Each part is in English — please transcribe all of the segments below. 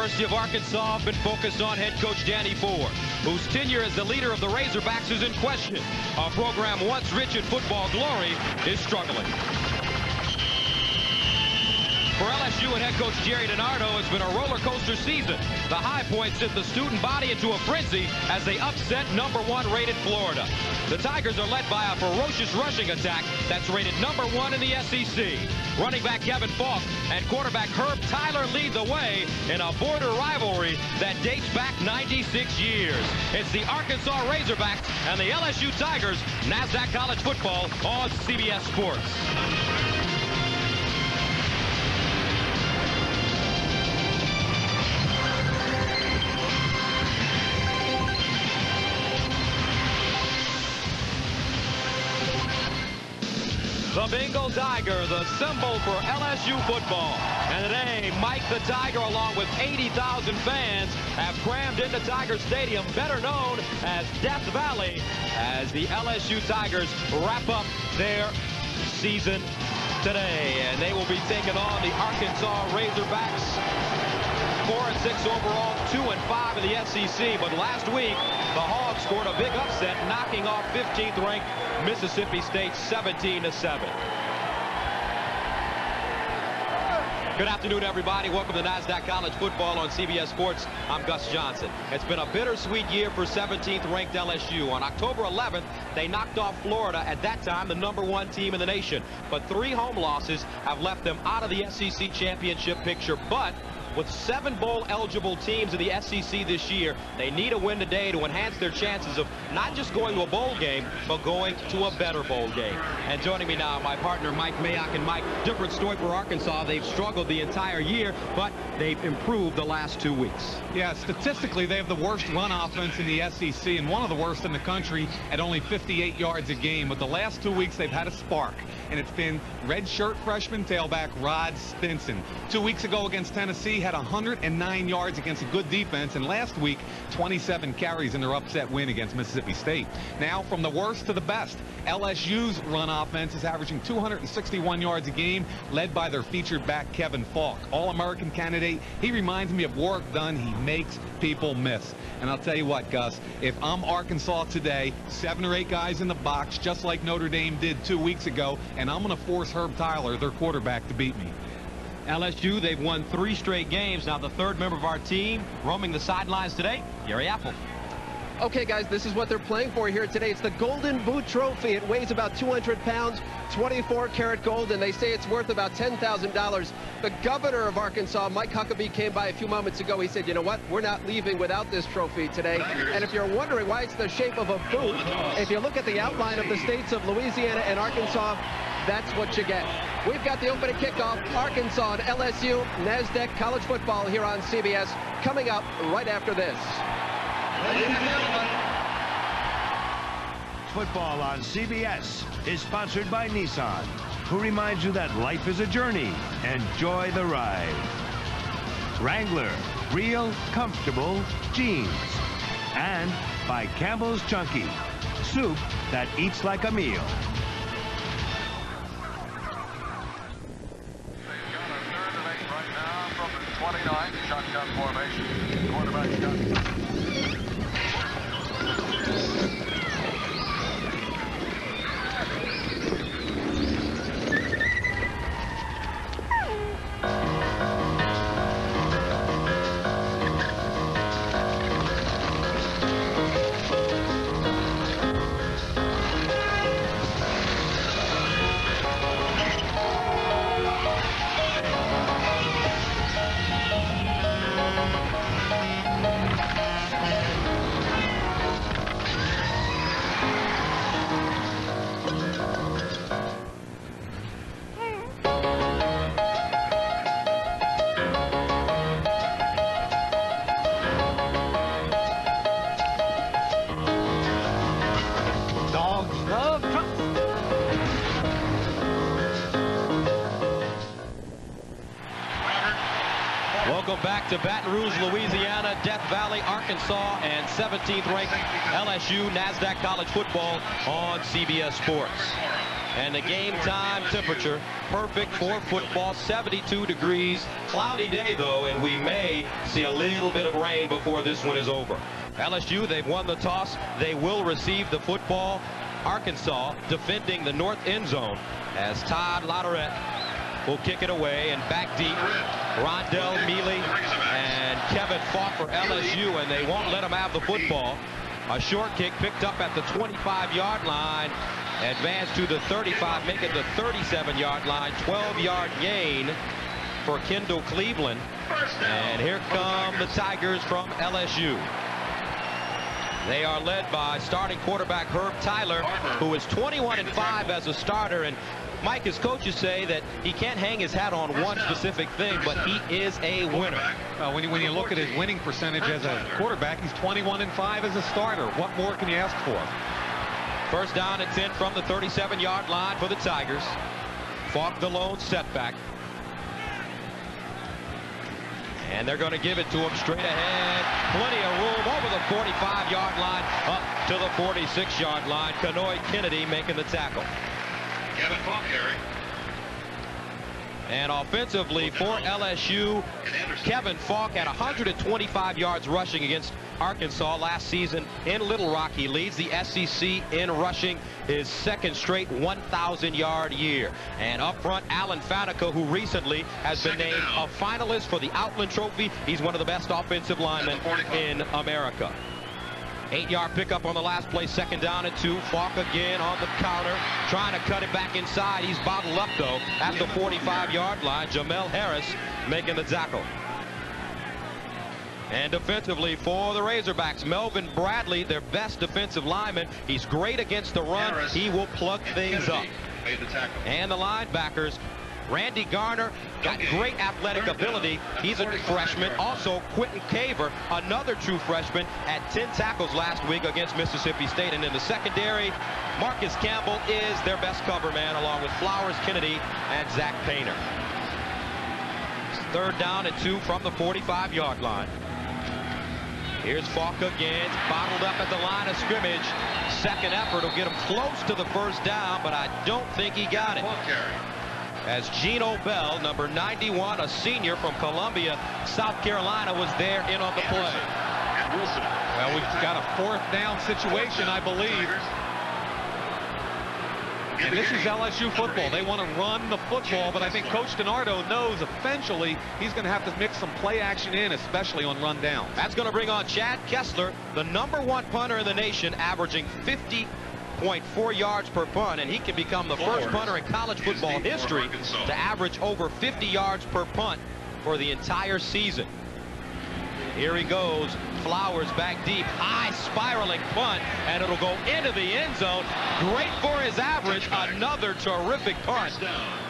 University of Arkansas been focused on head coach Danny Ford, whose tenure as the leader of the Razorbacks is in question. A program once rich in football glory is struggling. For LSU and head coach Jerry DiNardo, it's been a roller coaster season. The high points sent the student body into a frenzy as they upset #1 rated Florida. The Tigers are led by a ferocious rushing attack that's rated #1 in the SEC. Running back Kevin Falk and quarterback Herb Tyler lead the way in a border rivalry that dates back 96 years. It's the Arkansas Razorbacks and the LSU Tigers. NASDAQ College Football on CBS Sports. The Bengal Tiger, the symbol for LSU football. And today, Mike the Tiger, along with 80,000 fans, have crammed into Tiger Stadium, better known as Death Valley, as the LSU Tigers wrap up their season today. And they will be taking on the Arkansas Razorbacks. 4-6 overall, 2-5 in the SEC. But last week, the Hogs scored a big upset, knocking off 15th-ranked Mississippi State 17-7. Good afternoon, everybody. Welcome to NASDAQ College Football on CBS Sports. I'm Gus Johnson. It's been a bittersweet year for 17th-ranked LSU. On October 11th, they knocked off Florida, at that time the #1 team in the nation. But 3 home losses have left them out of the SEC championship picture. But with 7 bowl-eligible teams in the SEC this year, they need a win today to enhance their chances of not just going to a bowl game, but going to a better bowl game. And joining me now, my partner Mike Mayock. And Mike, different story for Arkansas. They've struggled the entire year, but they've improved the last 2 weeks. Yeah, statistically, they have the worst run offense in the SEC and one of the worst in the country at only 58 yards a game. But the last 2 weeks, they've had a spark, and it's been redshirt freshman tailback Rod Stinson. 2 weeks ago against Tennessee, had 109 yards against a good defense, and last week 27 carries in their upset win against Mississippi State. Now from the worst to the best, LSU's run offense is averaging 261 yards a game, led by their featured back Kevin Falk, All-American candidate. He reminds me of Warwick Dunn. He makes people miss. And I'll tell you what, Gus, if I'm Arkansas today, 7 or 8 guys in the box, just like Notre Dame did 2 weeks ago, and I'm going to force Herb Tyler, their quarterback, to beat me. LSU, they've won 3 straight games. Now the third member of our team roaming the sidelines today, Gary Apple. Okay, guys, this is what they're playing for here today. It's the Golden Boot Trophy. It weighs about 200 pounds, 24-karat gold, and they say it's worth about $10,000. The governor of Arkansas, Mike Huckabee, came by a few moments ago. He said, you know what, we're not leaving without this trophy today. And if you're wondering why it's the shape of a boot, if you look at the outline of the states of Louisiana and Arkansas, that's what you get. We've got the opening kickoff, Arkansas and LSU, NASDAQ College Football here on CBS, coming up right after this. Football on CBS is sponsored by Nissan, who reminds you that life is a journey. Enjoy the ride. Wrangler, real, comfortable jeans. And by Campbell's Chunky, soup that eats like a meal. They've got a 3rd and 8 right now from the 29, shotgun formation. Quarterback's got... Welcome back to Baton Rouge, Louisiana, Death Valley, Arkansas, and 17th-ranked LSU, NASDAQ College Football on CBS Sports. And the game time temperature, perfect for football, 72 degrees. Cloudy day, though, and we may see a little bit of rain before this one is over. LSU, they've won the toss. They will receive the football. Arkansas defending the north end zone as Todd Latourette will kick it away, and back deep, Rondell Mealy and Kevin Falk for LSU, and they won't let him have the football. A short kick picked up at the 25-yard line, advanced to the 35, making the 37-yard line, 12-yard gain for Kendall Cleveland. And here come the Tigers from LSU. They are led by starting quarterback Herb Tyler, who is 21-5 as a starter. And Mike, his coaches say that he can't hang his hat on one specific thing, but he is a winner. When you look at his winning percentage as a quarterback, he's 21-5 as a starter. What more can you ask for? First down and 10 from the 37-yard line for the Tigers. Falk the lone setback. And they're going to give it to him straight ahead. Plenty of room over the 45-yard line, up to the 46-yard line. Kenoy Kennedy making the tackle. Kevin Falk, Harry. And offensively for LSU, Kevin Falk had 125 yards rushing against Arkansas last season in Little Rock. He leads the SEC in rushing, his second straight 1,000-yard year. And up front, Alan Faneca, who recently has been named a finalist for the Outland Trophy. He's one of the best offensive linemen in America. 8-yard pickup on the last play, second down and 2. Falk again on the counter, trying to cut it back inside. He's bottled up, though, at the 45-yard line. Jamel Harris making the tackle. And defensively for the Razorbacks, Melvin Bradley, their best defensive lineman. He's great against the run. He will plug things up. And the linebackers, Randy Garner, got great athletic ability. He's a freshman. Also, Quentin Caver, another true freshman, had 10 tackles last week against Mississippi State. And in the secondary, Marcus Campbell is their best cover man, along with Flowers, Kennedy, and Zach Painter. Third down and 2 from the 45-yard line. Here's Falk again, bottled up at the line of scrimmage. Second effort will get him close to the first down, but I don't think he got it. As Geno Bell, number 91, a senior from Columbia, South Carolina, was there in on the play. Well, we've got a fourth down situation, I believe. And this is LSU football. They want to run the football, but I think Coach DiNardo knows eventually he's going to have to mix some play action in, especially on run down. That's going to bring on Chad Kessler, the #1 punter in the nation, averaging 50.4 yards per punt, and he can become the first punter in college football history to average over 50 yards per punt for the entire season. Here he goes. Flowers back deep, high spiraling punt, and it'll go into the end zone. Great for his average. Another terrific punt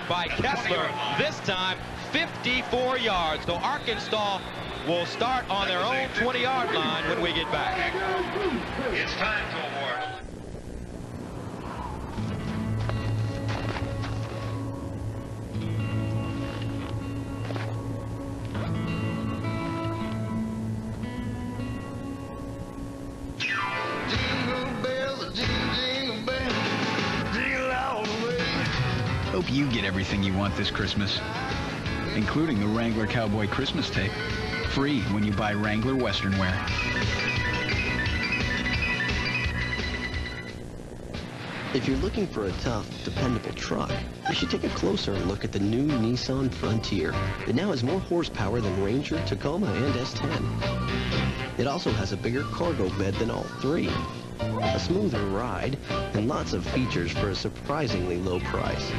by Kessler. This time 54 yards. So Arkansas will start on their own 20-yard line when we get back. It's time to award. Hope you get everything you want this Christmas, including the Wrangler Cowboy Christmas tape. Free when you buy Wrangler Western wear. If you're looking for a tough, dependable truck, you should take a closer look at the new Nissan Frontier. It now has more horsepower than Ranger, Tacoma, and S10. It also has a bigger cargo bed than all three, a smoother ride, and lots of features for a surprisingly low price.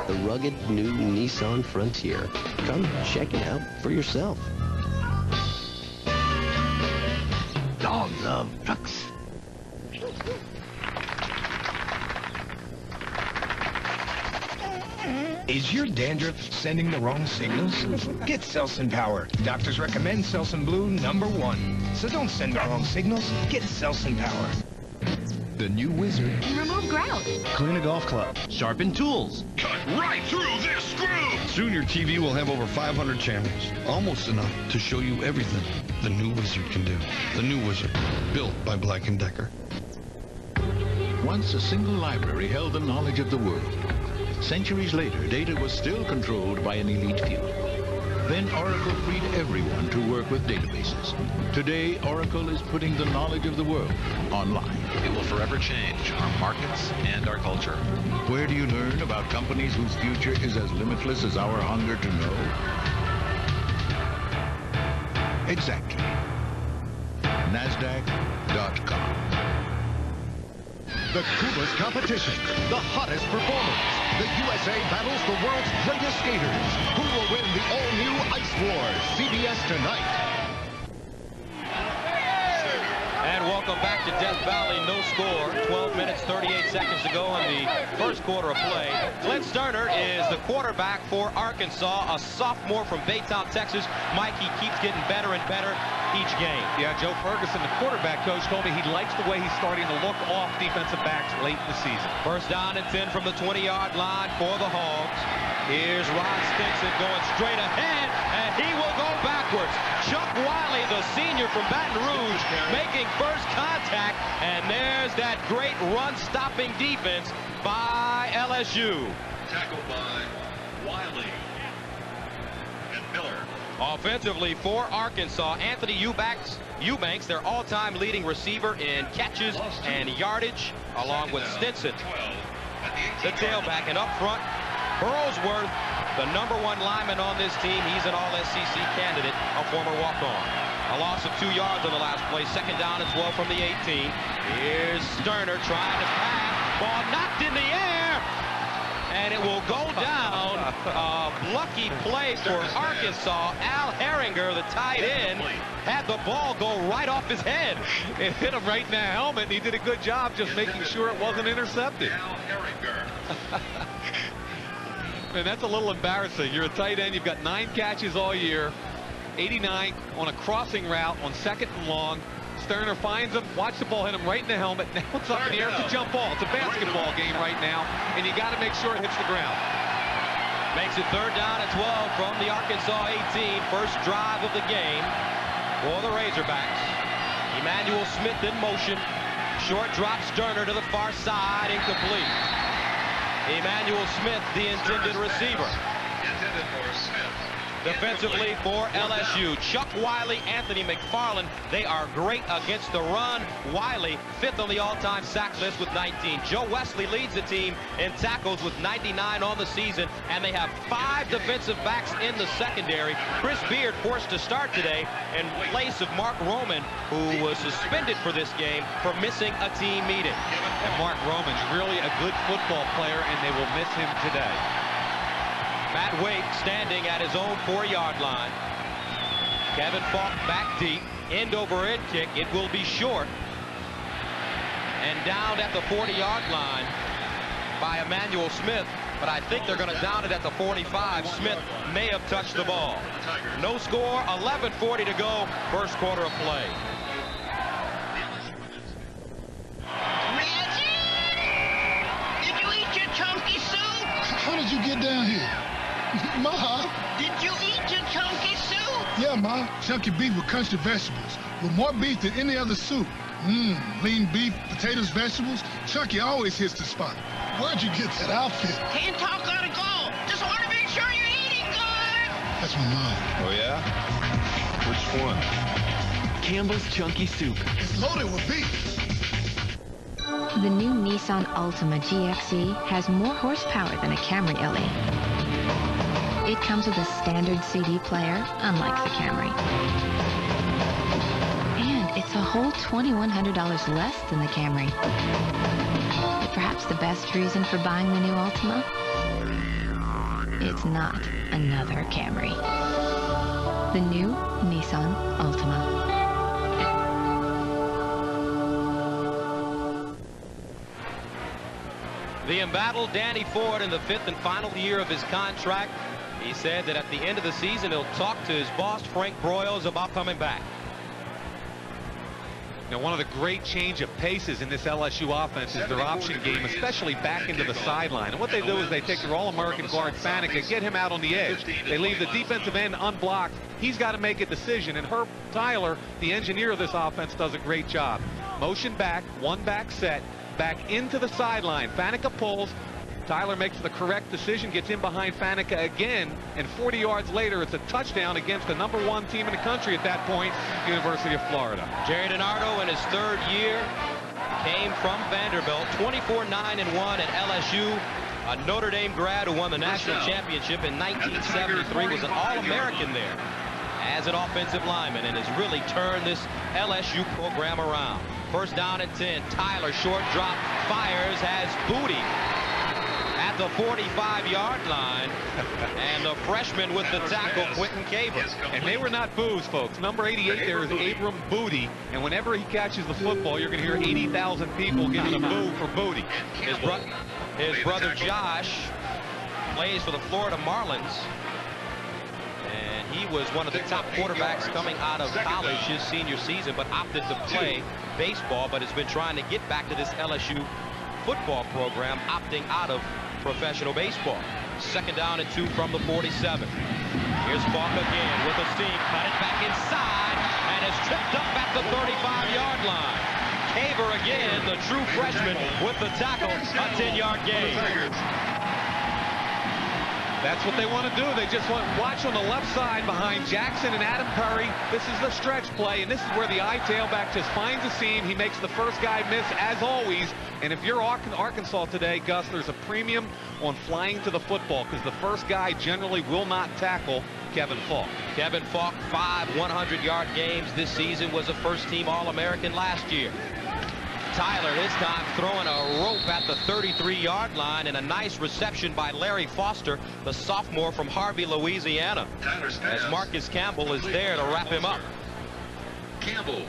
The rugged new Nissan Frontier. Come check it out for yourself. Dogs love trucks. Is your dandruff sending the wrong signals? Get Selsun Power. Doctors recommend Selsun Blue #1. So don't send the wrong signals. Get Selsun Power. The new wizard. Remove grout. Clean a golf club. Sharpen tools. Cut right through this screw! Soon your TV will have over 500 channels, almost enough to show you everything the new wizard can do. The new wizard, built by Black & Decker. Once a single library held the knowledge of the world. Centuries later, data was still controlled by an elite few. Then Oracle freed everyone to work with databases. Today, Oracle is putting the knowledge of the world online. It will forever change our markets and our culture. Where do you learn about companies whose future is as limitless as our hunger to know? Exactly. NASDAQ.com. The coolest competition, the hottest performers. The USA battles the world's greatest skaters. Who will win the all-new Ice Wars? CBS tonight. And welcome back to Death Valley. No score. 12 minutes, 38 seconds to go in the first quarter of play. Clint Sterner is the quarterback for Arkansas, a sophomore from Baytown, Texas. Mike, he keeps getting better and better each game. Yeah, Joe Ferguson, the quarterback coach, told me he likes the way he's starting to look off defensive backs late in the season. First down and 10 from the 20-yard line for the Hogs. Here's Ron Stinson going straight ahead, and he will go backwards. Chuck Wiley, the senior from Baton Rouge, making first contact, and there's that great run-stopping defense by LSU. Tackled by Wiley and Miller. Offensively for Arkansas, Anthony Eubanks, their all-time leading receiver in catches and yardage, along with Stinson, the tailback. And up front, Burlsworth, the #1 lineman on this team. He's an all-SEC candidate, a former walk-on. A loss of 2 yards on the last play. Second down and 12 from the 18. Here's Sterner trying to pass. Ball knocked in the air, and it will go down. A lucky play for Arkansas. Al Herringer, the tight end, had the ball go right off his head. It hit him right in the helmet, and he did a good job just making sure it wasn't intercepted. Al Herringer. And that's a little embarrassing. You're a tight end. You've got 9 catches all year. 89 on a crossing route on second and long. Sterner finds him. Watch the ball hit him right in the helmet. Now it's up in the air. It's a jump ball. It's a basketball game right now, and you got to make sure it hits the ground. Makes it third down and 12 from the Arkansas 18. First drive of the game for the Razorbacks. Emmanuel Smith in motion. Short drop, Sterner to the far side, incomplete. Emmanuel Smith, the intended receiver. Intended for Smith. Defensively for LSU, Chuck Wiley, Anthony McFarland, they are great against the run. Wiley, 5th on the all-time sack list with 19. Joe Wesley leads the team in tackles with 99 on the season, and they have 5 defensive backs in the secondary. Chris Beard forced to start today in place of Mark Roman, who was suspended for this game for missing a team meeting. And Mark Roman's really a good football player, and they will miss him today. Matt Wake standing at his own 4-yard line. Kevin Falk back deep. End over end kick. It will be short. And down at the 40-yard line by Emmanuel Smith. But I think they're going to down it at the 45. Smith may have touched the ball. No score. 11:40 to go. First quarter of play. Reggie! Did you eat your chunky soup? How did you get down here? Ma. Did you eat your chunky soup? Yeah, Ma. Chunky beef with country vegetables. With more beef than any other soup. Lean beef, potatoes, vegetables. Chunky always hits the spot. Where'd you get that outfit? Can't talk, gotta go. Just want to make sure you're eating good. That's my mom. Oh, yeah? Which one? Campbell's Chunky Soup. It's loaded with beef. The new Nissan Altima GXE has more horsepower than a Camry LE. It comes with a standard CD player, unlike the Camry. And it's a whole $2,100 less than the Camry. But perhaps the best reason for buying the new Altima? It's not another Camry. The new Nissan Altima. The embattled Danny Ford in the 5th and final year of his contract. He said that at the end of the season, he'll talk to his boss, Frank Broyles, about coming back. Now, one of the great change of paces in this LSU offense is their option game, especially back into the sideline. And what they do is they take their All-American guard, Faneca, get him out on the edge. They leave the defensive end unblocked. He's got to make a decision. And Herb Tyler, the engineer of this offense, does a great job. Motion back, one back set. back into the sideline. Faneca pulls. Tyler makes the correct decision, gets in behind Faneca again, and 40 yards later, it's a touchdown against the #1 team in the country at that point, University of Florida. Jerry DiNardo in his 3rd year came from Vanderbilt, 24-9-1 at LSU. A Notre Dame grad who won the national championship in 1973, was an All-American there as an offensive lineman, and has really turned this LSU program around. First down and 10. Tyler, short drop, fires, has booty at the 45-yard line, and the freshman with the tackle, Quentin Caver. And they were not boos, folks. Number 88 there is Abram Booty, and whenever he catches the football, you're going to hear 80,000 people giving a boo for Booty. His brother Josh plays for the Florida Marlins, and he was one of the top quarterbacks coming out of college his senior season, but opted to play baseball, but has been trying to get back to this LSU football program, opting out of professional baseball. Second down and 2 from the 47. Here's Falk again with a seam, cut it back inside, and is tripped up at the 35-yard line. Caver again, the true freshman with the tackle, a 10-yard gain. That's what they want to do. They just want watch on the left side behind Jackson and Adam Curry. This is the stretch play, and this is where the I tailback just finds a seam. He makes the first guy miss, as always. And if you're Arkansas today, Gus, there's a premium on flying to the football, because the first guy generally will not tackle Kevin Falk. Kevin Falk, 5 100-yard games this season, was a first-team All-American last year. Tyler this time throwing a rope at the 33-yard line, and a nice reception by Larry Foster, the sophomore from Harvey, Louisiana, as Marcus Campbell is there to wrap him up. Campbell.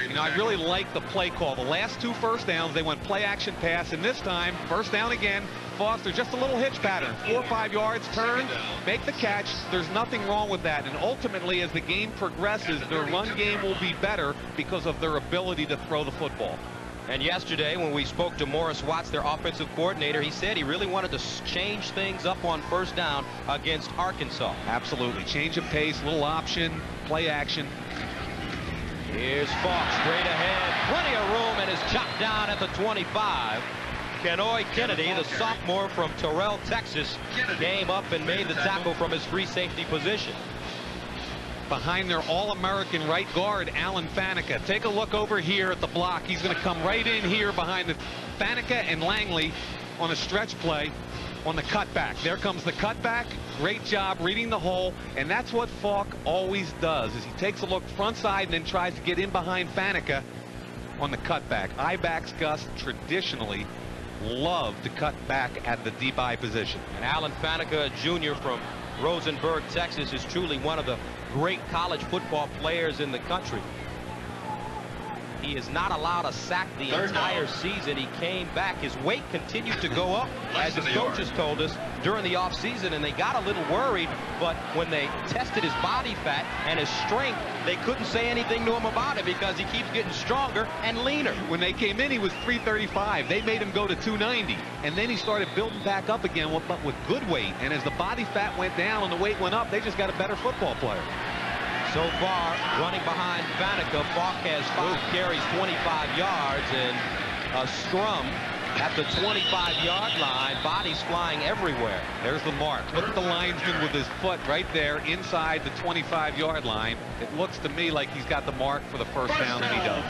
You know, I really like the play call. The last 2 first downs, they went play action pass, and this time, first down again, Foster, just a little hitch pattern, 4 or 5 yards, turn, make the catch. There's nothing wrong with that. And ultimately, as the game progresses, their run game will be better because of their ability to throw the football. And yesterday, when we spoke to Morris Watts, their offensive coordinator, he said he really wanted to change things up on first down against Arkansas. Absolutely. Change of pace, little option, play action. Here's Falk straight ahead. Plenty of room, and is chopped down at the 25. Kenoy Kennedy, the sophomore from Terrell, Texas, came up and made the tackle from his free safety position. Behind their All-American right guard, Alan Faneca. Take a look over here at the block. He's going to come right in here behind the Faneca and Langley on a stretch play on the cutback. There comes the cutback. Great job reading the hole, and that's what Falk always does, is he takes a look front side and then tries to get in behind Faneca on the cutback. I-backs, Gus, traditionally love to cut back at the deep I position. And Alan Faneca, a junior from Rosenberg, Texas, is truly one of the great college football players in the country. He is not allowed a sack the entire season. He came back. His weight continued to go up, as his coaches told us during the offseason, and they got a little worried, but when they tested his body fat and his strength, they couldn't say anything to him about it because he keeps getting stronger and leaner. When they came in, he was 335. They made him go to 290, and then he started building back up again, but with good weight. And as the body fat went down and the weight went up, they just got a better football player. So far, running behind Faneca, Falk has 5 carries, 25 yards, and a scrum at the 25-yard line. Bodies flying everywhere. There's the mark. Look at the linesman with his foot right there inside the 25-yard line. It looks to me like he's got the mark for the first down, and he does.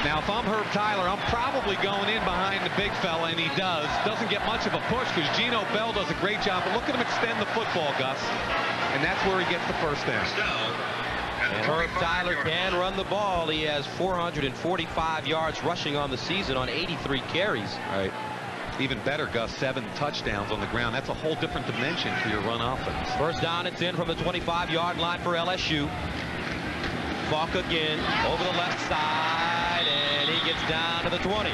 Now, if I'm Herb Tyler, I'm probably going in behind the big fella, and he does. Doesn't get much of a push because Gino Bell does a great job. But look at him extend the football, Gus. And that's where he gets the first down. And Herb Tyler can run the ball. He has 445 yards rushing on the season on 83 carries. All right. Even better, Gus, 7 touchdowns on the ground. That's a whole different dimension for your run offense. First down and 10 from the 25-yard line for LSU. Falk again over the left side, and he gets down to the 20.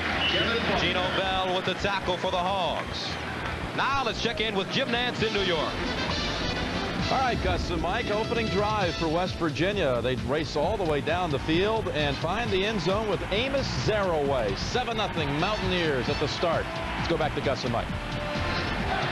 Gino Bell with the tackle for the Hogs. Now let's check in with Jim Nantz in New York. All right, Gus and Mike, opening drive for West Virginia. They race all the way down the field and find the end zone with Amos Zaraway. 7-0 Mountaineers at the start. Let's go back to Gus and Mike.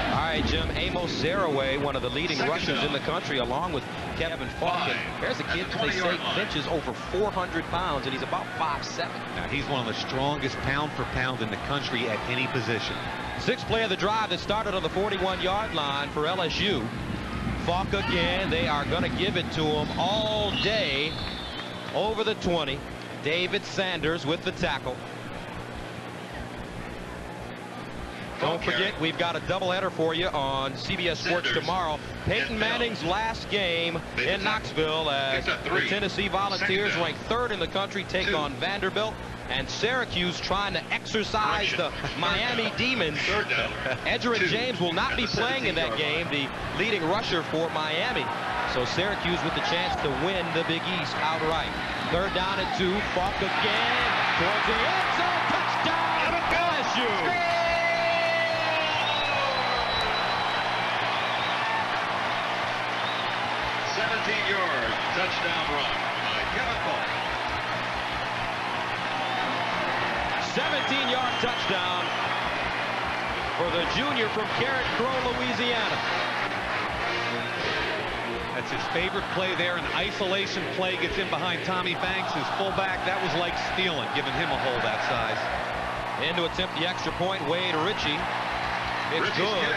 All right, Jim. Amos Zaraway, one of the leading rushers in the country, along with Kevin Falk. And there's a kid that they say benches over 400 pounds, and he's about 5'7". Now, he's one of the strongest pound for pound in the country at any position. Sixth play of the drive that started on the 41-yard line for LSU. Falk again. They are going to give it to him all day over the 20. David Sanders with the tackle. Don't forget, we've got a doubleheader for you on CBS Sports tomorrow. Peyton Manning's last game in Knoxville as the Tennessee Volunteers, ranked 3rd in the country, take on Vanderbilt. And Syracuse trying to exercise the Miami Demons. Edgerrin James will not be playing in that game, the leading rusher for Miami. So Syracuse with the chance to win the Big East outright. 3rd down and 2. Falk again towards the end zone. Touchdown, LSU. 17-yard touchdown run by Kevin Falk. 17-yard touchdown for the junior from Carrot Crow, Louisiana. That's his favorite play there. An isolation play, gets in behind Tommy Banks, his fullback. That was like stealing, giving him a hole that size. In to attempt the extra point, Wade Ritchie. It's good.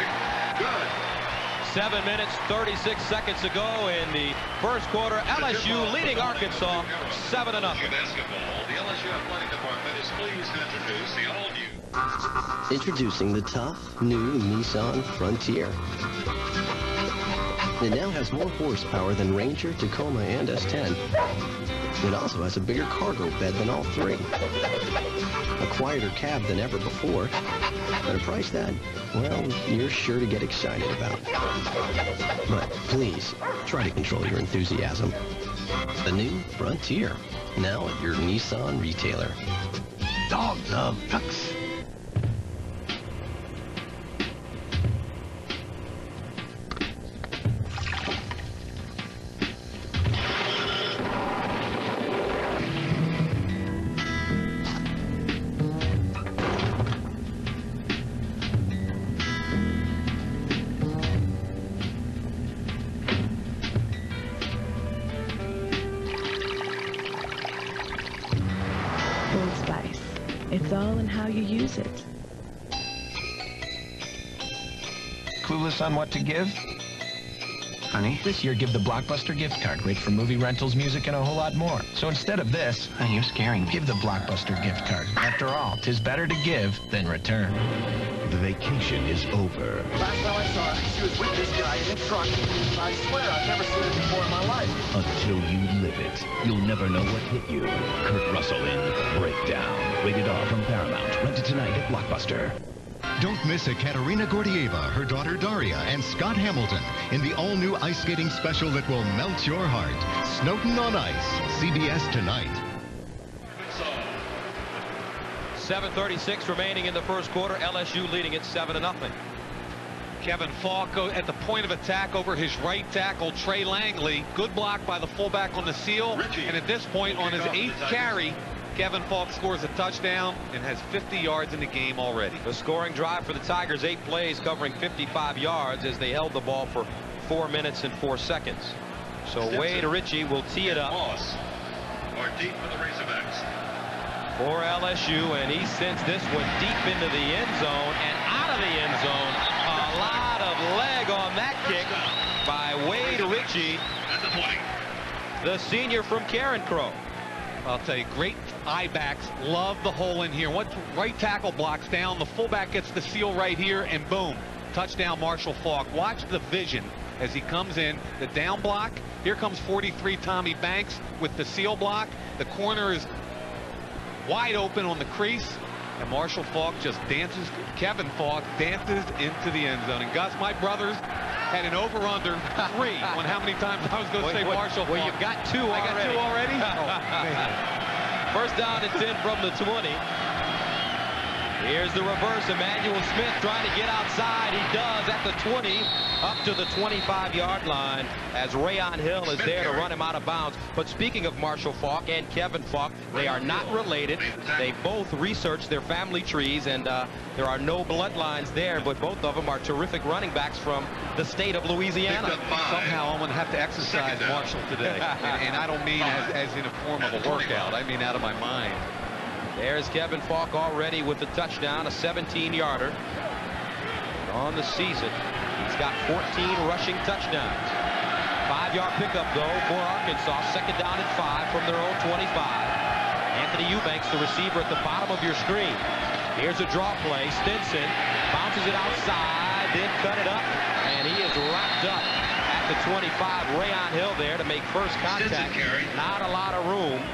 7 minutes, 36 seconds to go in the first quarter. LSU leading Arkansas 7-0. The LSU Athletic Department is pleased to introduce the all-new. Introducing the tough, new Nissan Frontier. It now has more horsepower than Ranger, Tacoma, and S10. It also has a bigger cargo bed than all three. A quieter cab than ever before. At a price that, well, you're sure to get excited about. But please, try to control your enthusiasm. The new Frontier, now at your Nissan retailer. Dogs love trucks. It's all in how you use it. Clueless on what to give? Honey, this year give the Blockbuster gift card. Great for movie rentals, music, and a whole lot more. So instead of this, you're scaring me. Give the Blockbuster gift card. After all, 'tis better to give than return. The vacation is over. Last time I saw her, she was with this guy in a truck. I swear I've never seen it before in my life. Until you live it, you'll never know what hit you. Kurt Russell in Breakdown. Rated R from Paramount. Rented tonight at Blockbuster. Don't miss Ekaterina Gordieva, her daughter Daria, and Scott Hamilton in the all-new ice skating special that will melt your heart. Snowden on Ice, CBS tonight. 7:36 remaining in the first quarter. LSU leading it 7-0. Kevin Falk at the point of attack over his right tackle, Trey Langley. Good block by the fullback on the seal. And at this point, on his 8th carry, Kevin Falk scores a touchdown and has 50 yards in the game already. The scoring drive for the Tigers, 8 plays covering 55 yards as they held the ball for 4 minutes and 4 seconds. So Wade Ritchie will tee it up. Or deep for the Razorbacks. For LSU, and he sends this one deep into the end zone and out of the end zone. A lot of leg on that kick by Wade Ritchie, the senior from Karen Crow. I'll tell you, great eye backs. Love the hole in here. Once right tackle blocks down, the fullback gets the seal right here, and boom, touchdown Marshall Falk. Watch the vision as he comes in. The down block. Here comes 43 Tommy Banks with the seal block. The corner is wide open on the crease, and Marshall Falk just dances. Kevin Falk dances into the end zone. And Gus, my brothers had an over-under 3 on how many times I was going to say Marshall Falk. Well, you've got 2 already. I got 2 already? Oh, man. First down and 10 from the 20. Here's the reverse. Emmanuel Smith trying to get outside. He does at the 20, up to the 25-yard line, as Rayon Hill is there to run him out of bounds. But speaking of Marshall Faulk and Kevin Faulk, they are not related. They both researched their family trees, and there are no bloodlines there, but both of them are terrific running backs from the state of Louisiana. Somehow I'm going to have to exercise Marshall today. And I don't mean as in a form of a workout. I mean out of my mind. There's Kevin Faulk already with the touchdown, a 17-yarder. On the season, he's got 14 rushing touchdowns. 5-yard pickup, though, for Arkansas. Second down and 5 from their own 25. Anthony Eubanks, the receiver at the bottom of your screen. Here's a draw play. Stinson bounces it outside, then cut it up, and he is wrapped up at the 25. Rayon Hill there to make first contact. Not a lot of room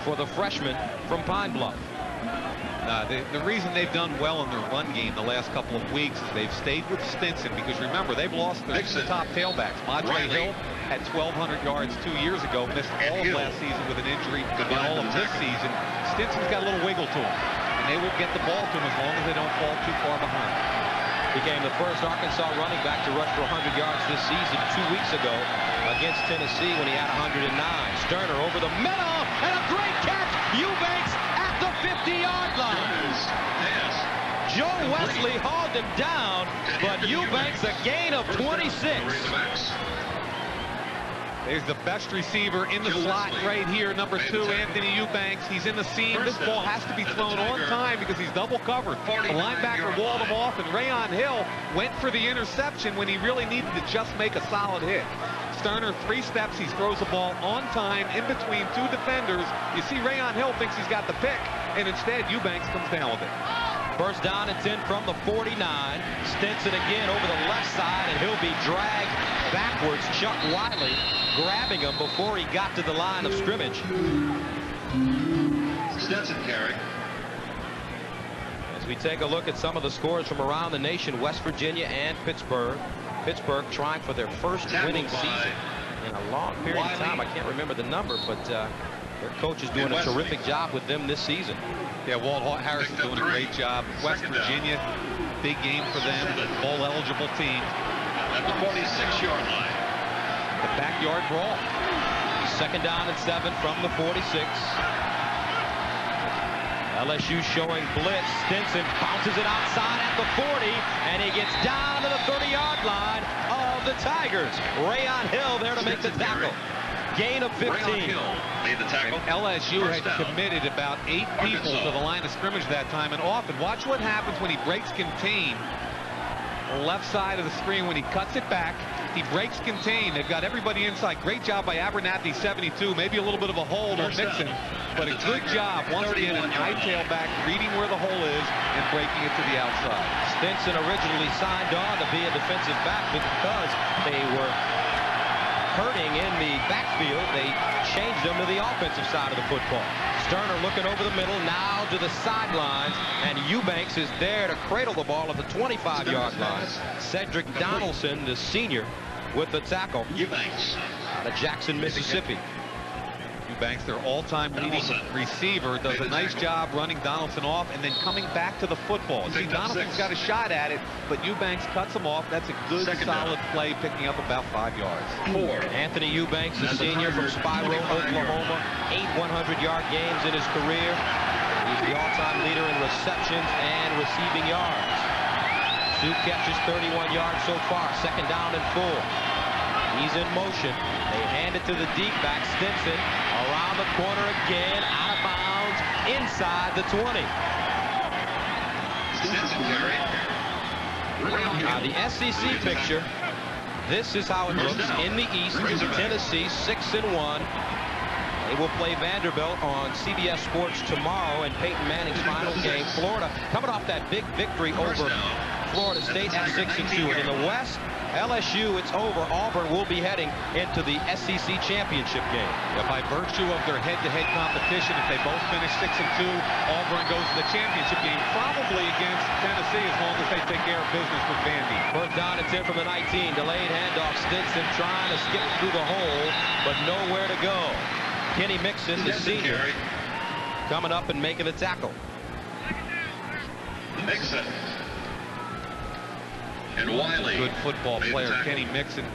for the freshman from Pine Bluff. The reason they've done well in their run game the last couple of weeks is they've stayed with Stinson, because remember, they've lost their top tailbacks. Madre Hill had 1,200 yards 2 years ago, missed all of last season with an injury, and all of this season. Stinson's got a little wiggle to him, and they will get the ball to him as long as they don't fall too far behind. Became the first Arkansas running back to rush for 100 yards this season 2 weeks ago against Tennessee when he had 109. Sterner over the middle, and a great catch. Eubanks at the 50-yard line. Joe Wesley hauled him down, but Eubanks a gain of 26. There's the best receiver in the slot right here, number 2, Anthony Eubanks. He's in the seam. This ball has to be thrown on time because he's double covered. The linebacker walled him off, and Rayon Hill went for the interception when he really needed to just make a solid hit. Sterner, 3 steps, he throws the ball on time in between 2 defenders. You see Rayon Hill thinks he's got the pick, and instead Eubanks comes down with it. First down and 10 from the 49. Stinson again over the left side, and he'll be dragged backwards. Chuck Wiley grabbing him before he got to the line of scrimmage. Stetson carry. As we take a look at some of the scores from around the nation, West Virginia and Pittsburgh. Pittsburgh trying for their first winning season in a long period of time. I can't remember the number, but their coach is doing a terrific job with them this season. Yeah, Walt Harris is doing a great job. West Virginia, big game for them, bowl-eligible team. At the 46-yard line. The backyard brawl. Second down and 7 from the 46. LSU showing blitz. Stinson bounces it outside at the 40, and he gets down to the 30-yard line of the Tigers. Rayon Hill there to make the tackle. Gain of 15. Made the tackle. LSU had committed about 8 people to the line of scrimmage that time, and often watch what happens when he breaks contain. Left side of the screen when he cuts it back. He breaks contain. They've got everybody inside. Great job by Abernathy, 72. Maybe a little bit of a hold on Mixon, but a good job once again an eye tailback reading where the hole is and breaking it to the outside. Stinson originally signed on to be a defensive back, but because they were hurting in the backfield, they changed him to the offensive side of the football. Sterner looking over the middle, now to the sidelines, and Eubanks is there to cradle the ball at the 25-yard line. Cedric Donaldson, the senior, with the tackle. Eubanks Out of Jackson, Mississippi. Eubanks, their all-time leading receiver, does a nice job running Donaldson off and then coming back to the football. See, Donaldson's got a shot at it, but Eubanks cuts him off. That's a good, solid play, picking up about 5 yards. Anthony Eubanks, the senior from Spiro, Oklahoma. 8 100-yard games in his career. He's the all-time leader in receptions and receiving yards. 2 catches, 31 yards so far. Second down and 4. He's in motion. They hand it to the deep back, Stinson. Around the corner again, out of bounds, inside the 20. Stinson carry. Now the SEC picture, this is how it looks in the East. Tennessee 6-1. They will play Vanderbilt on CBS Sports tomorrow in Peyton Manning's final game. Florida coming off that big victory over Florida State at 6-2. And in the West, LSU, it's over. Auburn will be heading into the SEC championship game. Yeah, by virtue of their head-to-head competition, if they both finish 6-2, Auburn goes to the championship game, probably against Tennessee, as long as they take care of business with Vandy. First down and 10 from the 19. Delayed handoff. Stinson trying to skip through the hole, but nowhere to go. Kenny Mixon, the senior, coming up and making the tackle. Mixon. And Wiley. Good football player, Kenny Mixon.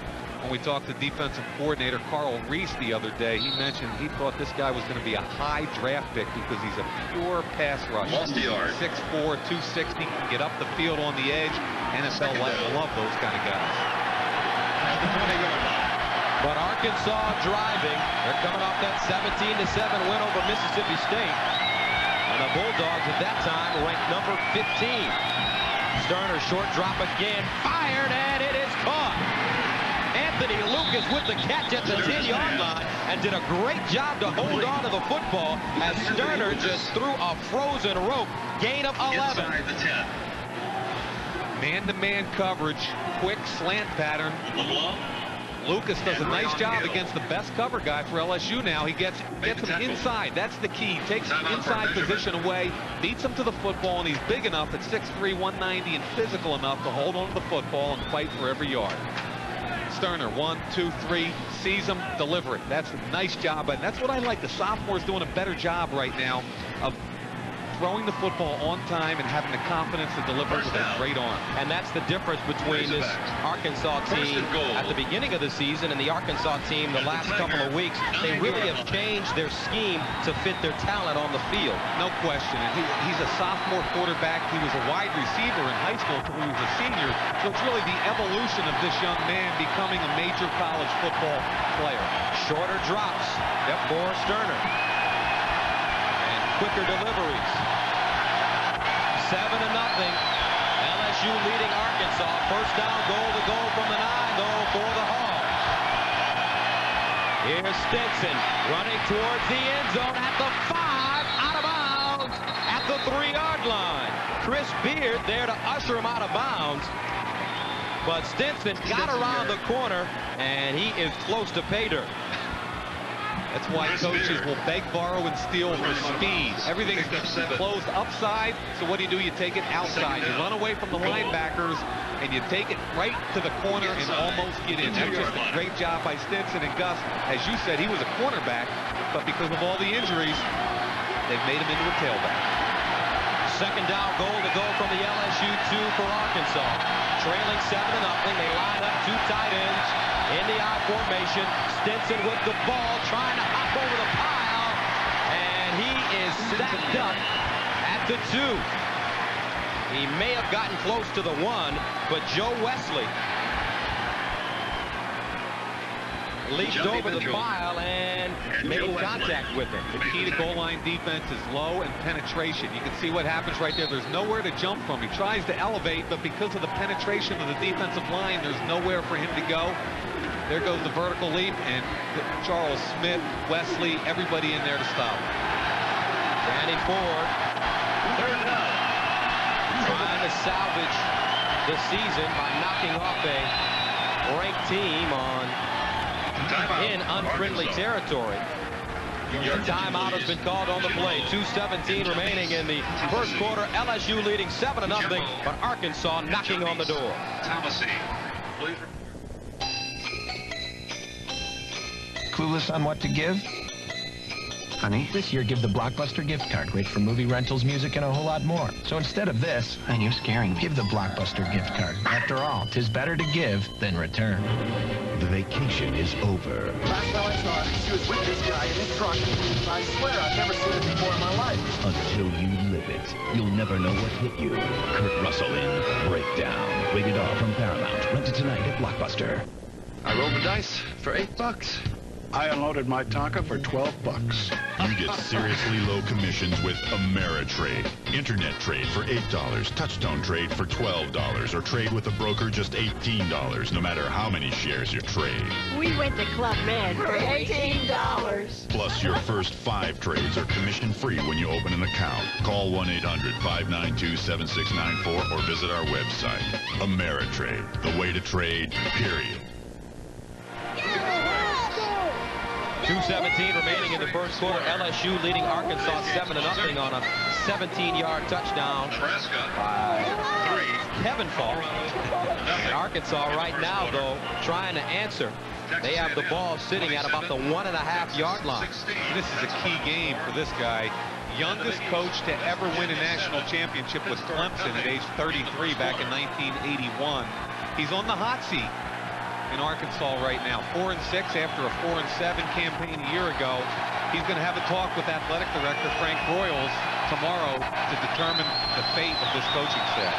When we talked to defensive coordinator Carl Reese the other day, he mentioned he thought this guy was going to be a high draft pick because he's a pure pass rusher. Lost a yard. 6'4", 260, can get up the field on the edge. NFL love those kind of guys. At the 20-yard line. But Arkansas driving. They're coming off that 17-7 win over Mississippi State. And the Bulldogs at that time ranked number 15. Sterner short drop again, fired, and it is caught. Anthony Lucas with the catch at the 10-yard line and did a great job to hold on to the football as Sterner just threw a frozen rope. Gain of 11. Inside the 10. Man-to-man coverage, quick slant pattern. Lucas does a nice job against the best cover guy for LSU now. He gets him inside. That's the key. Takes the inside position away, beats him to the football, and he's big enough at 6'3", 190, and physical enough to hold on to the football and fight for every yard. Sterner, 1, 2, 3, sees him, deliver it. That's a nice job, and that's what I like. The sophomore's doing a better job right now of throwing the football on time and having the confidence to deliver it with a great arm. And that's the difference between this Arkansas team at the beginning of the season and the Arkansas team the last couple of weeks. They really have changed their scheme to fit their talent on the field. No question. And he's a sophomore quarterback. He was a wide receiver in high school until he was a senior. So it's really the evolution of this young man becoming a major college football player. Shorter drops for Sterner. Quicker deliveries. 7-0. LSU leading Arkansas. First down, goal to go from the 9, though, for the Hogs. Here's Stinson running towards the end zone at the 5, out of bounds at the 3-yard line. Chris Beard there to usher him out of bounds. But Stinson got around the corner, and he is close to pay dirt. That's why coaches will beg, borrow, and steal for speed. Everything is closed upside, so what do? You take it outside. You run away from the linebackers, and you take it right to the corner and almost get in. That's just a great job by Stinson. And Gus, as you said, he was a cornerback, but because of all the injuries, they've made him into a tailback. Second down, goal to go from the LSU 2 for Arkansas. Trailing 7-0. They line up 2 tight ends in the I formation. Stinson with the ball, trying to hop over the pile, and he is stacked up at the 2. He may have gotten close to the 1, but Joe Wesley leaped over the pile and made contact with him. The key to goal line defense is low and penetration. You can see what happens right there. There's nowhere to jump from. He tries to elevate, but because of the penetration of the defensive line, there's nowhere for him to go. There goes the vertical leap, and Charles Smith, Wesley, everybody in there to stop him. Danny Ford trying to salvage the season by knocking off a ranked team in unfriendly territory. The timeout has been called on the play. 2:17 remaining in the first quarter. LSU leading 7-0, but Arkansas knocking on the door. Clueless on what to give? Honey, this year give the Blockbuster gift card, great for movie rentals, music, and a whole lot more. So instead of this, and you're scaring me, give the Blockbuster gift card. After all, 'tis better to give than return. The vacation is over. Last time I saw her, she was with this guy in his truck. I swear I've never seen it before in my life. Until you live it, you'll never know what hit you. Kurt Russell in Breakdown. Rated R from Paramount. Rented tonight at Blockbuster. I rolled the dice for $8. I unloaded my Tonka for $12. You get seriously low commissions with Ameritrade. Internet trade for $8, touchstone trade for $12, or trade with a broker just $18, no matter how many shares you trade. We went to Club Med for $18. Plus, your first 5 trades are commission-free when you open an account. Call 1-800-592-7694 or visit our website. Ameritrade, the way to trade, period. 2:17 remaining in the first quarter. LSU leading Arkansas 7-0 on a 17-yard touchdown by Kevin Falk. And Arkansas right now, though, trying to answer. They have the ball sitting at about the 1.5-yard line. This is a key game for this guy. youngest coach to ever win a national championship with Clemson at age 33 back in 1981. He's on the hot seat in Arkansas right now. 4-6 after a 4-7 campaign a year ago. He's going to have a talk with athletic director Frank Broyles tomorrow to determine the fate of this coaching staff.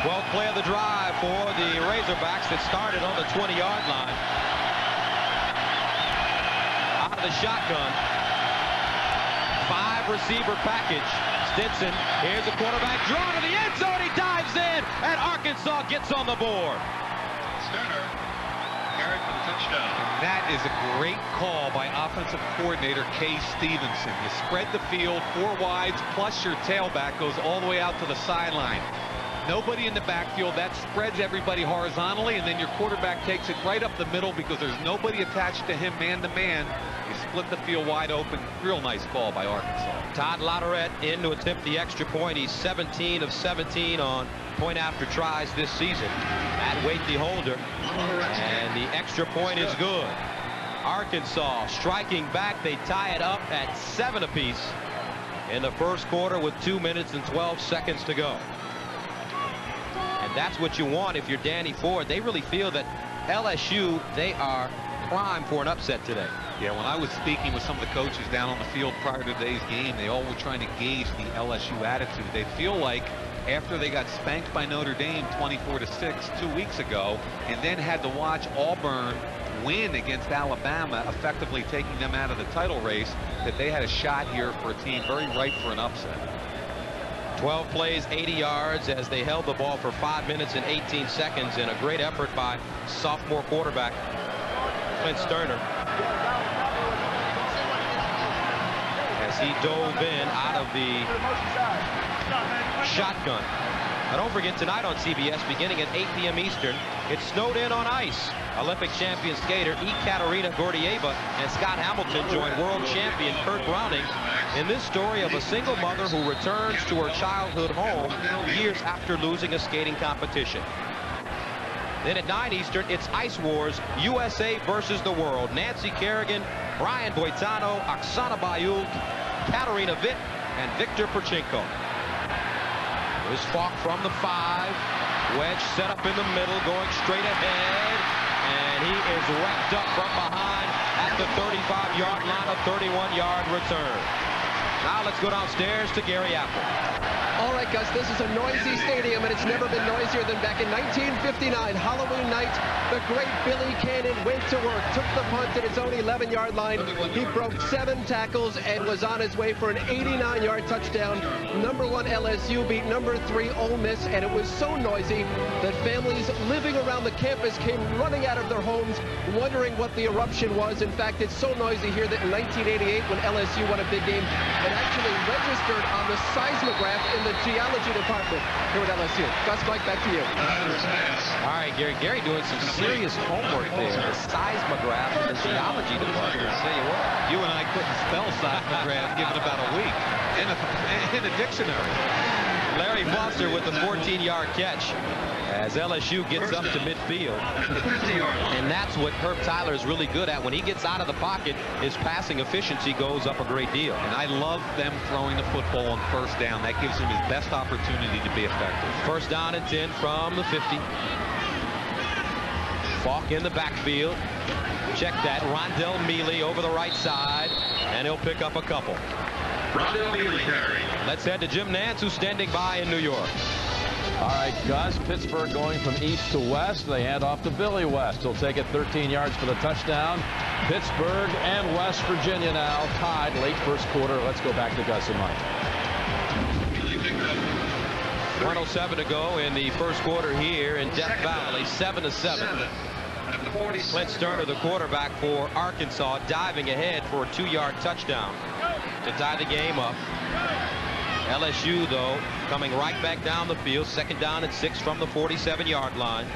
12th play of the drive for the Razorbacks that started on the 20-yard line. Out of the shotgun. 5-receiver package. Stinson, here's the quarterback drawn to the end zone. He dives in, and Arkansas gets on the board. Sterner, carried for the touchdown. And that is a great call by offensive coordinator Kay Stevenson. You spread the field, 4 wides, plus your tailback goes all the way out to the sideline. Nobody in the backfield. That spreads everybody horizontally, and then your quarterback takes it right up the middle because there's nobody attached to him man-to-man. You split the field wide open. Real nice call by Arkansas. Todd Lotterette in to attempt the extra point. He's 17 of 17 on point after tries this season. At Wait the holder, and the extra point is good. Arkansas striking back. They tie it up at 7 apiece in the first quarter with 2 minutes and 12 seconds to go. And that's what you want if you're Danny Ford. They really feel that LSU, they are prime for an upset today. Yeah, when I was speaking with some of the coaches down on the field prior to today's game, they all were trying to gauge the LSU attitude. They feel like after they got spanked by Notre Dame 24-6 2 weeks ago, and then had to watch Auburn win against Alabama, effectively taking them out of the title race, that they had a shot here for a team very ripe for an upset. 12 plays, 80 yards as they held the ball for 5 minutes and 18 seconds in a great effort by sophomore quarterback Clint Sterner as he dove in out of the shotgun. Now don't forget, tonight on CBS, beginning at 8 p.m. Eastern, it's Snowed In on Ice. Olympic champion skater Ekaterina Gordieva and Scott Hamilton join world champion Kurt Browning in this story of a single mother who returns to her childhood home years after losing a skating competition. Then at 9 Eastern, it's Ice Wars, USA versus the world. Nancy Kerrigan, Brian Boitano, Oksana Bayul, Katarina Witt, and Victor Perchenko. Here's Falk from the 5. Wedge set up in the middle, going straight ahead. And he is wrapped up from behind at the 35-yard line, a 31-yard return. Now let's go downstairs to Gary Apple. All right, Gus, this is a noisy stadium, and it's never been noisier than back in 1959, Halloween night. The great Billy Cannon went to work, took the punt at his own 11-yard line. He broke 7 tackles and was on his way for an 89-yard touchdown. Number 1 LSU beat number 3 Ole Miss, and it was so noisy that families living around the campus came running out of their homes, wondering what the eruption was. In fact, it's so noisy here that in 1988, when LSU won a big game, it actually registered on the seismograph in the geology department here at LSU. Gus, Mike, back to you. All right, Gary doing some serious homework there. The seismograph in the geology department. I'll tell you what. You and I couldn't spell seismograph given about a week in a dictionary. Larry Foster with the 14-yard catch as LSU gets up to midfield. And that's what Herb Tyler is really good at. When he gets out of the pocket, his passing efficiency goes up a great deal. And I love them throwing the football on first down. That gives him his best opportunity to be effective. First down and 10 from the 50. Falk in the backfield. Check that. Rondell Mealy over the right side, and he'll pick up a couple. Rondell Mealy carry. Let's head to Jim Nantz, who's standing by in New York. All right, Gus, Pittsburgh going from east to west. They hand off to Billy West. He'll take it 13 yards for the touchdown. Pittsburgh and West Virginia now tied late first quarter. Let's go back to Gus and Mike. 1:07 to go in the first quarter here in Death Valley, 7-7. Clint Sterner, the quarterback for Arkansas, diving ahead for a 2-yard touchdown to tie the game up. LSU, though, coming right back down the field. Second down and 6 from the 47-yard line.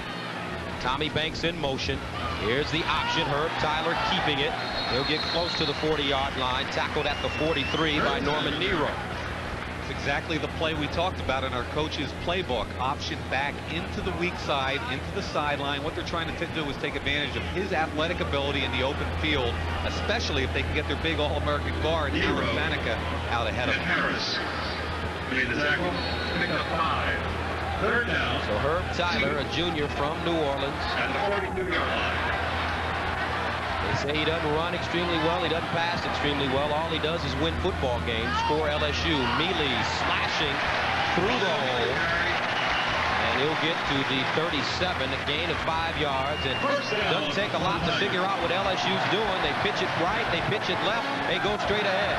Tommy Banks in motion. Here's the option. Herb Tyler keeping it. He'll get close to the 40-yard line. Tackled at the 43 by Norman Nero. It's exactly the play we talked about in our coach's playbook. Option back into the weak side, into the sideline. What they're trying to do is take advantage of his athletic ability in the open field, especially if they can get their big All-American guard, Alan Faneca, out ahead of him. Harris made the tackle, pick up 5. Third down. So Herb Tyler, a junior from New Orleans. At the 42-yard line. They say he doesn't run extremely well. He doesn't pass extremely well. All he does is win football games for LSU. Mealy slashing through the hole. And he'll get to the 37, a gain of 5 yards. And doesn't take a lot to figure out what LSU's doing. They pitch it right, they pitch it left, they go straight ahead.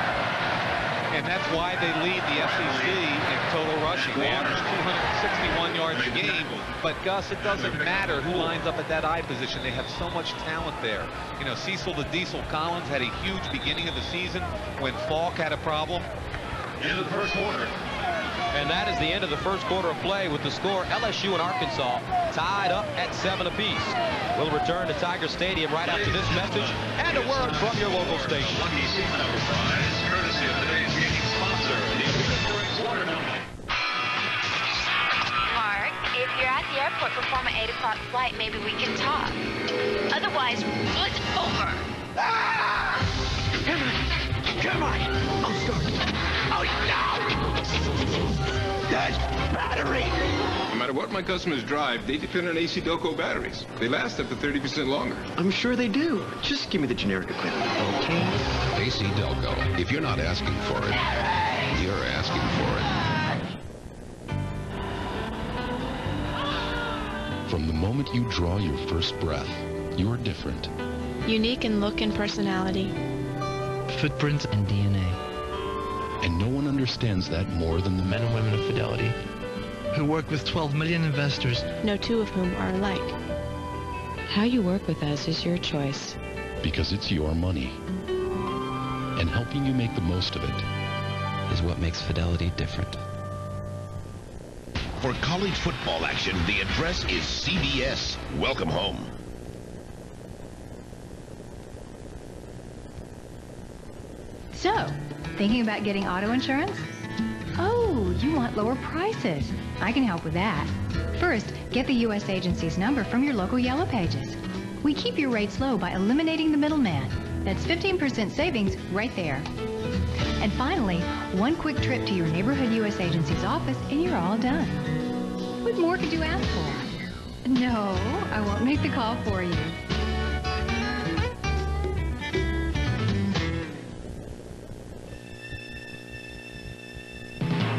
And that's why they lead the SEC in total rushing. They average 261 yards a game. But, Gus, it doesn't matter who lines up at that I position. They have so much talent there. You know, Cecil the Diesel Collins had a huge beginning of the season when Falk had a problem. End of the first quarter. And that is the end of the first quarter of play with the score LSU and Arkansas tied up at 7 apiece. We'll return to Tiger Stadium right after this message and a word from your local station. Lucky Seaman number 5, courtesy of today's game sponsor, the Springs Water Company. Mark, if you're at the airport before my 8 o'clock flight, maybe we can talk. Otherwise, it's over. Ah! Come on! I'm starting. Oh, no! That's battery! No matter what my customers drive, they depend on AC Delco batteries. They last up to 30% longer. I'm sure they do. Just give me the generic equipment, okay? AC Delco. If you're not asking for it, you're asking for it. From the moment you draw your first breath, you're different. Unique in look and personality. Footprints and DNA. And no one understands that more than the men and women of Fidelity, who work with 12 million investors. No two of whom are alike. How you work with us is your choice. Because it's your money. And helping you make the most of it is what makes Fidelity different. For college football action, the address is CBS. Welcome home. So, thinking about getting auto insurance? Oh, you want lower prices. I can help with that. First, get the U.S. agency's number from your local Yellow Pages. We keep your rates low by eliminating the middleman. That's 15% savings right there. And finally, one quick trip to your neighborhood U.S. agency's office and you're all done. What more could you ask for? No, I won't make the call for you.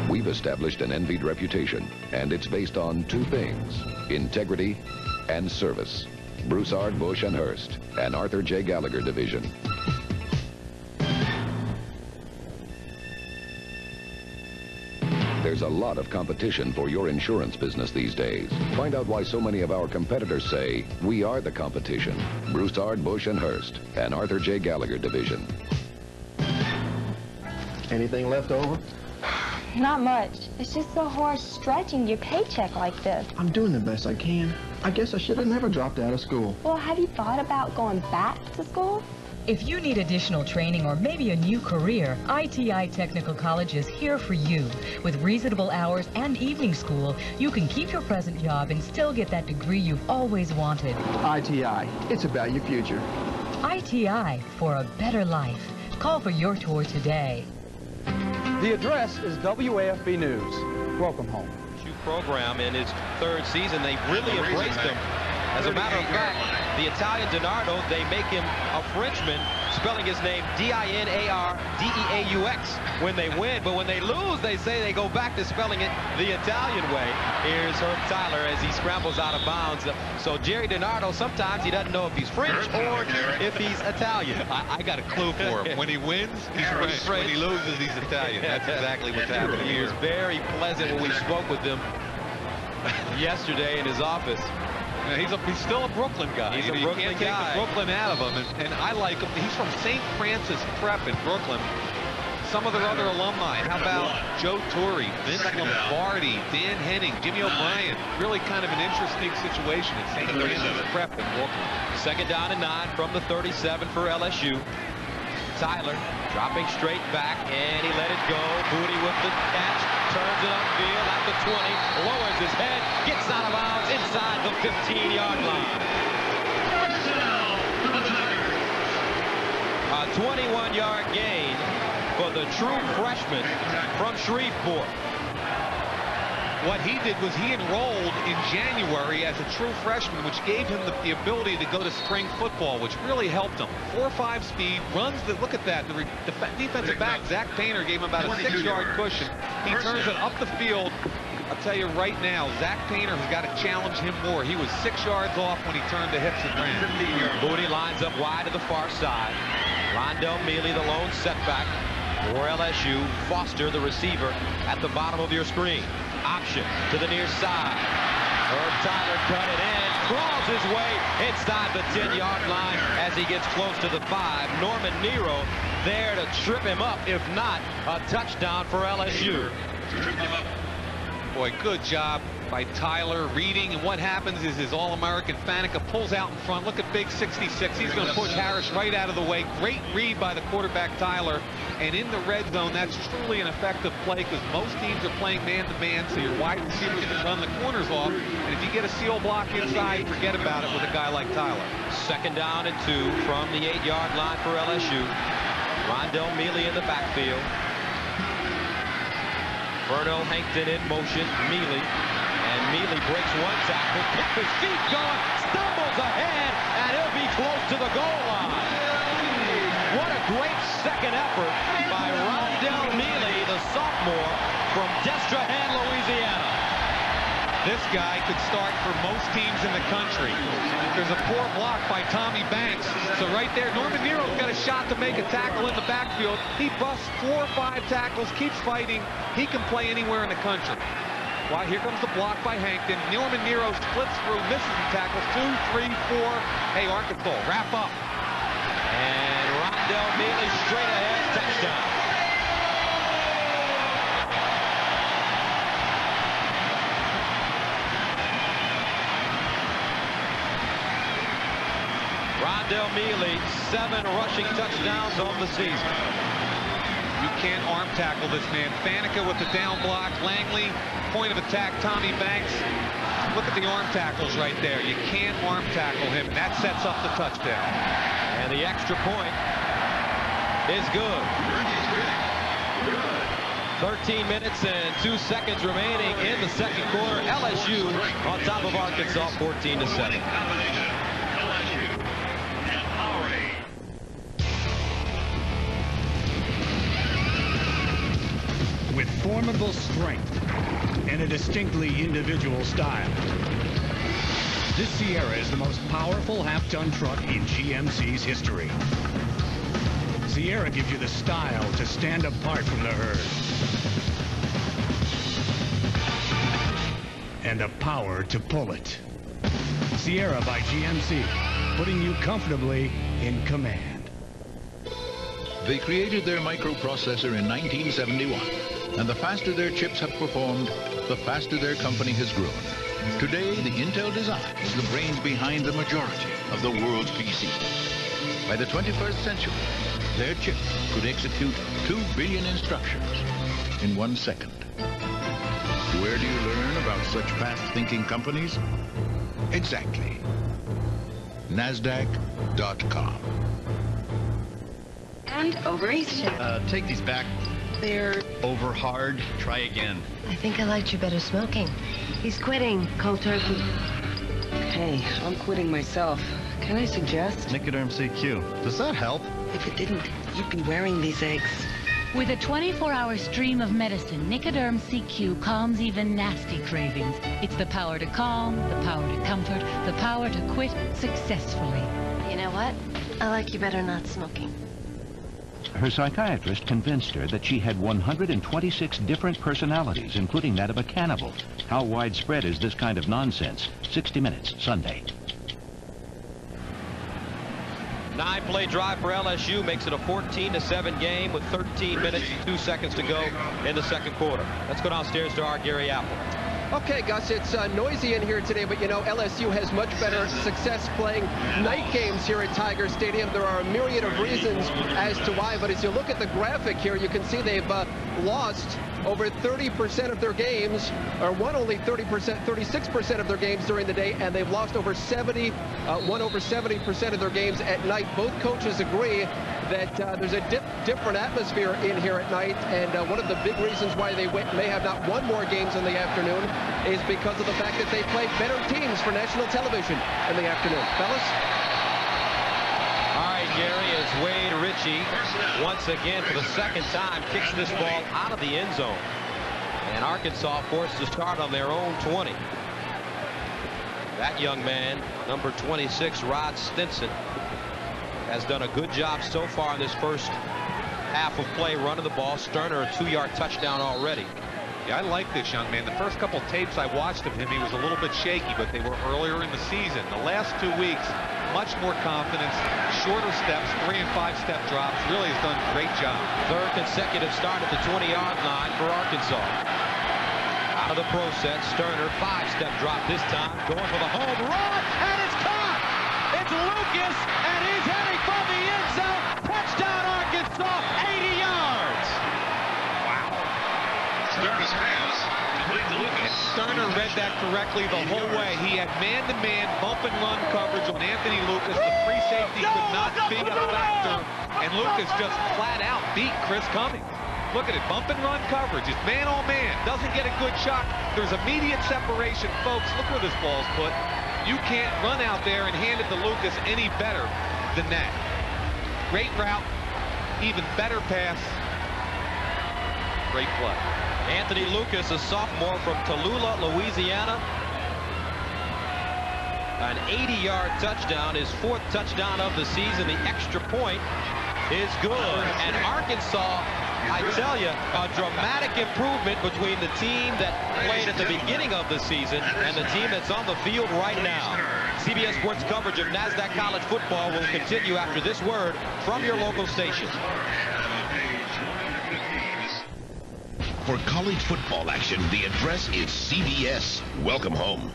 We've established an envied reputation, and it's based on two things: integrity and service. Broussard, Bush, and Hurst, an Arthur J. Gallagher division. There's a lot of competition for your insurance business these days. Find out why so many of our competitors say, we are the competition. Broussard, Bush, and Hurst, an Arthur J. Gallagher division. Anything left over? Not much. It's just so hard stretching your paycheck like this. I'm doing the best I can. I guess I should have never dropped out of school. Well, have you thought about going back to school? If you need additional training or maybe a new career, ITI Technical College is here for you. With reasonable hours and evening school, you can keep your present job and still get that degree you've always wanted. ITI, it's about your future. ITI, for a better life. Call for your tour today. The address is WAFB News. Welcome home. Program in his third season, they really embraced him. As a matter of fact, the Italian DiNardo, they make him a Frenchman, spelling his name D-I-N-A-R-D-E-A-U-X when they win. But when they lose, they say they go back to spelling it the Italian way. Here's Herb Tyler as he scrambles out of bounds. So Jerry DiNardo, sometimes he doesn't know if he's French or if he's Italian. I got a clue for him. When he wins, he's French. When he loses, he's Italian. That's exactly what's happening here. He was very pleasant when we spoke with him yesterday in his office. Yeah, he's still a Brooklyn guy. He's a Brooklyn guy. You can't take the Brooklyn out of him, and I like him. He's from St. Francis Prep in Brooklyn. Some of their other alumni. How about Joe Torre, Vince Lombardi, Dan Henning, Jimmy O'Brien? Really kind of an interesting situation at St. Francis Prep in Brooklyn. 2nd down and 9 from the 37 for LSU. Tyler dropping straight back, and he let it go. Booty with the catch, turns it upfield at the 20, lowers his head, gets out of bounds inside the 15-yard line. A 21-yard gain for the true freshman from Shreveport. What he did was he enrolled in January as a true freshman, which gave him the ability to go to spring football, which really helped him. 4.5 speed, runs the, look at that, the defensive back, Zach Painter, gave him about a 6-yard cushion. He turns it up the field. I'll tell you right now, Zach Painter has got to challenge him more. He was 6 yards off when he turned the hips and ran. Booty lines up wide to the far side. Rondell Mealy, the lone setback for LSU. Foster, the receiver, at the bottom of your screen. Option to the near side. Herb Tyler cut it in, crawls his way inside the 10-yard line as he gets close to the 5. Norman Nero there to trip him up. If not, a touchdown for LSU. Boy, good job by Tyler reading, and what happens is his All-American Faneca pulls out in front. Look at big 66. He's going to push Harris right out of the way. Great read by the quarterback, Tyler. And in the red zone, that's truly an effective play because most teams are playing man-to-man, so your wide receivers can run the corners off. And if you get a seal block inside, forget about it with a guy like Tyler. 2nd down and 2 from the 8-yard line for LSU. Rondell Mealy in the backfield. Vernell Hankton in motion. Mealy. And Mealy breaks one tackle, kept his feet going, stumbles ahead, and he'll be close to the goal line. What a great second effort by Rondell Mealy, the sophomore from Destrehan, Louisiana. This guy could start for most teams in the country. There's a poor block by Tommy Banks. So right there, Norman Nero's got a shot to make a tackle in the backfield. He busts 4 or 5 tackles, keeps fighting. He can play anywhere in the country. Well, here comes the block by Hankton. Norman Nero splits through, misses the tackles. 2, 3, 4. Hey, Arkansas, wrap up. And Rondell Mealy straight ahead, touchdown. Rondell Mealy, 7 rushing touchdowns on the season. You can't arm tackle this man. Faneca with the down block. Langley, point of attack, Tommy Banks. Look at the arm tackles right there. You can't arm tackle him, and that sets up the touchdown. And the extra point is good. 13 minutes and 2 seconds remaining in the second quarter. LSU on top of Arkansas, 14-7. With formidable strength and a distinctly individual style, this Sierra is the most powerful half-ton truck in GMC's history. Sierra gives you the style to stand apart from the herd and the power to pull it. Sierra by GMC, putting you comfortably in command. They created their microprocessor in 1971. And the faster their chips have performed, the faster their company has grown. Today, the Intel design is the brains behind the majority of the world's PCs. By the 21st century, their chip could execute 2 billion instructions in 1 second. Where do you learn about such fast-thinking companies? Exactly. NASDAQ.com. And over Easter. Take these back. They're over hard. Try again. I think I liked you better smoking. He's quitting, cold turkey. Hey, I'm quitting myself. Can I suggest? Nicoderm CQ. Does that help? If it didn't, you'd be wearing these eggs. With a 24-hour stream of medicine, Nicoderm CQ calms even nasty cravings. It's the power to calm, the power to comfort, the power to quit successfully. You know what? I like you better not smoking. Her psychiatrist convinced her that she had 126 different personalities, including that of a cannibal. How widespread is this kind of nonsense? 60 Minutes, Sunday. 9-play drive for LSU makes it a 14-7 game with 13 minutes and 2 seconds to go in the second quarter. Let's go downstairs to our Gary Apple. Okay, Gus, it's noisy in here today, but you know, LSU has much better success playing night games here at Tiger Stadium. There are a myriad of reasons as to why, but as you look at the graphic here, you can see they've lost over 30% of their games, or won only 36% of their games during the day, and they've lost over 70% of their games at night. Both coaches agree that there's a different atmosphere in here at night, and one of the big reasons why they may have not won more games in the afternoon is because of the fact that they played better teams for national television in the afternoon. Fellas? All right, Gary, as Wade Ritchie once again for the second time kicks this ball out of the end zone. And Arkansas forced to start on their own 20. That young man, number 26, Rod Stinson, has done a good job so far in this first half of play running the ball. Sterner, a 2-yard touchdown already. Yeah, I like this young man. The first couple tapes I watched of him, he was a little bit shaky, but they were earlier in the season. The last 2 weeks, much more confidence, shorter steps, 3- and 5-step drops. Really has done a great job. Third consecutive start at the 20-yard line for Arkansas. Out of the pro set, Sterner, 5-step drop this time, going for the home run, and it's caught! It's Lucas, and he's heading for the end zone. Touchdown, Arkansas, 80 yards! Sterner's pass, complete to Lucas. Sterner read that correctly the whole way. He had man-to-man bump-and-run coverage on Anthony Lucas. The free safety could not be a factor, and Lucas just flat-out beat Chris Cummings. Look at it, bump-and-run coverage. It's man-on-man. Doesn't get a good shot. There's immediate separation. Folks, look where this ball's put. You can't run out there and hand it to Lucas any better than that. Great route, even better pass. Great play. Anthony Lucas, a sophomore from Tallulah, Louisiana. An 80-yard touchdown, his 4th touchdown of the season. The extra point is good. And Arkansas, I tell you, a dramatic improvement between the team that played at the beginning of the season and the team that's on the field right now. CBS Sports coverage of NASDAQ College football will continue after this word from your local station. For college football action, the address is CBS. Welcome home.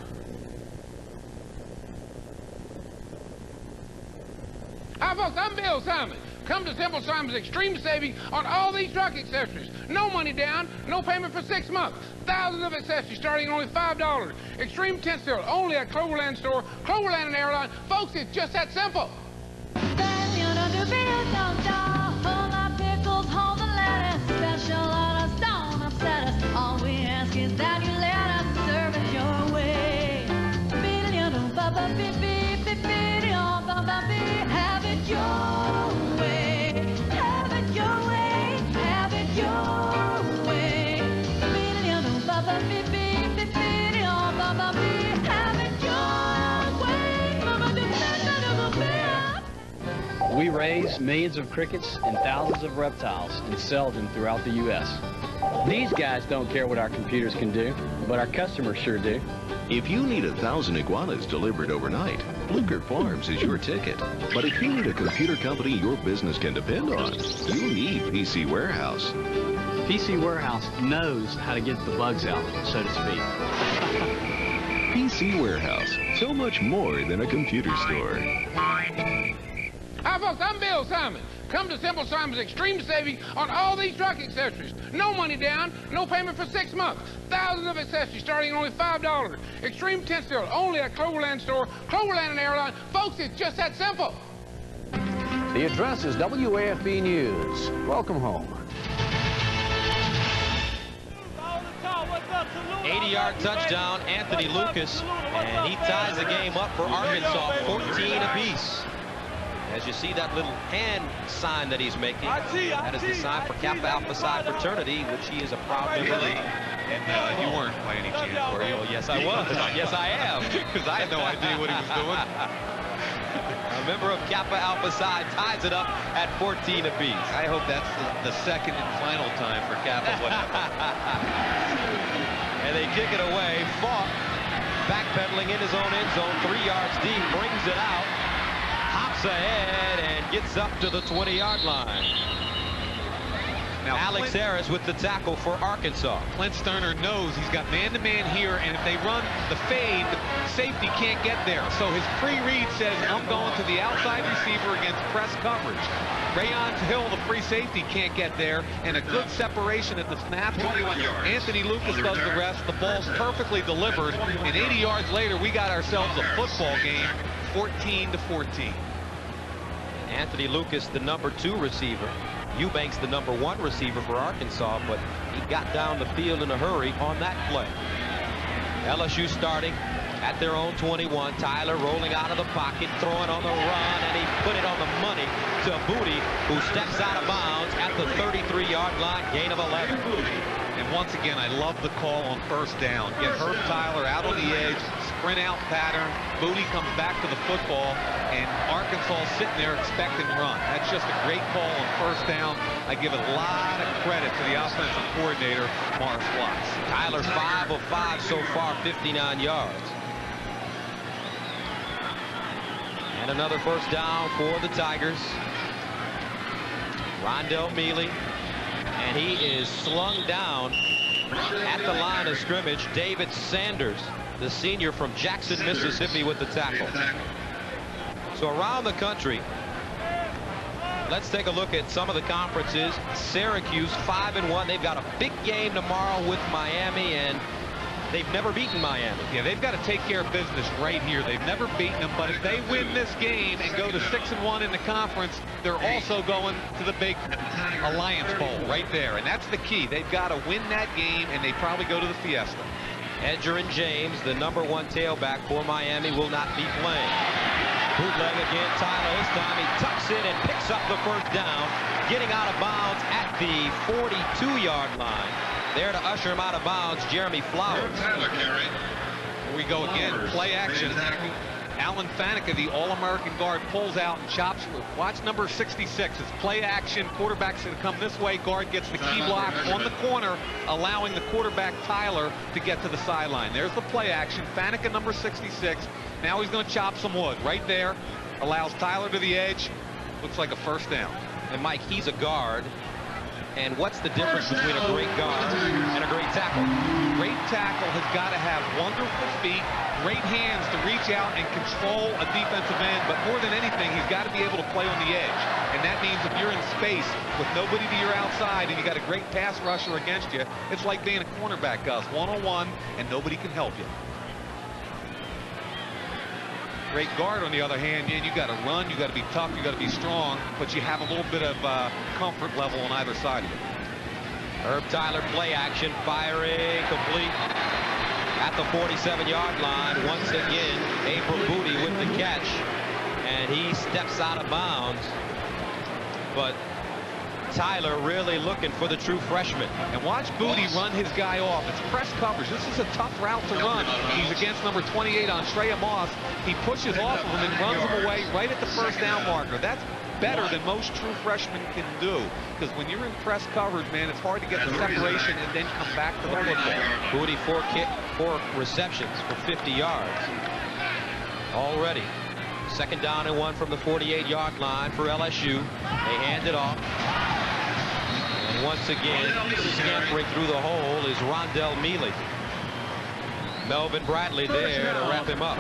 Hi, folks, I'm Bill Simon. Come to Simple Simon's Extreme Saving on all these truck accessories. No money down, no payment for 6 months. Thousands of accessories starting at only $5. Extreme tent sale only at Cloverland Store, Cloverland and Airline. Folks, it's just that simple. All we ask is that you let us serve it your way. Have it your way. Have it your way. Have it your way. Have it your way. We raise millions of crickets and thousands of reptiles and sell them throughout the U.S. These guys don't care what our computers can do, but our customers sure do. If you need 1,000 iguanas delivered overnight, Blucher Farms is your ticket. But if you need a computer company your business can depend on, you need PC Warehouse. PC Warehouse knows how to get the bugs out, so to speak. PC Warehouse, so much more than a computer store. Hi, folks, I'm Bill Simon. Come to Simple Simon's Extreme Saving on all these truck accessories. No money down, no payment for 6 months. Thousands of accessories starting at only $5. Extreme tent sale only at Cloverland Store, Cloverland and Airline. Folks, it's just that simple. The address is WAFB News. Welcome home. 80-yard touchdown, Anthony Lucas, and he ties the game up for Arkansas, 14 apiece. As you see that little hand sign that he's making, that is the sign for Kappa Alpha Psi fraternity, which he is a proud member of. And you weren't by any chance, were you? Oh, yes, I was. Yes, I am. Because I had no idea what he was doing. A member of Kappa Alpha Psi ties it up at 14 apiece. I hope that's the second and final time for Kappa. And they kick it away. Falk backpedaling in his own end zone, 3 yards deep, brings it out. Hops ahead and gets up to the 20-yard line. Now, Alex Harris with the tackle for Arkansas. Clint Sterner knows he's got man-to-man here, and if they run the fade, the safety can't get there. So his pre-read says, I'm going to the outside receiver against press coverage. Rayon Hill, the free safety, can't get there, and a good separation at the snap. Anthony Lucas does the rest. The ball's perfectly delivered, and 80 yards later, we got ourselves a football game, 14-14. Anthony Lucas, the number 2 receiver. Eubanks, the number 1 receiver for Arkansas, but he got down the field in a hurry on that play. LSU starting at their own 21. Tyler rolling out of the pocket, throwing on the run, and he put it on the money to Booty, who steps out of bounds at the 33-yard line, gain of 11. And once again, I love the call on first down. Get Herb Tyler out on the edge, sprint out pattern. Booty comes back to the football, and Arkansas sitting there expecting run. That's just a great call on first down. I give a lot of credit to the offensive coordinator, Morris Watts. Tyler 5 of 5 so far, 59 yards. And another first down for the Tigers. Rondell Mealy. And he is slung down at the line of scrimmage. David Sanders, the senior from Jackson, Mississippi, with the tackle. So around the country, let's take a look at some of the conferences. Syracuse 5-1. They've got a big game tomorrow with Miami, and they've never beaten Miami. Yeah, they've got to take care of business right here. They've never beaten them, but if they win this game and go to 6-1 in the conference, they're also going to the big Alliance Bowl right there, and that's the key. They've got to win that game, and they probably go to the Fiesta. Edgerrin James, the number 1 tailback for Miami, will not be playing. Bootleg again, Tyler. This time he tucks it and picks up the first down, getting out of bounds at the 42-yard line. There to usher him out of bounds, Jeremy Flowers. Here we go again, play action. Alan Faneca, the All-American guard, pulls out and chops. Watch number 66. It's play action. Quarterback's going to come this way. Guard gets the key block on the corner, allowing the quarterback, Tyler, to get to the sideline. There's the play action. Faneca, number 66. Now he's going to chop some wood right there. Allows Tyler to the edge. Looks like a first down. And Mike, he's a guard. And what's the difference between a great guard and a great tackle? Great tackle has got to have wonderful feet, great hands to reach out and control a defensive end, but more than anything, he's got to be able to play on the edge. And that means if you're in space with nobody to your outside and you got a great pass rusher against you, it's like being a cornerback, Gus, one-on-one, and nobody can help you. Great guard, on the other hand, you got to run, you got to be tough, you got to be strong, but you have a little bit of comfort level on either side of you. Herb Tyler, play action, firing, complete at the 47-yard line. Once again, April Booty with the catch, and he steps out of bounds. But Tyler really looking for the true freshman. And watch Booty run his guy off. It's press coverage. This is a tough route to run. He's against number 28 on Shreya Moss. He pushes off of him and runs him away right at the first down marker. That's better than most true freshmen can do, because when you're in press coverage, man, it's hard to get the separation and then come back to the football. Booty, 4 receptions for 50 yards already. Second down and 1 from the 48-yard line for LSU. They hand it off. And once again, scampering through the hole is Rondell Mealy. Melvin Bradley there to wrap him up.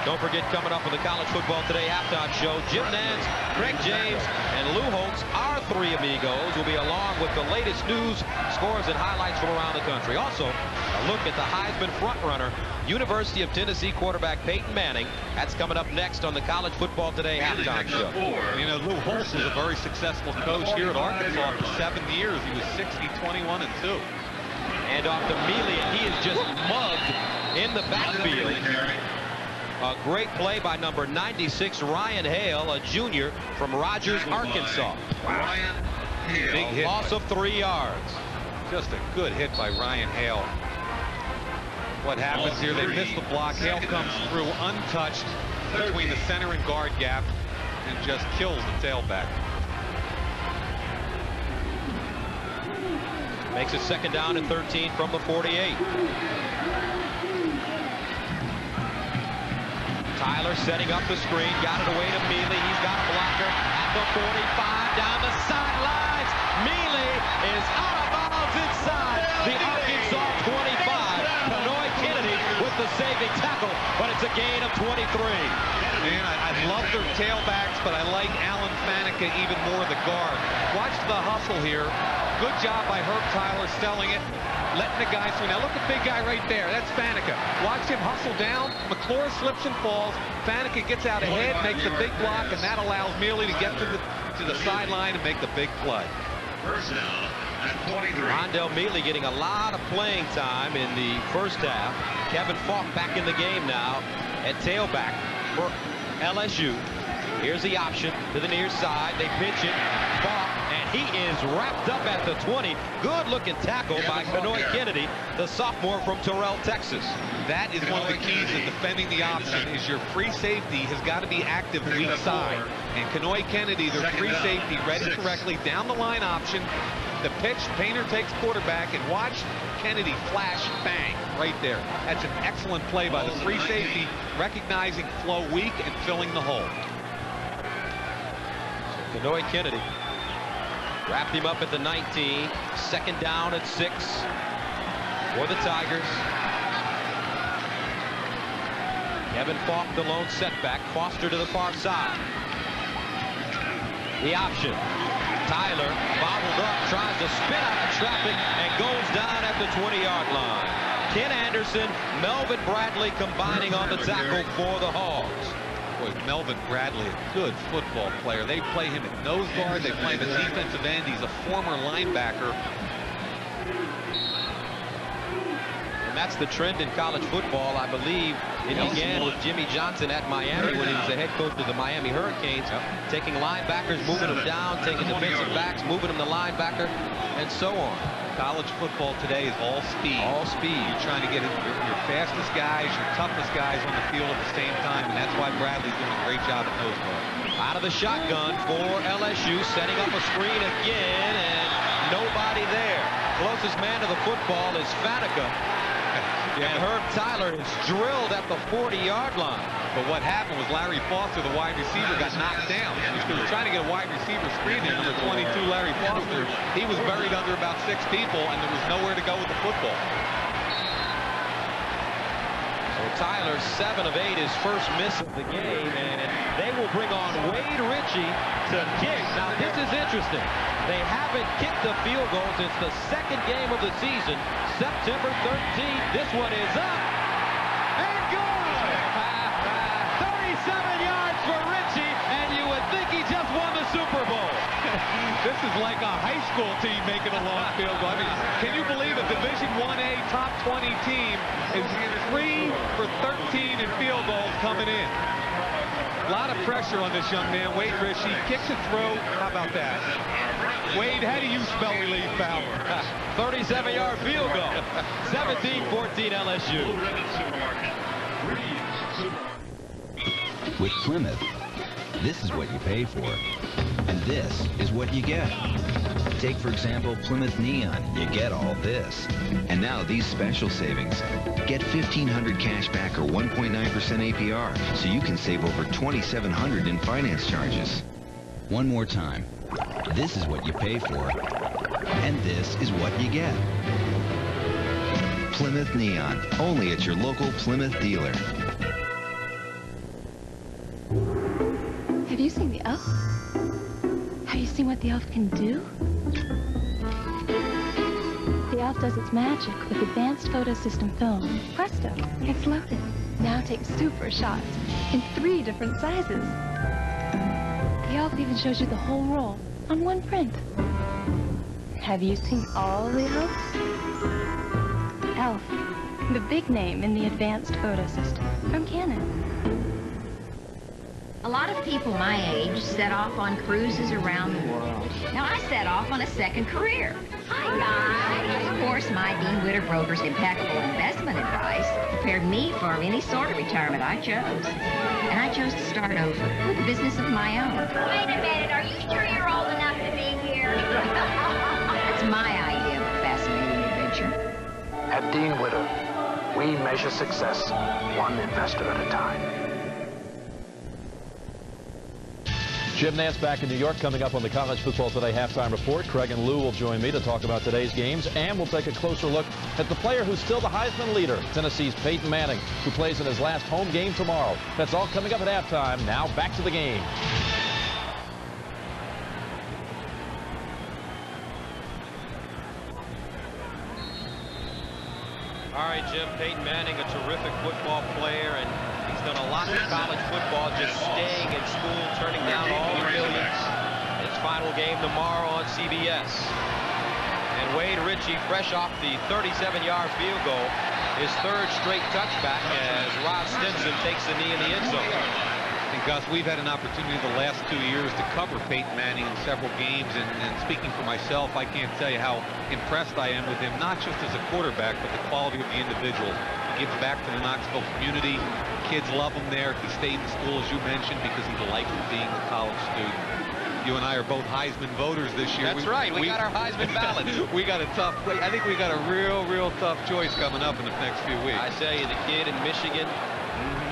Don't forget, coming up on the College Football Today halftime show, Jim Nance, Craig James, and Lou Holtz, our 3 amigos, will be along with the latest news, scores, and highlights from around the country. Also, a look at the Heisman frontrunner, University of Tennessee quarterback Peyton Manning. That's coming up next on the College Football Today halftime show. You know, Lou Holtz is a very successful coach here at Arkansas for 7 years. He was 60, 21, and 2. And off to Mealy, and he is just mugged in the backfield. A great play by number 96, Ryan Hale, a junior from Rogers, Arkansas. Big hit. Loss of 3 yards. Just a good hit by Ryan Hale. What happens here, they miss the block. Hale comes through untouched between the center and guard gap and just kills the tailback. Makes it second down and 13 from the 48. Tyler setting up the screen, got it away to Mealy. He's got a blocker at the 45, down the sidelines. Mealy tackle, but it's a gain of 23. Man, I love their tailbacks, but I like Alan Faneca even more, the guard. Watch the hustle here. Good job by Herb Tyler selling it, letting the guy through. Now look at the big guy right there. That's Faneca. Watch him hustle down. McClure slips and falls. Faneca gets out ahead, makes a big block, and that allows Mealy to get to the sideline and make the big play. First down at 23. Rondell Mealy getting a lot of playing time in the first half. Kevin Falk back in the game now at tailback for LSU. Here's the option to the near side. They pitch it. Falk, and he is wrapped up at the 20. Good looking tackle by Kenoy Kennedy, the sophomore from Terrell, Texas. That is one of the keys to defending the option, is your free safety has got to be active weak side. And Kenoy Kennedy, their free safety, read it correctly down the line option. The pitch, Painter takes quarterback, and watch Kennedy flash, bang, right there. That's an excellent play by the free safety, recognizing flow weak and filling the hole. Kenoy Kennedy wrapped him up at the 19. Second down at 6 for the Tigers. Kevin Falk, the lone setback. Foster to the far side. The option. Tyler bobbled up, tries to spin out of traffic, and goes down at the 20-yard line. Ken Anderson, Melvin Bradley combining on the tackle for the Hogs. Boy, Melvin Bradley, a good football player. They play him at nose guard. They play him at defensive end. He's a former linebacker. And that's the trend in college football, I believe. It began with Jimmy Johnson at Miami when he was the head coach of the Miami Hurricanes, taking linebackers, moving them down, taking defensive backs, moving them to linebacker, and so on. College football today is all speed. All speed. You're trying to get your fastest guys, your toughest guys on the field at the same time, and that's why Bradley's doing a great job at nose guard. Out of the shotgun for LSU, setting up a screen again, and nobody there. Closest man to the football is Faneca. And Herb Tyler is drilled at the 40-yard line. But what happened was Larry Foster, the wide receiver, got knocked down. They were trying to get a wide receiver screen there. Number 22, Larry Foster. He was buried under about 6 people, and there was nowhere to go with the football. So Tyler, 7 of 8, his first miss of the game, and they will bring on Wade Ritchie to kick. Now, this is interesting. They haven't kicked the field goal since the second game of the season, September 13th. This one is up and good. 37 yards for Ritchie, and you would think he just won the Super Bowl. This is like a high school team making a long field goal. I mean, can you believe a Division 1A top 20 team is 3 for 13 in field goals coming in? A lot of pressure on this young man, Wade Ritchie. Kicks a throw. How about that? Wade, how do you spell relief valve? 37-yard field goal. 17-14 LSU. With Plymouth, this is what you pay for, and this is what you get. Take, for example, Plymouth Neon. You get all this. And now these special savings. Get $1,500 cash back or 1.9% APR, so you can save over $2,700 in finance charges. One more time. This is what you pay for, and this is what you get. Plymouth Neon, only at your local Plymouth dealer. Have you seen the elf? Have you seen what the elf can do? The elf does its magic with advanced photo system film. Presto, it's loaded. Now take super shots in 3 different sizes. The elf even shows you the whole roll on one print. Have you seen all the elves? Elf, the big name in the advanced photo system from Canon. A lot of people my age set off on cruises around the world. Now, I set off on a second career. Hi, guys. Of course, my Dean Witter Broker's impeccable investment advice prepared me for any sort of retirement I chose. And I chose to start over with a business of my own. Wait a minute, are you sure you're old enough to be here? That's my idea of a fascinating adventure. At Dean Witter, we measure success one investor at a time. Jim Nance back in New York, coming up on the College Football Today halftime report. Craig and Lou will join me to talk about today's games, and we'll take a closer look at the player who's still the Heisman leader, Tennessee's Peyton Manning, who plays in his last home game tomorrow. That's all coming up at halftime. Now back to the game. All right, Jim, Peyton Manning, a terrific football player, and he's done a lot in college football, just staying in school, turning down all the millions. His final game tomorrow on CBS. And Wade Ritchie, fresh off the 37-yard field goal, his third straight touchback as Rod Stinson takes the knee in the end zone. And Gus, we've had an opportunity the last 2 years to cover Peyton Manning in several games, and speaking for myself, I can't tell you how impressed I am with him, not just as a quarterback, but the quality of the individual. He gives back to the Knoxville community. Kids love him there. He stayed in school, as you mentioned, because he liked being a college student. You and I are both Heisman voters this year. That's right. We got our Heisman ballot. We got a tough, I think we got a real tough choice coming up in the next few weeks. I tell you, the kid in Michigan,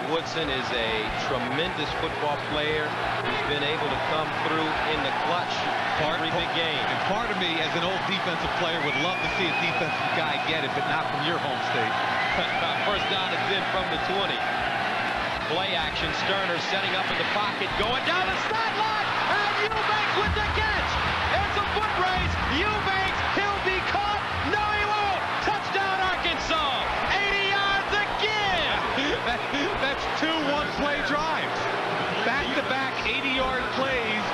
Woodson, is a tremendous football player who's been able to come through in the clutch every big game. And part of me, as an old defensive player, would love to see a defensive guy get it, but not from your home state. First down is in from the 20. Play action. Sterner setting up in the pocket, going down the sideline, and Eubanks with the catch. It's a foot race. Eubanks, he'll be caught. No, he won't. Touchdown, Arkansas. 80 yards again. That's 2 one-play drives. Back-to-back 80-yard plays.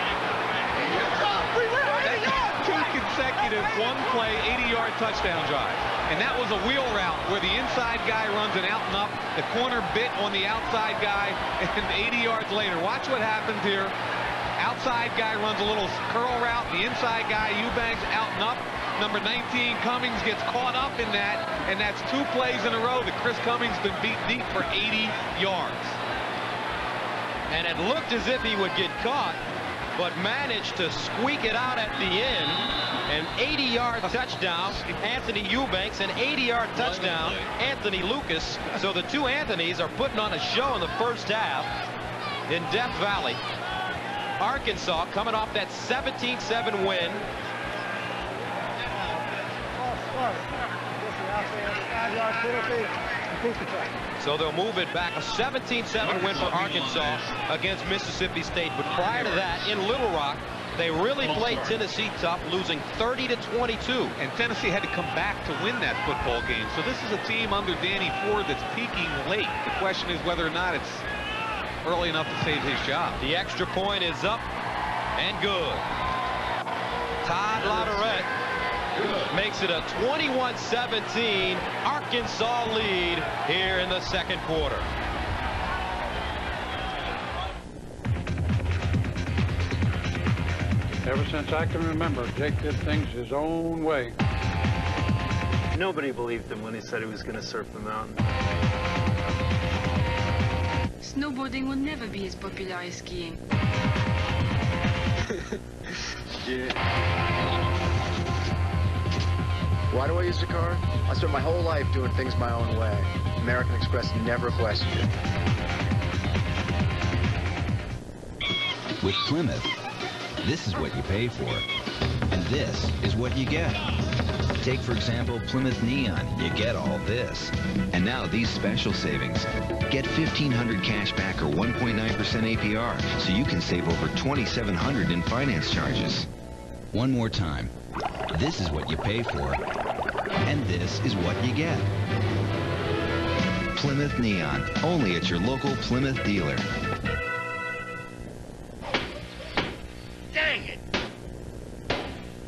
2 consecutive one-play 80-yard touchdown drives. And that was a wheel route where the inside guy runs an out and up, the corner bit on the outside guy, and 80 yards later. Watch what happens here. Outside guy runs a little curl route. The inside guy, Eubanks, out and up. Number 19, Cummings, gets caught up in that, and that's 2 plays in a row that Chris Cummings been beat deep for 80 yards. And it looked as if he would get caught, but managed to squeak it out at the end. An 80-yard touchdown, Anthony Eubanks, an 80-yard touchdown, Anthony Lucas. So the two Anthonys are putting on a show in the first half in Death Valley. Arkansas coming off that 17-7 win. So they'll move it back. A 17-7 win for Arkansas against Mississippi State. But prior to that, in Little Rock, they really played Tennessee tough, losing 30-22. And Tennessee had to come back to win that football game. So this is a team under Danny Ford that's peaking late. The question is whether or not it's early enough to save his job. The extra point is up and good. Todd Lauderette makes it a 21-17 Arkansas lead here in the second quarter. Ever since I can remember, Jake did things his own way. Nobody believed him when he said he was going to surf the mountain. Snowboarding will never be as popular as skiing. Yeah. Why do I use the car? I spent my whole life doing things my own way. American Express never questioned it. With Plymouth, this is what you pay for, and this is what you get. Take, for example, Plymouth Neon. You get all this. And now these special savings. Get $1,500 cash back or 1.9% APR, so you can save over $2,700 in finance charges. One more time. This is what you pay for, and this is what you get. Plymouth Neon, only at your local Plymouth dealer. Dang it!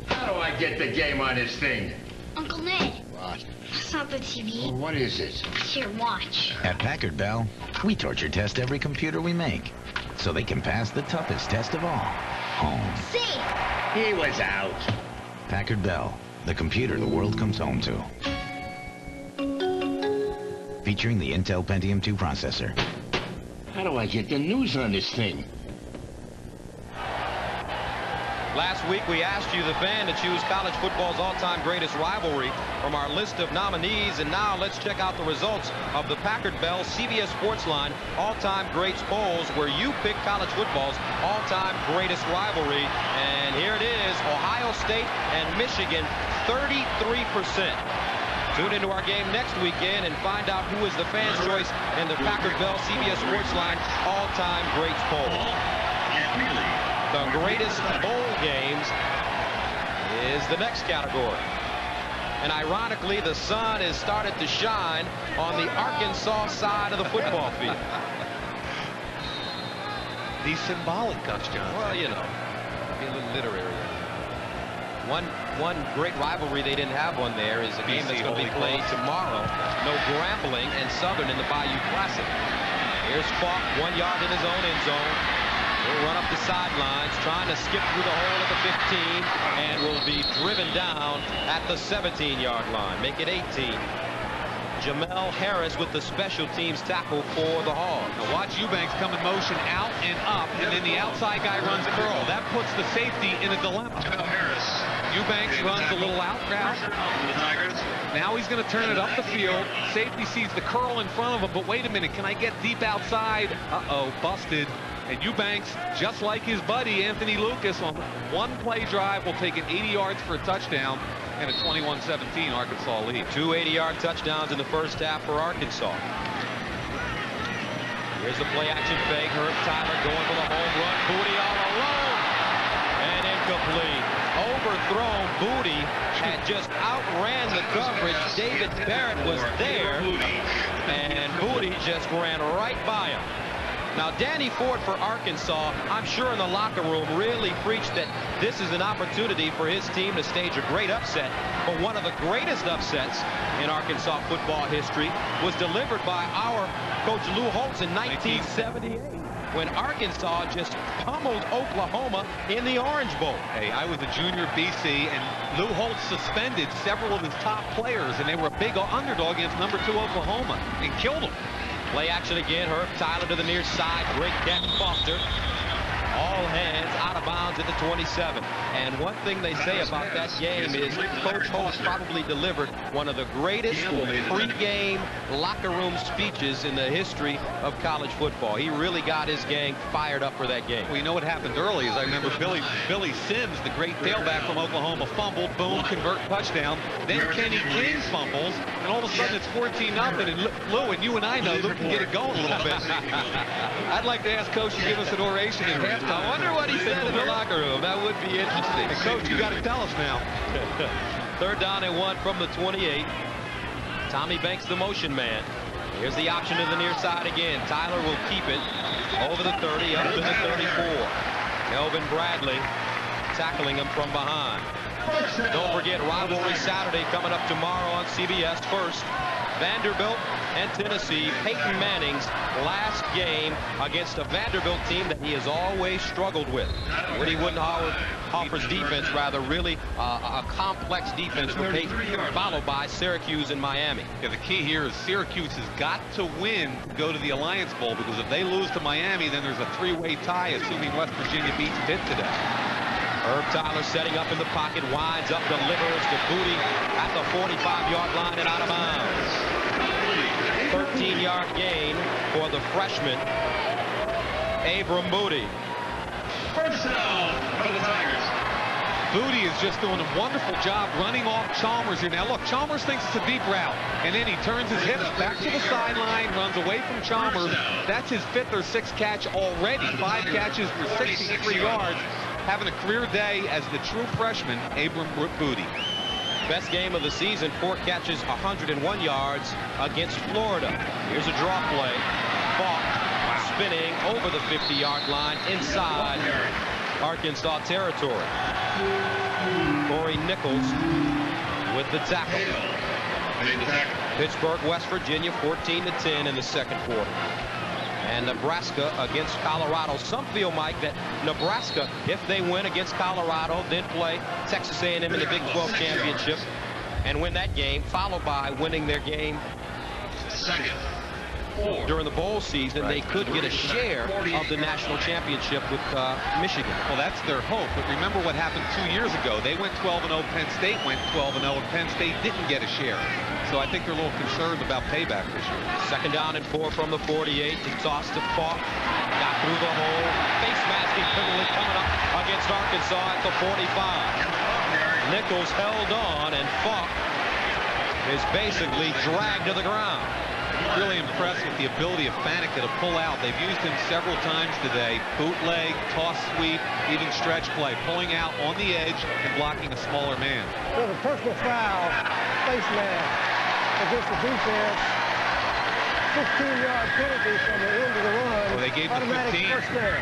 How do I get the game on this thing? Uncle Ned. What? That's not the TV. Well, what is it? Here, watch. At Packard Bell, we torture test every computer we make, so they can pass the toughest test of all, home. See? He was out. Packard Bell, the computer the world comes home to. Featuring the Intel Pentium 2 processor. How do I get the news on this thing? Last week we asked you, the fan, to choose college football's all-time greatest rivalry from our list of nominees, and now let's check out the results of the Packard Bell CBS Sportsline all-time greats polls, where you pick college football's all-time greatest rivalry. And here it is: Ohio State and Michigan, 33%. Tune into our game next weekend and find out who is the fan's choice in the Packard Bell CBS Sportsline all-time greats poll. The greatest bowl games is the next category. And ironically, the sun has started to shine on the Arkansas side of the football field. The symbolic, Gus Johnson. Well, you know, be a little literary. One great rivalry they didn't have one there is a game that's going to be played tomorrow. No Grambling and Southern in the Bayou Classic. Here's Falk, 1 yard in his own end zone. He'll run up the sidelines, trying to skip through the hole at the 15, and will be driven down at the 17-yard line. Make it 18. Jamel Harris with the special teams tackle for the Hogs. Now watch Eubanks come in motion out and up, and then the outside guy runs curl. That puts the safety in a dilemma. Eubanks runs a little out route. Now he's going to turn it up the field. Safety sees the curl in front of him, but wait a minute, can I get deep outside? Uh-oh, busted. And Eubanks, just like his buddy Anthony Lucas, on one play drive will take it 80 yards for a touchdown and a 21-17 Arkansas lead. 2 80-yard touchdowns in the first half for Arkansas. Here's the play-action fake. Herb Tyler going for the home run. Booty all alone. And incomplete. Overthrown. Booty had just outran the coverage. David Barrett was there. And Booty just ran right by him. Now, Danny Ford for Arkansas, I'm sure in the locker room, really preached that this is an opportunity for his team to stage a great upset. But one of the greatest upsets in Arkansas football history was delivered by our coach Lou Holtz in 1978, when Arkansas just pummeled Oklahoma in the Orange Bowl. Hey, I was a junior BC, and Lou Holtz suspended several of his top players, and they were a big underdog against number 2 Oklahoma, and killed them. Play action again. Herb Tyler to the near side. Great catch, Foster. All hands out of bounds at the 27. And one thing they say about that game is Coach Holtz probably delivered one of the greatest pre-game locker room speeches in the history of college football. He really got his gang fired up for that game. Well, you know what happened early is I remember Billy Sims, the great tailback from Oklahoma, fumbled, boom, convert, touchdown. Then Kenny King fumbles, and all of a sudden it's 14-0. And Lou, and you and I know Lou can get it going a little bit. I'd like to ask Coach to give us an oration at halftime. I wonder what he said in the locker room. That would be interesting. Hey, Coach, you got to tell us now. 3rd down and 1 from the 28. Tommy Banks, the motion man. Here's the option to the near side again. Tyler will keep it over the 30, up to the 34. Melvin Bradley tackling him from behind. Don't forget, rivalry Saturday coming up tomorrow on CBS. First, Vanderbilt and Tennessee. Peyton Manning's last game against a Vanderbilt team that he has always struggled with. Woody Woodenhofer's defense, rather, really a complex defense for Peyton, followed by Syracuse and Miami. Yeah, the key here is Syracuse has got to win to go to the Alliance Bowl, because if they lose to Miami, then there's a 3-way tie, assuming West Virginia beats Pitt today. Herb Tyler setting up in the pocket, winds up, delivers to Booty at the 45-yard line and out of bounds. 13-yard gain for the freshman, Abram Booty. First down for the Tigers. Booty is just doing a wonderful job running off Chalmers here. Now, look, Chalmers thinks it's a deep route, and then he turns his hips back to the sideline, runs away from Chalmers. That's his 5th or 6th catch already. 5 catches for 63 yards. Having a career day as the true freshman, Abram Booty. Best game of the season, 4 catches, 101 yards against Florida. Here's a draw play. Falk spinning over the 50-yard line inside Arkansas territory. Corey Nichols with the tackle. Pittsburgh, West Virginia, 14-10 in the second quarter. And Nebraska against Colorado. Some feel, Mike, that Nebraska, if they win against Colorado, then play Texas A&M in the Big 12 championship and win that game, followed by winning their game during the bowl season, they could get a share of the national championship with Michigan. Well, that's their hope. But remember what happened 2 years ago. They went 12-0. Penn State went 12-0, and Penn State didn't get a share. So I think they're a little concerned about payback this year. 2nd down and 4 from the 48. The toss to Falk. Got through the hole. Face masking penalty coming up against Arkansas at the 45. Nichols held on, and Falk is basically dragged to the ground. Really impressed with the ability of Faneca to pull out. They've used him several times today. Bootleg, toss sweep, even stretch play. Pulling out on the edge and blocking a smaller man. So the personal foul, face mask against the defense. 15-yard penalty from the end of the run. Well, they gave the 15. First down.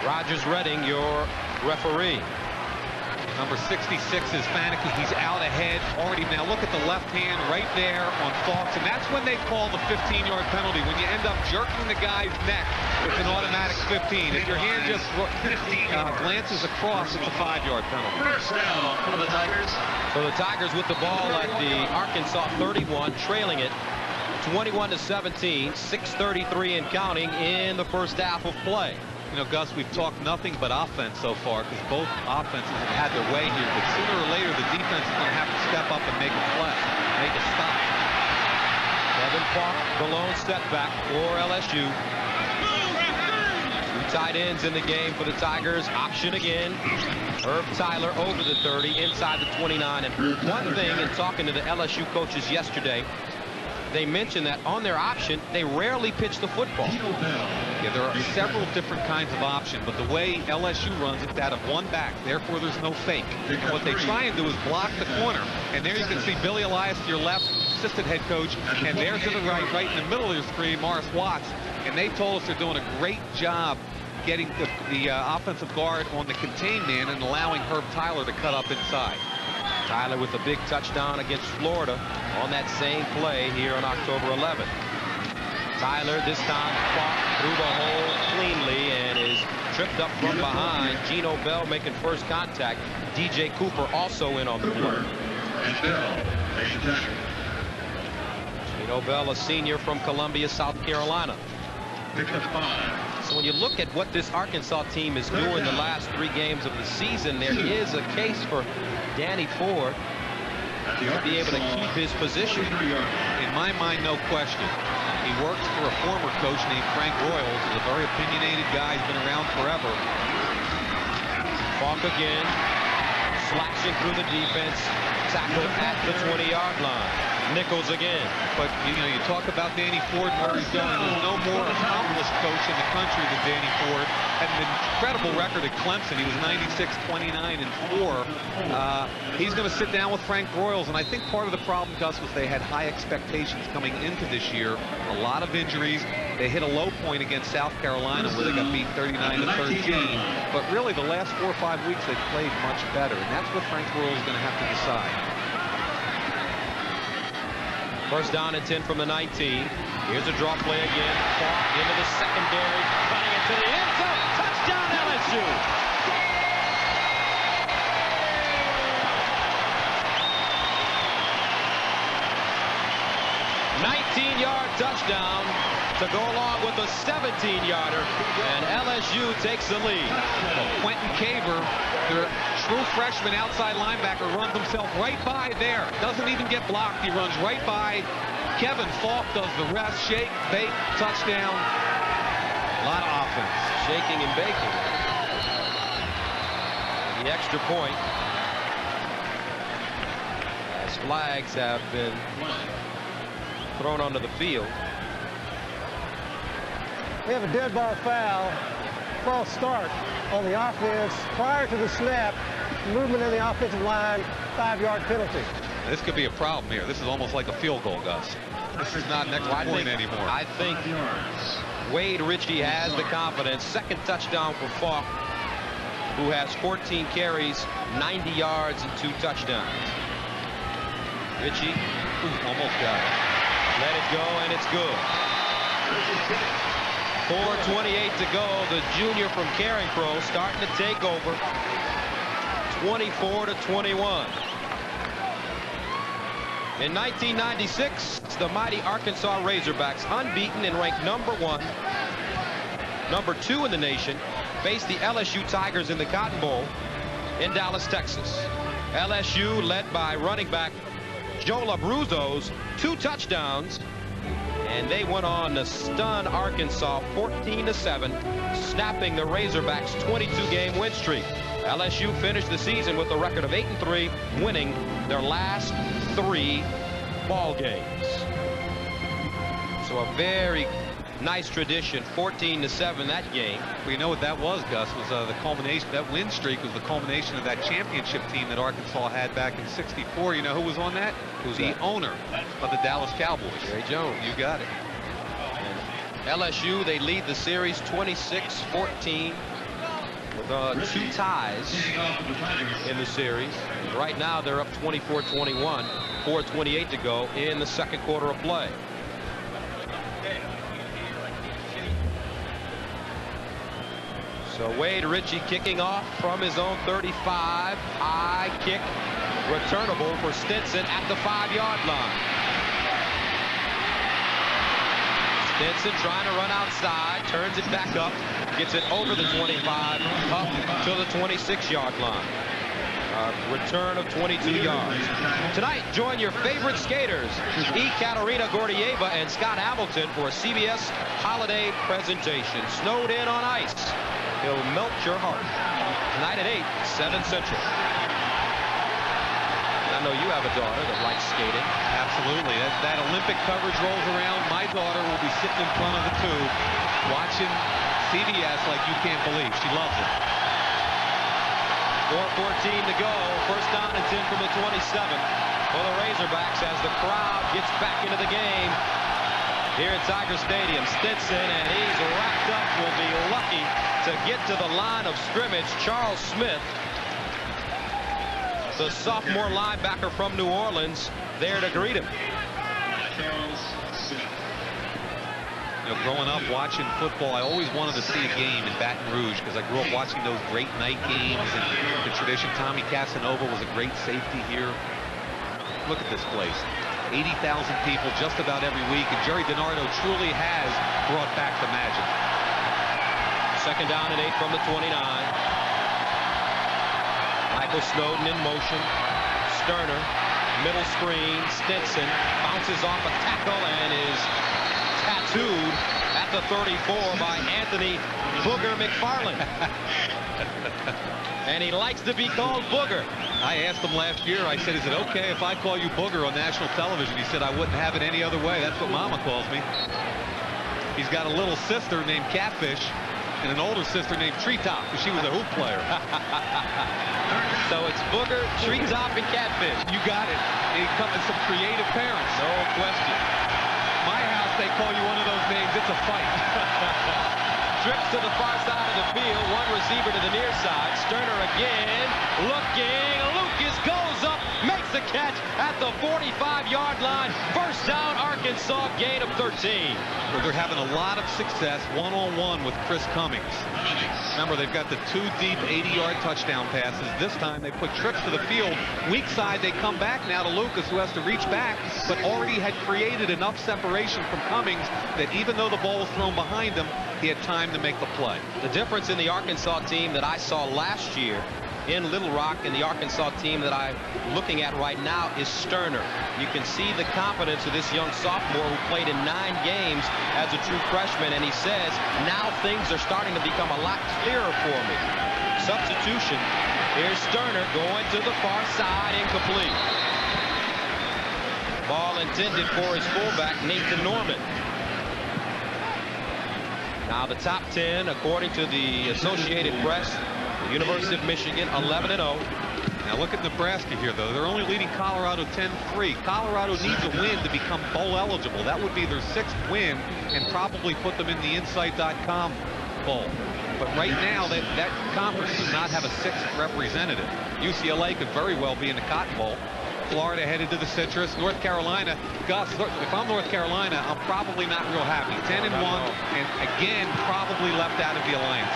Rogers Redding, your referee. Number 66 is Faneca. He's out ahead already. Now look at the left hand right there on Fox, and that's when they call the 15-yard penalty. When you end up jerking the guy's neck, it's an automatic 15. If your hand just glances across, it's a 5-yard penalty. First down for the Tigers. So the Tigers with the ball at the Arkansas 31, trailing it 21-17, 6:33 and counting in the first half of play. You know, Gus, we've talked nothing but offense so far because both offenses have had their way here. But sooner or later, the defense is going to have to step up and make a play, make a stop. Kevin Falk, the lone setback for LSU. 2 tight ends in the game for the Tigers. Option again. Herb Tyler over the 30, inside the 29. And one thing in talking to the LSU coaches yesterday, they mentioned that on their option, they rarely pitch the football. Yeah, there are several different kinds of option, but the way LSU runs, it's out of one back. Therefore, there's no fake. And what they try and do is block the corner. And there you can see Billy Elias to your left, assistant head coach, and there to the right in the middle of your screen, Morris Watts. And they told us they're doing a great job getting the offensive guard on the contained man and allowing Herb Tyler to cut up inside. Tyler with a big touchdown against Florida on that same play here on October 11th. Tyler this time fought through the hole cleanly and is tripped up from behind. Gino Bell making first contact. DJ Cooper also in on the play. Gino Bell, a senior from Columbia, South Carolina. So when you look at what this Arkansas team is doing the last 3 games of the season, there is a case for Danny Ford to be able to keep his position. In my mind, no question. He works for a former coach named Frank Royals. He's a very opinionated guy. He's been around forever. Falk again, slashing through the defense, tackled at the 20-yard line. Nichols again. But, you know, you talk about Danny Ford and where he's going. There's no more accomplished coach in the country than Danny Ford. Had an incredible record at Clemson. He was 96, 29, and 4. He's going to sit down with Frank Broyles, and I think part of the problem, Gus, was they had high expectations coming into this year. A lot of injuries. They hit a low point against South Carolina where they got beat 39-13. But really, the last 4 or 5 weeks, they've played much better, and that's what Frank Broyles is going to have to decide. First down and 10 from the 19. Here's a draw play again. Falk into the secondary, cutting it to the end zone. Touchdown LSU. 19-yard touchdown to go along with a 17-yarder, and LSU takes the lead. Well, Quentin Caver, their true freshman outside linebacker, runs himself right by there. Doesn't even get blocked. He runs right by. Kevin Falk does the rest. Shake, bake, touchdown. A lot of offense. Shaking and baking. The extra point. As flags have been thrown onto the field. We have a dead ball foul, false start on the offense prior to the snap, movement in the offensive line, 5-yard penalty. This could be a problem here. This is almost like a field goal, Gus. This is not an extra point anymore. I think Wade Ritchie has the confidence. Second touchdown for Falk, who has 14 carries, 90 yards, and 2 touchdowns. Ritchie almost got it. Let it go, and it's good. 4:28 to go. The junior from Caring Crow starting to take over. 24-21. In 1996, the mighty Arkansas Razorbacks, unbeaten and ranked #1, #2 in the nation, faced the LSU Tigers in the Cotton Bowl in Dallas, Texas. LSU, led by running back Joe Labruzzo's 2 touchdowns, and they went on to stun Arkansas 14-7, snapping the Razorbacks' 22-game win streak. LSU finished the season with a record of 8-3, winning their last 3 ball games. So a very nice tradition, 14-7 that game. Well, you know what that was, Gus, was the culmination. That win streak was the culmination of that championship team that Arkansas had back in '64. You know who was on that? Who's the that? owner of the Dallas Cowboys. Jerry Jones. You got it. And LSU, they lead the series 26-14 with 2 ties in the series. Right now they're up 24-21, 4:28 to go in the second quarter of play. So Wade Ritchie kicking off from his own 35. High kick, returnable for Stinson at the 5-yard line. Stinson trying to run outside, turns it back up, gets it over the 25, up to the 26-yard line. A return of 22 yards. Tonight, join your favorite skaters, Katerina Gordieva and Scott Hamilton, for a CBS holiday presentation. Snowed in on ice. He'll melt your heart. Tonight at 8, 7 Central. I know you have a daughter that likes skating. Absolutely. That Olympic coverage rolls around. My daughter will be sitting in front of the tube watching CBS like you can't believe. She loves it. 4:14 to go. First down and 10 from the 27 for the Razorbacks as the crowd gets back into the game here at Tiger Stadium. Stinson, and he's wrapped up, will be lucky to get to the line of scrimmage. Charles Smith, the sophomore linebacker from New Orleans, there to greet him. You know, growing up watching football, I always wanted to see a game in Baton Rouge because I grew up watching those great night games and the tradition. Tommy Casanova was a great safety here. Look at this place. 80,000 people just about every week, and Jerry DiNardo truly has brought back the magic. Second down and 8 from the 29. Michael Snowden in motion. Sterner, middle screen. Stinson bounces off a tackle and is tattooed at the 34 by Anthony Booger McFarland. And he likes to be called Booger. I asked him last year, I said, is it okay if I call you Booger on national television? He said, I wouldn't have it any other way. That's what Mama calls me. He's got a little sister named Catfish and an older sister named Treetop, because she was a hoop player. So it's Booger, Treetop, and Catfish. You got it. They come in some creative parents. No question. My house, they call you one of those names, it's a fight. Trips to the far side of the field, one receiver to the near side. Sterner again, looking. Lucas goes up, makes the catch at the 45-yard line. First down, Arkansas, gain of 13. Well, they're having a lot of success one-on-one with Chris Cummings. Remember, they've got the 2 deep 80-yard touchdown passes. This time they put trips to the field. Weak side, they come back now to Lucas, who has to reach back, but already had created enough separation from Cummings that even though the ball was thrown behind him, he had time to make the play. The difference in the Arkansas team that I saw last year in Little Rock and the Arkansas team that I'm looking at right now is Sterner. You can see the confidence of this young sophomore who played in 9 games as a true freshman, and he says, now things are starting to become a lot clearer for me. Substitution. Here's Sterner going to the far side, incomplete. Ball intended for his fullback, Nathan Norman. Now the top 10, according to the Associated Press, the University of Michigan, 11-0. Now look at Nebraska here, though. They're only leading Colorado 10-3. Colorado needs a win to become bowl eligible. That would be their 6th win and probably put them in the Insight.com bowl. But right now, that conference does not have a 6th representative. UCLA could very well be in the Cotton Bowl. Florida headed to the Citrus. North Carolina, Gus, if I'm North Carolina, I'm probably not real happy. 10-1, and again, probably left out of the alliance.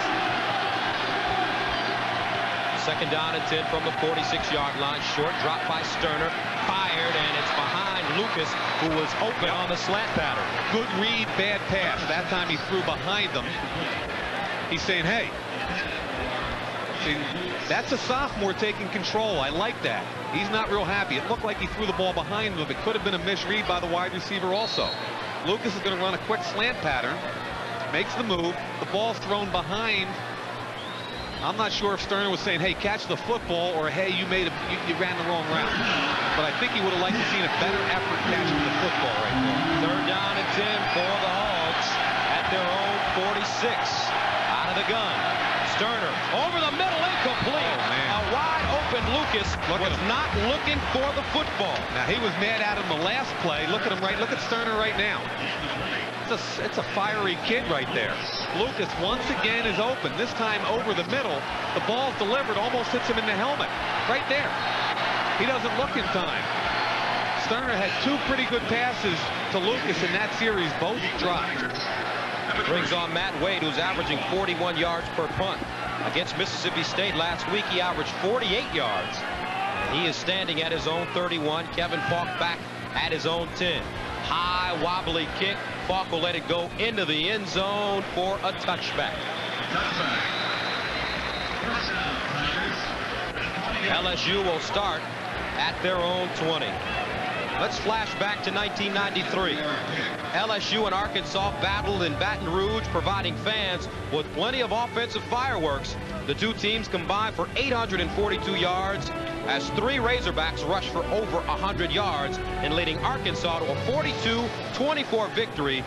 Second down and 10 from the 46-yard line. Short drop by Sterner. Fired, and it's behind Lucas, who was open on the slant pattern. Good read, bad pass. That time he threw behind them. He's saying, hey. See, that's a sophomore taking control. I like that. He's not real happy. It looked like he threw the ball behind him. It could have been a misread by the wide receiver also. Lucas is going to run a quick slant pattern. Makes the move. The ball's thrown behind. I'm not sure if Sterner was saying, hey, catch the football, or hey, you ran the wrong route. But I think he would have liked to seen a better effort catching the football right there. Third down and 10 for the Hogs at their own 46. Out of the gun. Sterner over the middle, incomplete. A wide open Lucas was not looking for the football. Now, he was mad at him the last play. Look at him look at Sterner right now. It's a fiery kid right there. Lucas once again is open, this time over the middle. The ball's delivered, almost hits him in the helmet. Right there. He doesn't look in time. Sterner had two pretty good passes to Lucas in that series, both dropped. Brings on Matt Wade, who's averaging 41 yards per punt. Against Mississippi State last week, he averaged 48 yards. He is standing at his own 31. Kevin Falk back at his own 10. High wobbly kick. Falk will let it go into the end zone for a touchback. LSU will start at their own 20. Let's flash back to 1993. LSU and Arkansas battled in Baton Rouge, providing fans with plenty of offensive fireworks. The two teams combined for 842 yards as three Razorbacks rushed for over 100 yards and leading Arkansas to a 42-24 victory.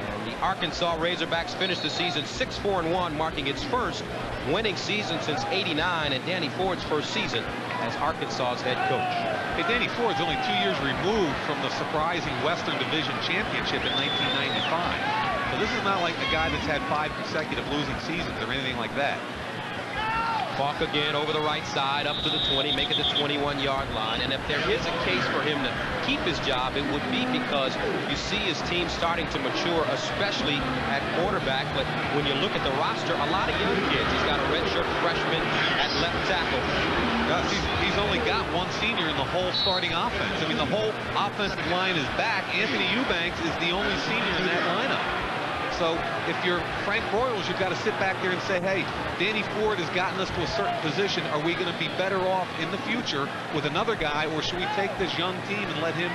And the Arkansas Razorbacks finished the season 6-4-1, marking its first winning season since '89 and Danny Ford's first season as Arkansas's head coach. Hey, Danny Ford's only 2 years removed from the surprising Western Division Championship in 1995. So this is not like a guy that's had 5 consecutive losing seasons or anything like that. Falk again over the right side, up to the 20, make it the 21-yard line. And if there is a case for him to keep his job, it would be because you see his team starting to mature, especially at quarterback. But when you look at the roster, a lot of young kids. He's got a redshirt freshman at left tackle. He's only got one senior in the whole starting offense. I mean, the whole offensive line is back. Anthony Eubanks is the only senior in that lineup. So if you're Frank Broyles, you've got to sit back there and say, hey, Danny Ford has gotten us to a certain position. Are we going to be better off in the future with another guy, or should we take this young team and let him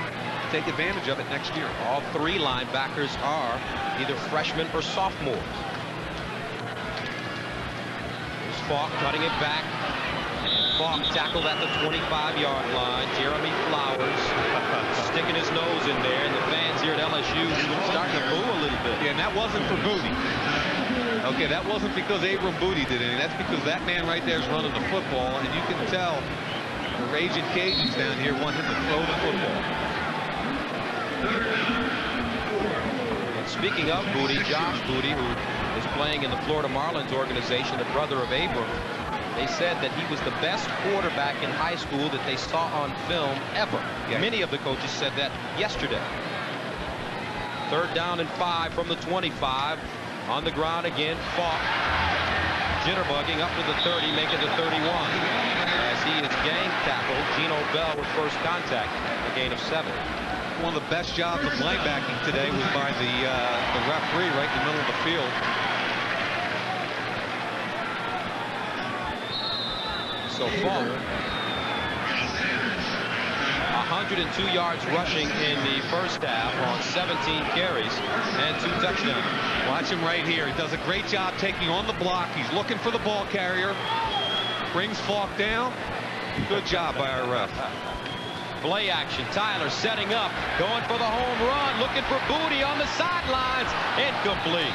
take advantage of it next year? All three linebackers are either freshmen or sophomores. Here's Falk cutting it back. And Falk tackled at the 25-yard line. Jeremy Flowers sticking his nose in there, and the fans here at LSU starting to boo a little bit. Yeah, and that wasn't for Booty. Okay, that wasn't because Abram Booty did anything. That's because that man right there is running the football, and you can tell the raging Cajuns down here want him to throw the football. And speaking of Booty, Josh Booty, who is playing in the Florida Marlins organization, the brother of Abram, they said that he was the best quarterback in high school that they saw on film ever. Yeah. Many of the coaches said that yesterday. Third down and 5 from the 25. On the ground again, Falk jitterbugging up to the 30, making the 31. As he is gang tackled, Gino Bell with first contact, a gain of 7. One of the best jobs of linebacking today was by the referee right in the middle of the field. So Falk, 102 yards rushing in the first half on 17 carries and 2 touchdowns. Watch him right here. He does a great job taking on the block. He's looking for the ball carrier. Brings Falk down. Good job by our ref. Play action. Tyler setting up, going for the home run, looking for Booty on the sidelines. Incomplete.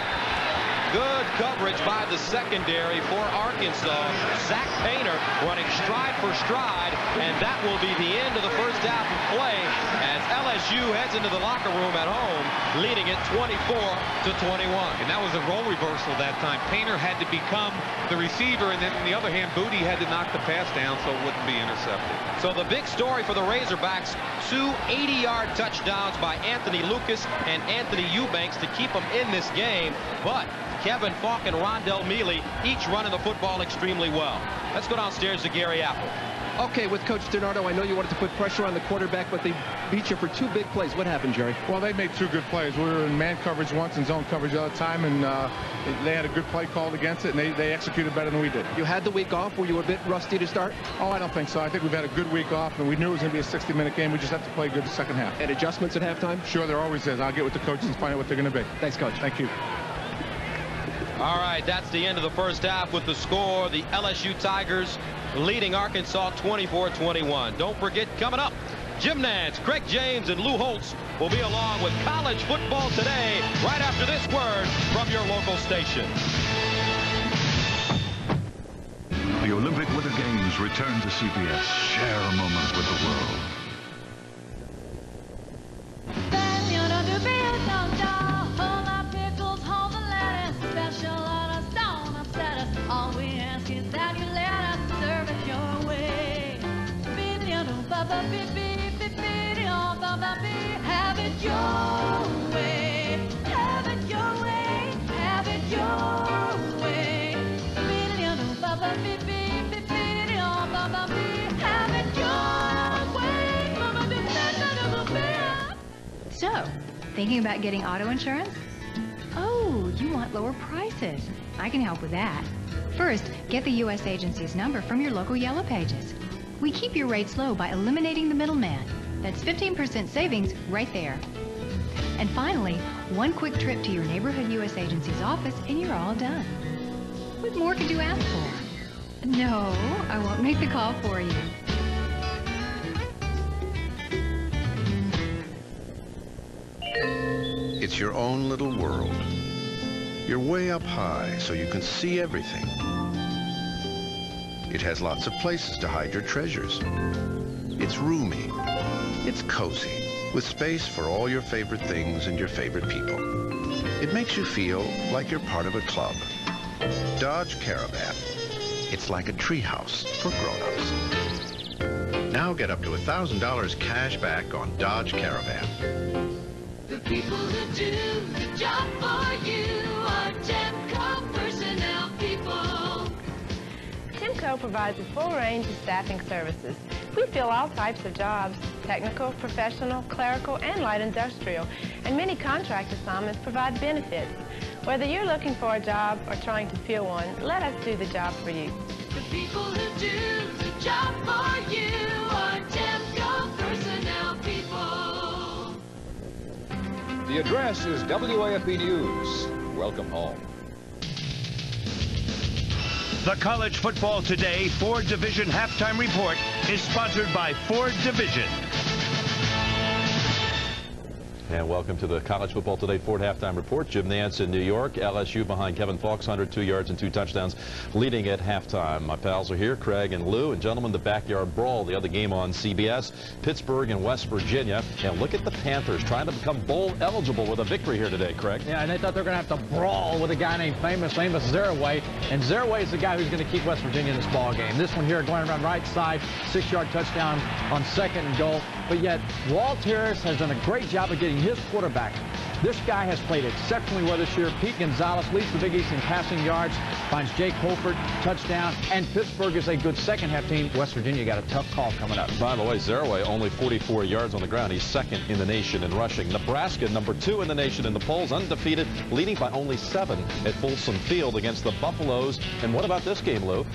Good coverage by the secondary for Arkansas. Zach Painter running stride for stride, and that will be the end of the first half of play as LSU heads into the locker room at home, leading it 24-21. And that was a role reversal that time. Painter had to become the receiver, and then on the other hand, Booty had to knock the pass down so it wouldn't be intercepted. So the big story for the Razorbacks, 2 80-yard touchdowns by Anthony Lucas and Anthony Eubanks to keep them in this game, but Kevin Falk and Rondell Mealy, each running the football extremely well. Let's go downstairs to Gary Apple. Okay, with Coach DiNardo, I know you wanted to put pressure on the quarterback, but they beat you for 2 big plays. What happened, Jerry? Well, they made 2 good plays. We were in man coverage once and zone coverage the other time, and they had a good play called against it, and they executed better than we did. You had the week off. Were you a bit rusty to start? Oh, I don't think so. I think we've had a good week off, and we knew it was going to be a 60-minute game. We just have to play good the second half. And adjustments at halftime? Sure, there always is. I'll get with the coaches and find out what they're going to be. Thanks, Coach. Thank you. All right, that's the end of the first half with the score. The LSU Tigers leading Arkansas 24-21. Don't forget, coming up, Jim Nance, Craig James, and Lou Holtz will be along with college football today right after this word from your local station. The Olympic Winter Games return to CBS. Share a moment with the world. All we ask is that you let us serve it your way. Have it your way. Have it your way. Have it your way. Have it your way. So, thinking about getting auto insurance? Oh, you want lower prices. I can help with that. First, get the U.S. agency's number from your local Yellow Pages. We keep your rates low by eliminating the middleman. That's 15% savings right there. And finally, one quick trip to your neighborhood U.S. agency's office and you're all done. What more could you ask for? No, I won't make the call for you. It's your own little world. You're way up high, so you can see everything. It has lots of places to hide your treasures. It's roomy. It's cozy, with space for all your favorite things and your favorite people. It makes you feel like you're part of a club. Dodge Caravan. It's like a treehouse for grown-ups. Now get up to $1,000 cash back on Dodge Caravan. The people who do the job for you are Temco personnel people. Temco provides a full range of staffing services. We fill all types of jobs, technical, professional, clerical, and light industrial, and many contract assignments provide benefits. Whether you're looking for a job or trying to fill one, let us do the job for you. The people who do the job for you are Temco personnel people. The address is WAFB News. Welcome home. The College Football Today Ford Division Halftime Report is sponsored by Ford Division. And welcome to the College Football Today Ford Halftime Report. Jim Nance in New York. LSU behind Kevin Falk's 102 yards and 2 touchdowns, leading at halftime. My pals are here, Craig and Lou. And gentlemen, the backyard brawl, the other game on CBS, Pittsburgh and West Virginia. And look at the Panthers trying to become bowl eligible with a victory here today, Craig. Yeah, and they thought they were going to have to brawl with a guy named Amos Zeraway. And Zeraway is the guy who's going to keep West Virginia in this ball game. This one here going around right side, 6-yard touchdown on 2nd and goal. But yet, Walt Harris has done a great job of getting his quarterback. This guy has played exceptionally well this year. Pete Gonzalez leads the Big East in passing yards, finds Jake Holford, touchdown, and Pittsburgh is a good second-half team. West Virginia got a tough call coming up. By the way, Zeraway only 44 yards on the ground. He's second in the nation in rushing. Nebraska, number 2 in the nation in the polls, undefeated, leading by only 7 at Folsom Field against the Buffaloes. And what about this game, Lou?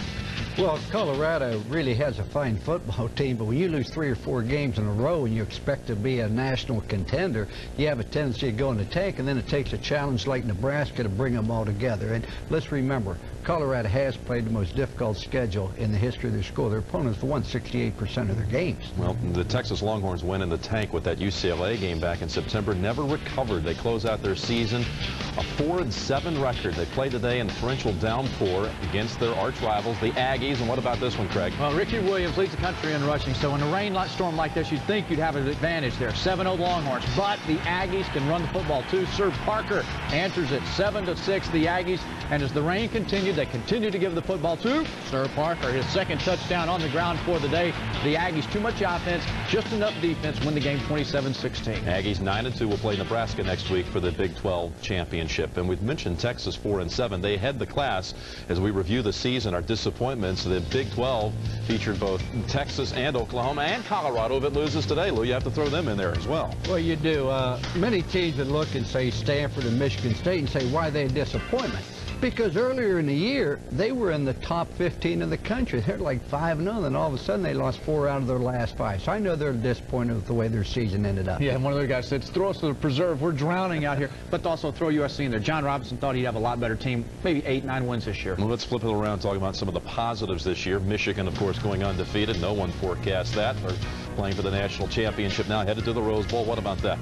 Well, Colorado really has a fine football team, but when you lose 3 or 4 games in a row and you expect to be a national contender, you have a tendency to go in the tank, and then it takes a challenge like Nebraska to bring them all together. And let's remember, Colorado has played the most difficult schedule in the history of their school. Their opponents won 68% of their games. Well, the Texas Longhorns went in the tank with that UCLA game back in September, never recovered. They close out their season a 4-7 record. They play today in torrential downpour against their arch rivals, the Aggies. And what about this one, Craig? Well, Ricky Williams leads the country in rushing, so in a rainstorm like this, you'd think you'd have an advantage there. 7-0 Longhorns, but the Aggies can run the football too. Serb Parker answers it 7-6, the Aggies, and as the rain continued, They continue to give the football to Sir Parker, his second touchdown on the ground for the day. The Aggies, too much offense, just enough defense, win the game 27-16. Aggies 9-2 will play Nebraska next week for the Big 12 championship. And we've mentioned Texas 4-7. They head the class as we review the season, our disappointments. The Big 12 featured both Texas and Oklahoma and Colorado. If it loses today, Lou, you have to throw them in there as well. Well, you do. Many teams would look and say Stanford and Michigan State and say, why are they a disappointment? Because earlier in the year, they were in the top 15 of the country. They're like 5-0, and all of a sudden they lost 4 out of their last 5. So I know they're disappointed with the way their season ended up. Yeah, and one of their guys said, throw us to the preserve. We're drowning out here. But also throw USC in there. John Robinson thought he'd have a lot better team, maybe 8-9 wins this year. Well, let's flip it around, talking about some of the positives this year. Michigan, of course, going undefeated. No one forecast that. They're playing for the national championship now, headed to the Rose Bowl. What about that?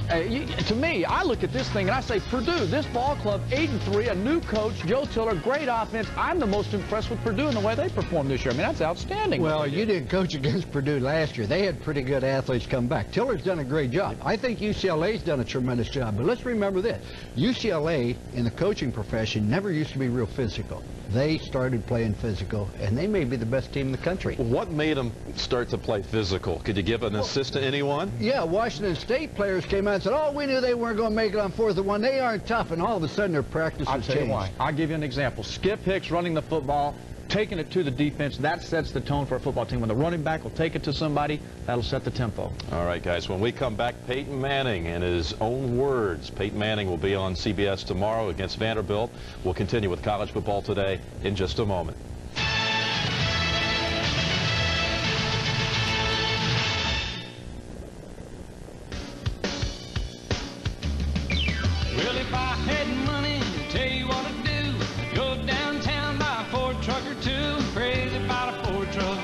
To me, I look at this thing and I say, Purdue, this ball club, 8-3, a new coach, Joe Tiller, great offense. I'm the most impressed with Purdue and the way they performed this year. I mean, that's outstanding. Well, you didn't coach against Purdue last year. They had pretty good athletes come back. Tiller's done a great job. I think UCLA's done a tremendous job. But let's remember this. UCLA, in the coaching profession, never used to be real physical. They started playing physical, and they may be the best team in the country. What made them start to play physical? Could you give an assist to anyone? Yeah, Washington State players came out and said, oh, we knew they weren't going to make it on 4th and 1. They aren't tough, and all of a sudden their practice has changed. I'll tell you why. I'll give you an example. Skip Hicks running the football, taking it to the defense, that sets the tone for a football team. When the running back will take it to somebody, that'll set the tempo. All right, guys, when we come back, Peyton Manning, in his own words. Peyton Manning will be on CBS tomorrow against Vanderbilt. We'll continue with College Football Today in just a moment. Well, if I had money, tell you what I'd do. Go downtown, buy a Ford truck or two. Crazy about a Ford truck.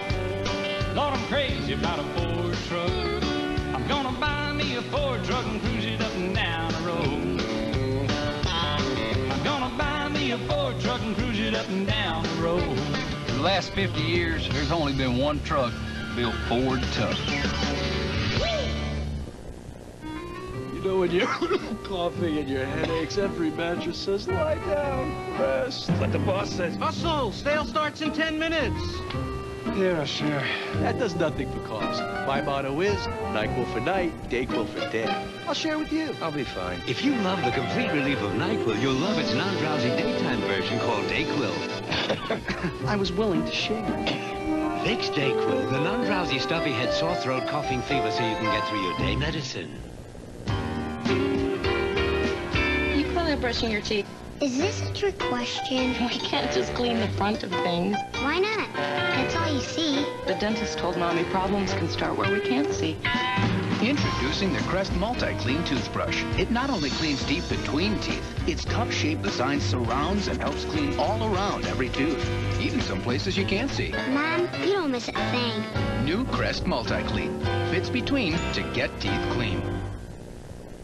Lord, I'm crazy about a Ford truck. I'm gonna buy me a Ford truck and cruise it up and down the road. I'm gonna buy me a Ford truck and cruise it up and down the road. For the last 50 years, there's only been one truck built Ford tough. You know, when you're coughing and your headaches, every mattress says, lie down, rest. But the boss says, hustle, sale starts in 10 minutes. Yeah, sure. That does nothing for coughs. My motto is, NyQuil for night, DayQuil for day. I'll share with you. I'll be fine. If you love the complete relief of NyQuil, you'll love its non-drowsy daytime version called DayQuil. I was willing to share. Vicks DayQuil, the non-drowsy stuffy head, sore throat, coughing fever so you can get through your day medicine. You clearly brushing your teeth. Is this a trick question? We can't just clean the front of things. Why not? That's all you see. The dentist told Mommy problems can start where we can't see. Introducing the Crest Multi-Clean Toothbrush. It not only cleans deep between teeth, its cup-shaped design surrounds and helps clean all around every tooth, even some places you can't see. Mom, you don't miss a thing. New Crest Multi-Clean. Fits between to get teeth clean.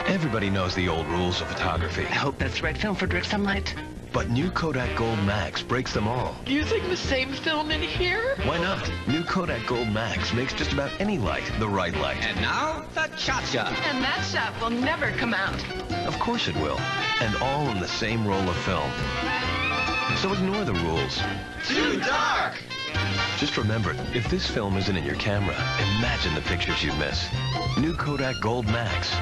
Everybody knows the old rules of photography. I hope that's the right film for direct sunlight. But new Kodak Gold Max breaks them all. Using the same film in here? Why not? New Kodak Gold Max makes just about any light the right light. And now, the shot shot. And that shot will never come out. Of course it will. And all in the same roll of film. So ignore the rules. Too dark! Just remember, if this film isn't in your camera, imagine the pictures you'd miss. New Kodak Gold Max.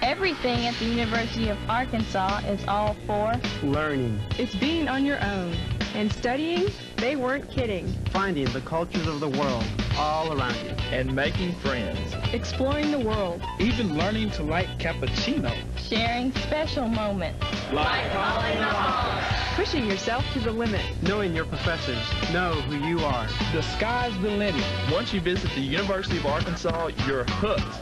Everything at the University of Arkansas is all for learning. It's being on your own. And studying, they weren't kidding. Finding the cultures of the world all around you. And making friends. Exploring the world. Even learning to like cappuccino. Sharing special moments. Like calling the hogs. Pushing yourself to the limit. Knowing your professors. Know who you are. The sky's the limit. Once you visit the University of Arkansas, you're hooked.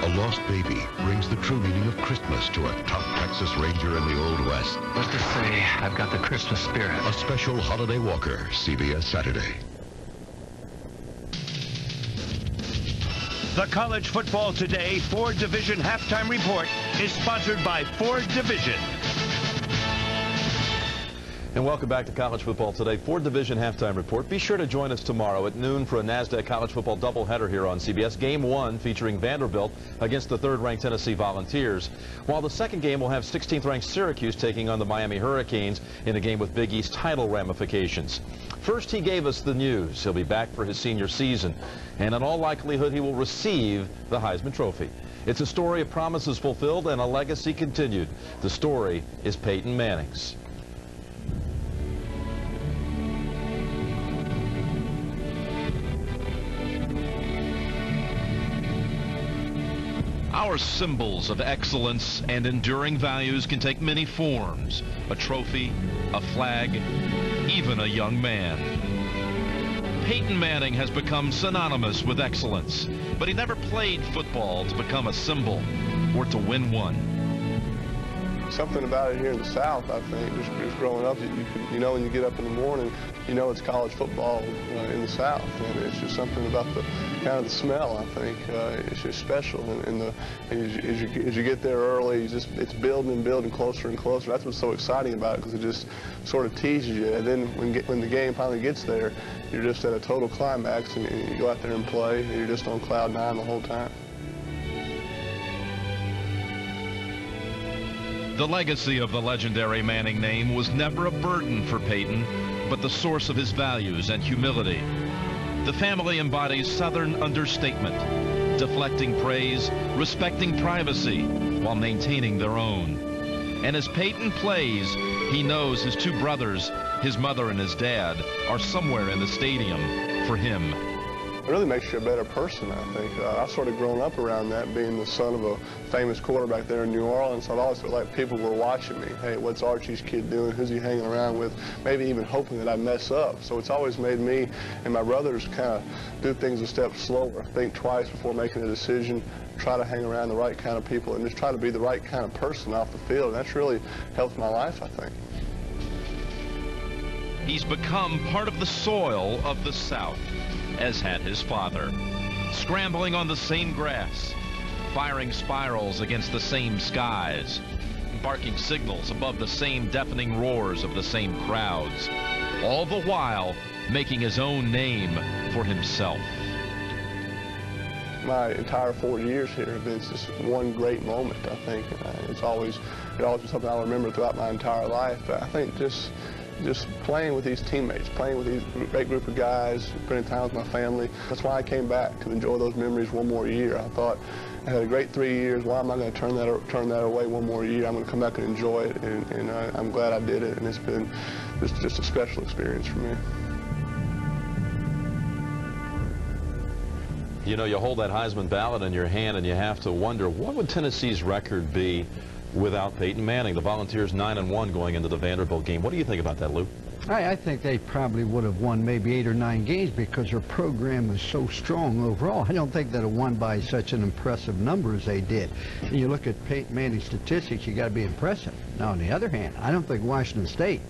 A lost baby brings the true meaning of Christmas to a tough Texas Ranger in the Old West. Let's just say I've got the Christmas spirit. A special holiday walker, CBS Saturday. The College Football Today Ford Division Halftime Report is sponsored by Ford Division. And welcome back to College Football Today. Ford Division Halftime Report. Be sure to join us tomorrow at noon for a NASDAQ College Football doubleheader here on CBS. Game 1 featuring Vanderbilt against the 3rd-ranked Tennessee Volunteers, while the second game will have 16th-ranked Syracuse taking on the Miami Hurricanes in a game with Big East title ramifications. First, he gave us the news. He'll be back for his senior season, and in all likelihood, he will receive the Heisman Trophy. It's a story of promises fulfilled and a legacy continued. The story is Peyton Manning's. Our symbols of excellence and enduring values can take many forms: a trophy, a flag, even a young man. Peyton Manning has become synonymous with excellence, but he never played football to become a symbol or to win one. Something about it here in the South, I think, just growing up, you know, when you get up in the morning, you know it's college football in the South, and it's just something about the kind of the smell. I think it's just special, and as you get there early, it's building and building closer and closer. That's what's so exciting about it, because it just sort of teases you, and then when the game finally gets there, you're just at a total climax, and you go out there and play, and you're just on cloud 9 the whole time. The legacy of the legendary Manning name was never a burden for Peyton, but the source of his values and humility. The family embodies Southern understatement, deflecting praise, respecting privacy, while maintaining their own. And as Peyton plays, he knows his 2 brothers, his mother and his dad, are somewhere in the stadium for him. It really makes you a better person, I think. I've sort of grown up around that, being the son of a famous quarterback there in New Orleans. So I've always felt like people were watching me. Hey, what's Archie's kid doing? Who's he hanging around with? Maybe even hoping that I mess up. So it's always made me and my brothers kind of do things a step slower, think twice before making a decision, try to hang around the right kind of people, and just try to be the right kind of person off the field. And that's really helped my life, I think. He's become part of the soil of the South, as had his father, scrambling on the same grass, firing spirals against the same skies, barking signals above the same deafening roars of the same crowds, all the while making his own name for himself. My entire 4 years here have been just one great moment, I think. It's always been something I'll remember throughout my entire life. I think just playing with these teammates, playing with these great group of guys, spending time with my family. That's why I came back, to enjoy those memories one more year. I thought I had a great 3 years. Why am I going to turn that away one more year? I'm going to come back and enjoy it, and I'm glad I did it. And it's been just a special experience for me. You know, you hold that Heisman ballot in your hand, and you have to wonder, what would Tennessee's record be without Peyton Manning? The Volunteers 9-1 going into the Vanderbilt game. What do you think about that, Lou? I think they probably would have won maybe 8 or 9 games because their program was so strong overall. I don't think they'd have won by such an impressive number as they did. And you look at Peyton Manning's statistics, you got to be impressive. Now, on the other hand, I don't think Washington State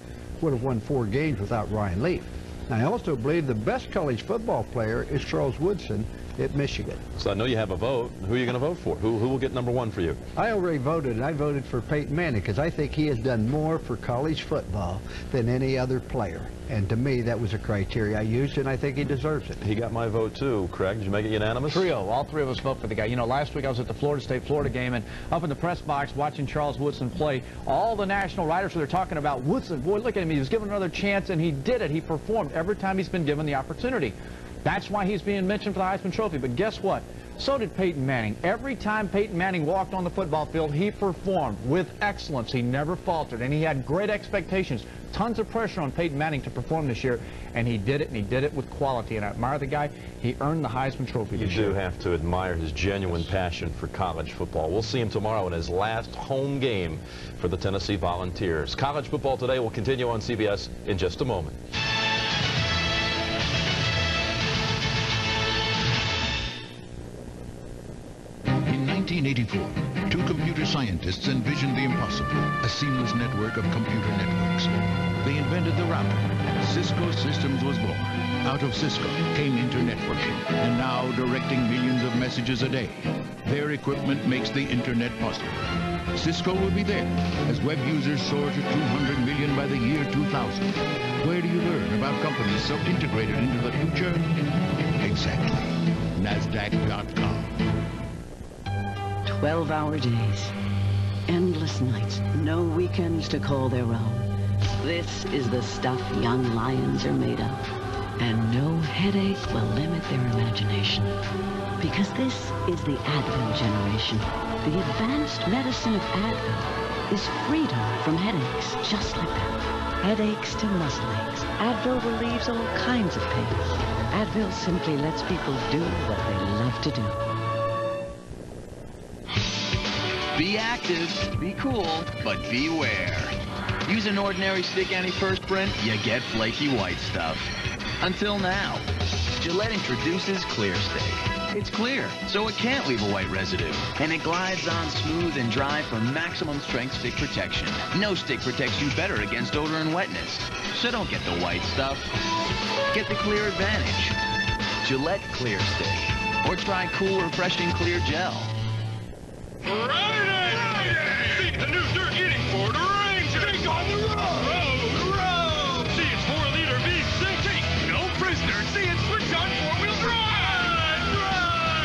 would have won 4 games without Ryan Leaf. Now, I also believe the best college football player is Charles Woodson at Michigan. So I know you have a vote. Who are you going to vote for? Who will get #1 for you? I already voted, and I voted for Peyton Manning because I think he has done more for college football than any other player. And to me, that was a criteria I used, and I think he deserves it. He got my vote, too. Craig, did you make it unanimous? 3-0. All 3 of us vote for the guy. You know, last week I was at the Florida State-Florida game, and up in the press box watching Charles Woodson play, all the national writers were talking about Woodson. Boy, look at him. He was given another chance, and he did it. He performed every time he's been given the opportunity. That's why he's being mentioned for the Heisman Trophy. But guess what? So did Peyton Manning. Every time Peyton Manning walked on the football field, he performed with excellence. He never faltered, and he had great expectations. Tons of pressure on Peyton Manning to perform this year, and he did it, and he did it with quality. And I admire the guy. He earned the Heisman Trophy this year. You do have to admire his genuine passion for college football. We'll see him tomorrow in his last home game for the Tennessee Volunteers. College Football Today will continue on CBS in just a moment. In 1984, 2 computer scientists envisioned the impossible, a seamless network of computer networks. They invented the router, and Cisco Systems was born. Out of Cisco came internetworking, and now directing millions of messages a day. Their equipment makes the internet possible. Cisco will be there as web users soar to 200 million by the year 2000. Where do you learn about companies so integrated into the future? Exactly. NASDAQ.com. 12-hour days. Endless nights. No weekends to call their own. This is the stuff young lions are made of. And no headache will limit their imagination. Because this is the Advil generation. The advanced medicine of Advil is freedom from headaches, just like that. Headaches to muscle aches. Advil relieves all kinds of pains. Advil simply lets people do what they love to do. Be active, be cool, but beware. Use an ordinary stick antiperspirant, you get flaky white stuff. Until now. Gillette introduces Clear Stick. It's clear, so it can't leave a white residue. And it glides on smooth and dry for maximum strength stick protection. No stick protects you better against odor and wetness. So don't get the white stuff. Get the clear advantage. Gillette Clear Stick. Or try cool, refreshing Clear Gel. See the new dirt eating Ford Ranger. Take on the road. See its 4-liter V6. Take no prisoner. See it switch on 4-wheel drive.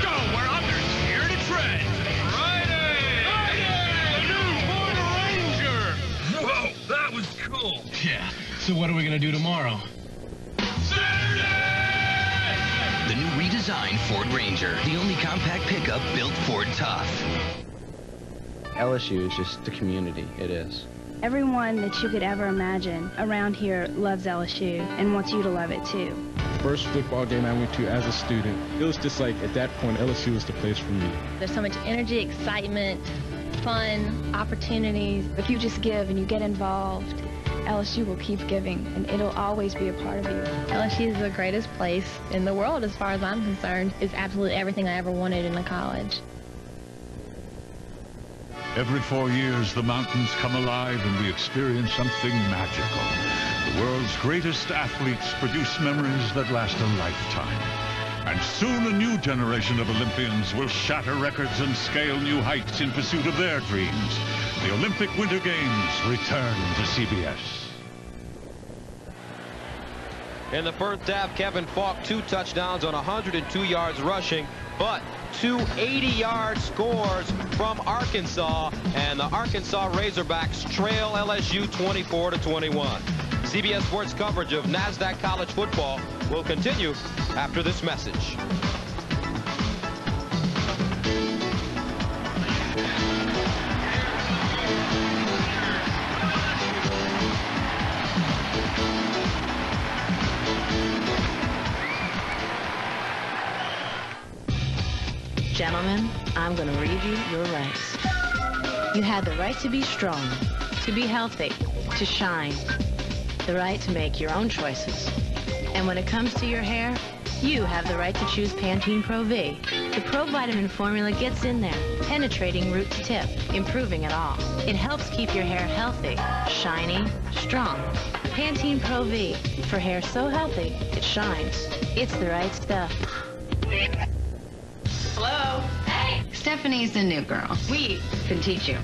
Go where others fear to tread. Friday. The new Ford Ranger. Whoa, that was cool. Yeah. So what are we going to do tomorrow? The new redesigned Ford Ranger, the only compact pickup built Ford tough. LSU is just the community. It is. Everyone that you could ever imagine around here loves LSU and wants you to love it too. First football game I went to as a student, it was just like at that point LSU was the place for me. There's so much energy, excitement, fun, opportunities. If you just give and you get involved, LSU will keep giving, and it'll always be a part of you. LSU is the greatest place in the world as far as I'm concerned. It's absolutely everything I ever wanted in a college. Every 4 years, the mountains come alive and we experience something magical. The world's greatest athletes produce memories that last a lifetime. And soon a new generation of Olympians will shatter records and scale new heights in pursuit of their dreams. The Olympic Winter Games return to CBS. In the first half, Kevin Falk 2 touchdowns on 102 yards rushing, but 2 80-yard scores from Arkansas, and the Arkansas Razorbacks trail LSU 24-21. CBS Sports coverage of NASDAQ college football will continue after this message. Gentlemen, I'm going to read you your rights. You have the right to be strong, to be healthy, to shine, the right to make your own choices. And when it comes to your hair, you have the right to choose Pantene Pro V. The Pro Vitamin formula gets in there, penetrating root to tip, improving it all. It helps keep your hair healthy, shiny, strong. Pantene Pro V, for hair so healthy, it shines. It's the right stuff. Hello? Hey! Stephanie's the new girl. We can teach you.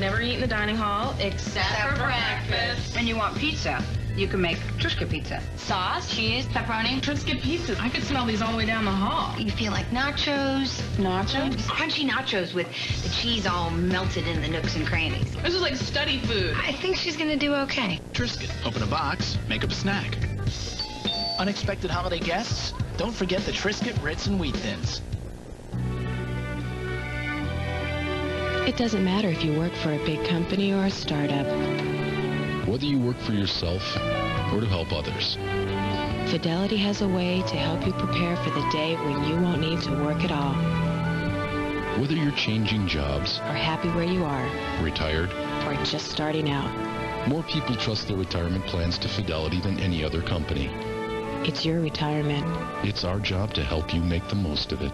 Never eat in the dining hall except for breakfast. And you want pizza. You can make Triscuit pizza. Sauce, cheese, pepperoni. Triscuit pizza. I could smell these all the way down the hall. You feel like nachos. Nachos? Crunchy nachos with the cheese all melted in the nooks and crannies. This is like study food. I think she's gonna do okay. Triscuit. Open a box, make up a snack. Unexpected holiday guests? Don't forget the Triscuit Ritz and Wheat Thins. It doesn't matter if you work for a big company or a startup. Whether you work for yourself or to help others, Fidelity has a way to help you prepare for the day when you won't need to work at all. whether you're changing jobs, Or happy where you are, retired, or just starting out. more people trust their retirement plans to Fidelity than any other company. It's your retirement. It's our job to help you make the most of it.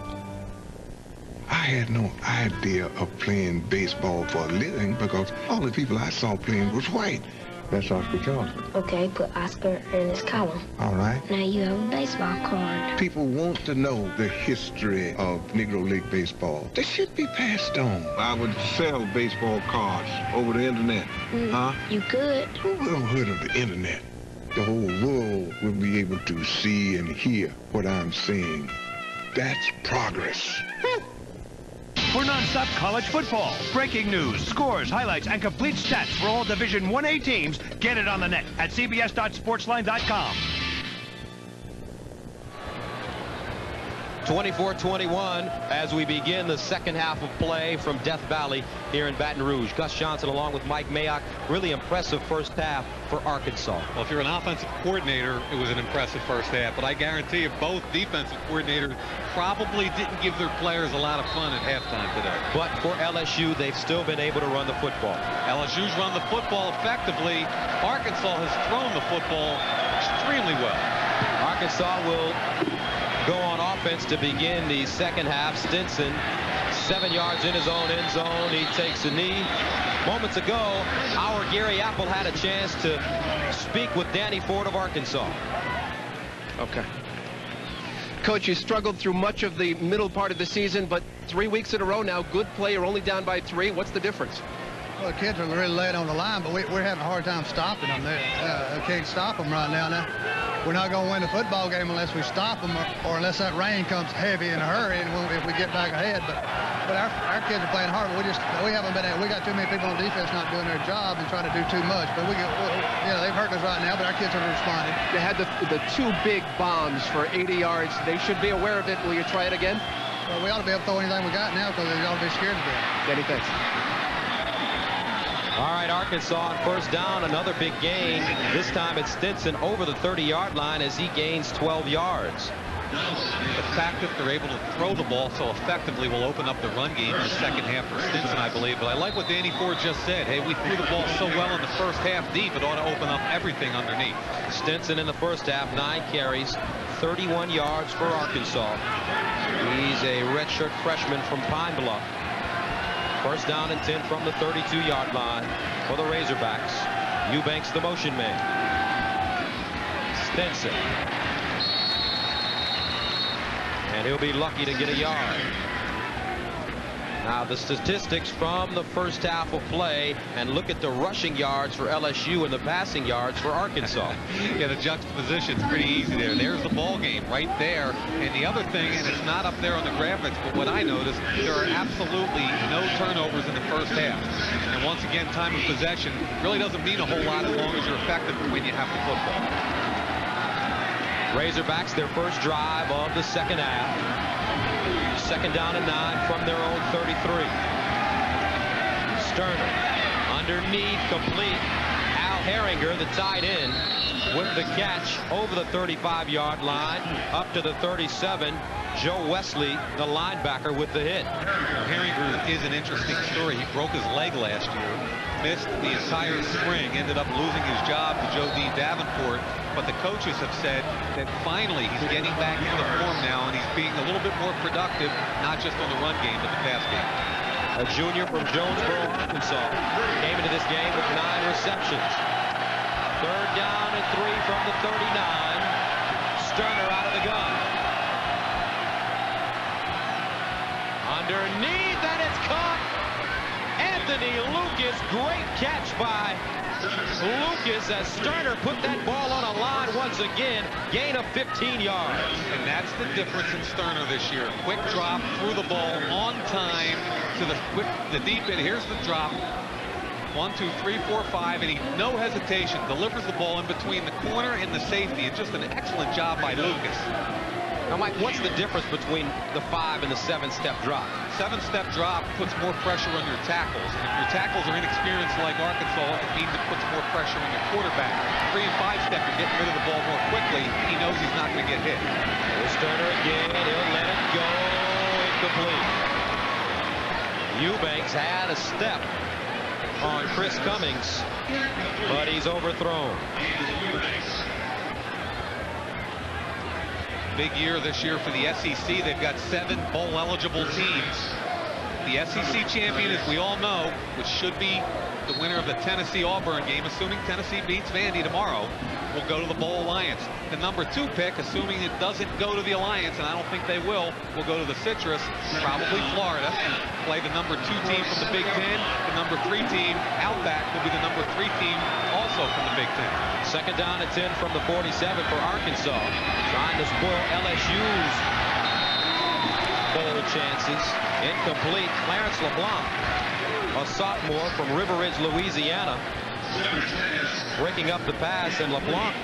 I had no idea of playing baseball for a living because all the people I saw playing was white. That's Oscar Charleston. Okay, put Oscar in his column. All right. Now you have a baseball card. People want to know the history of Negro League baseball. They should be passed on. I would sell baseball cards over the internet. Huh? You could. Who ever heard of the internet? The whole world will be able to see and hear what I'm saying. That's progress. For non-stop college football, breaking news, scores, highlights, and complete stats for all Division 1A teams, get it on the net at cbs.sportsline.com. 24-21 as we begin the second half of play from Death Valley here in Baton Rouge. Gus Johnson along with Mike Mayock. Really impressive first half for Arkansas. Well, if you're an offensive coordinator, it was an impressive first half. But I guarantee you both defensive coordinators probably didn't give their players a lot of fun at halftime today. But for LSU, they've still been able to run the football. LSU's run the football effectively. Arkansas has thrown the football extremely well. Arkansas will go on offense to begin the second half. Stinson, 7 yards in his own end zone. He takes a knee. Moments ago, our Gary Apple had a chance to speak with Danny Ford of Arkansas. Okay. Coach, you struggled through much of the middle part of the season, but 3 weeks in a row now, good play. You're only down by 3. What's the difference? Well, the kids are really late on the line, but we're having a hard time stopping them. We can't stop them right now. We're not going to win the football game unless we stop them or unless that rain comes heavy in a hurry and if we get back ahead. But our kids are playing hard. We haven't been. We got too many people on defense not doing their job and trying to do too much. But they've hurt us right now. But our kids have responded. They had the 2 big bombs for 80 yards. They should be aware of it. Will you try it again? Well, we ought to be able to throw anything we got now because they ought to be scared to death. Danny, thanks. All right, Arkansas on first down, another big gain. This time it's Stinson over the 30-yard line as he gains 12 yards. The fact that they're able to throw the ball so effectively will open up the run game in the second half for Stinson, I believe. But I like what Danny Ford just said. Hey, we threw the ball so well in the first half deep, it ought to open up everything underneath. Stinson in the first half, 9 carries, 31 yards for Arkansas. He's a redshirt freshman from Pine Bluff. First down and 10 from the 32-yard line for the Razorbacks. Eubanks the motion man. Stinson. And he'll be lucky to get a yard. Now the statistics from the first half of play, and look at the rushing yards for LSU and the passing yards for Arkansas. Yeah, the juxtaposition's pretty easy there. There's the ball game right there. And the other thing, and it's not up there on the graphics, but what I noticed, there are absolutely no turnovers in the first half. And once again, time of possession really doesn't mean a whole lot as long as you're effective when you have the football. Razorbacks, their first drive of the second half. Second down and 9 from their own 33. Sterner underneath, complete. Al Herringer, the tight end, with the catch over the 35-yard line up to the 37. Joe Wesley, the linebacker, with the hit. Herringer is an interesting story. He broke his leg last year, missed the entire spring, ended up losing his job to Joe D. Davenport. But the coaches have said that finally he's getting back into form now, and he's being a little bit more productive, not just on the run game, but the pass game. A junior from Jonesboro, Arkansas, came into this game with 9 receptions. Third down and 3 from the 39. Sterner out of the gun. Underneath, and it's caught. Anthony Lucas, great catch by Lucas as Sterner put that ball on a line once again. Gain of 15 yards. And that's the difference in Sterner this year. Quick drop, threw the ball on time to the deep end. Here's the drop. 1, 2, 3, 4, 5, and he, no hesitation, delivers the ball in between the corner and the safety. It's just an excellent job by Lucas. Now, Mike, what's the difference between the 5 and the 7-step drop? 7-step drop puts more pressure on your tackles. And if your tackles are inexperienced like Arkansas, it means it puts more pressure on your quarterback. 3 and 5-step, you're getting rid of the ball more quickly. He knows he's not going to get hit. Here's Sterner again. He'll let it go. Incomplete. Eubanks had a step on Chris Cummings, but he's overthrown. Big year this year for the SEC. They've got 7 bowl-eligible teams. The SEC champion, as we all know, which should be the winner of the Tennessee-Auburn game, assuming Tennessee beats Vandy tomorrow, will go to the Bowl Alliance. The number 2 pick, assuming it doesn't go to the Alliance, and I don't think they will go to the Citrus, probably Florida, play the number 2 team from the Big Ten. The number 3 team, Outback, will be the number 3 team also from the Big Ten. Second down and 10 from the 47 for Arkansas. Trying to spoil LSU's bowl chances. Incomplete. Clarence LeBlanc, a sophomore from River Ridge, Louisiana, breaking up the pass, and LeBlanc,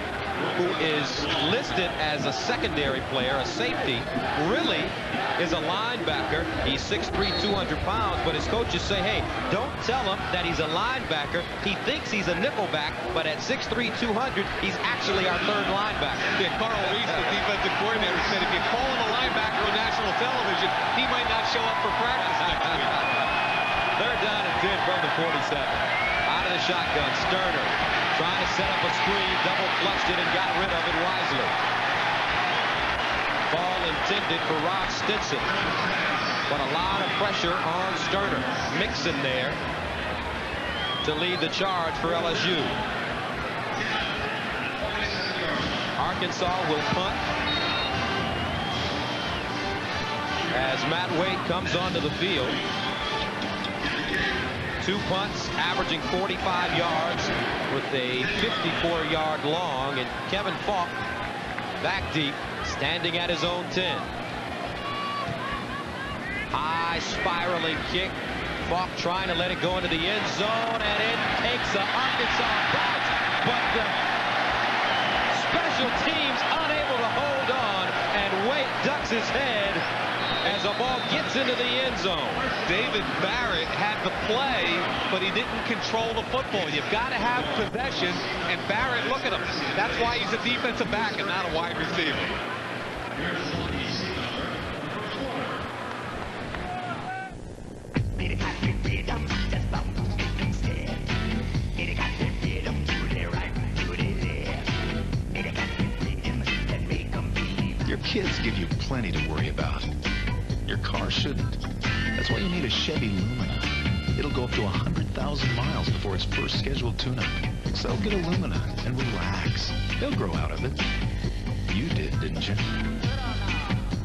who is listed as a secondary player, a safety, really is a linebacker. He's 6'3", 200 pounds, but his coaches say, hey, don't tell him that he's a linebacker. He thinks he's a nickelback, but at 6'3", 200, he's actually our third linebacker. Yeah, Carl Reese, the defensive coordinator, said if you call him a linebacker on national television, he might not show up for practice next week. Third down and 10 from the 47. Out of the shotgun, Sterner trying to set up a screen, double clutched it and got rid of it wisely. Ball intended for Rod Stinson, but a lot of pressure on Sterner. Mixon there to lead the charge for LSU. Arkansas will punt as Matt Waite comes onto the field. 2 punts, averaging 45 yards with a 54-yard long, and Kevin Falk back deep, standing at his own 10. High spiraling kick. Falk trying to let it go into the end zone, and it takes an Arkansas bounce, but the special teams unable to hold on, and Waite ducks his head as the ball gets into the end zone. David Barrett had the play, but he didn't control the football. You've got to have possession, and Barrett, look at him. That's why he's a defensive back and not a wide receiver. Your kids give you plenty to worry about. Your car shouldn't. That's why you need a Chevy Lumina. It'll go up to 100,000 miles before its first scheduled tune-up. So get a Lumina and relax. They'll grow out of it. You did, didn't you?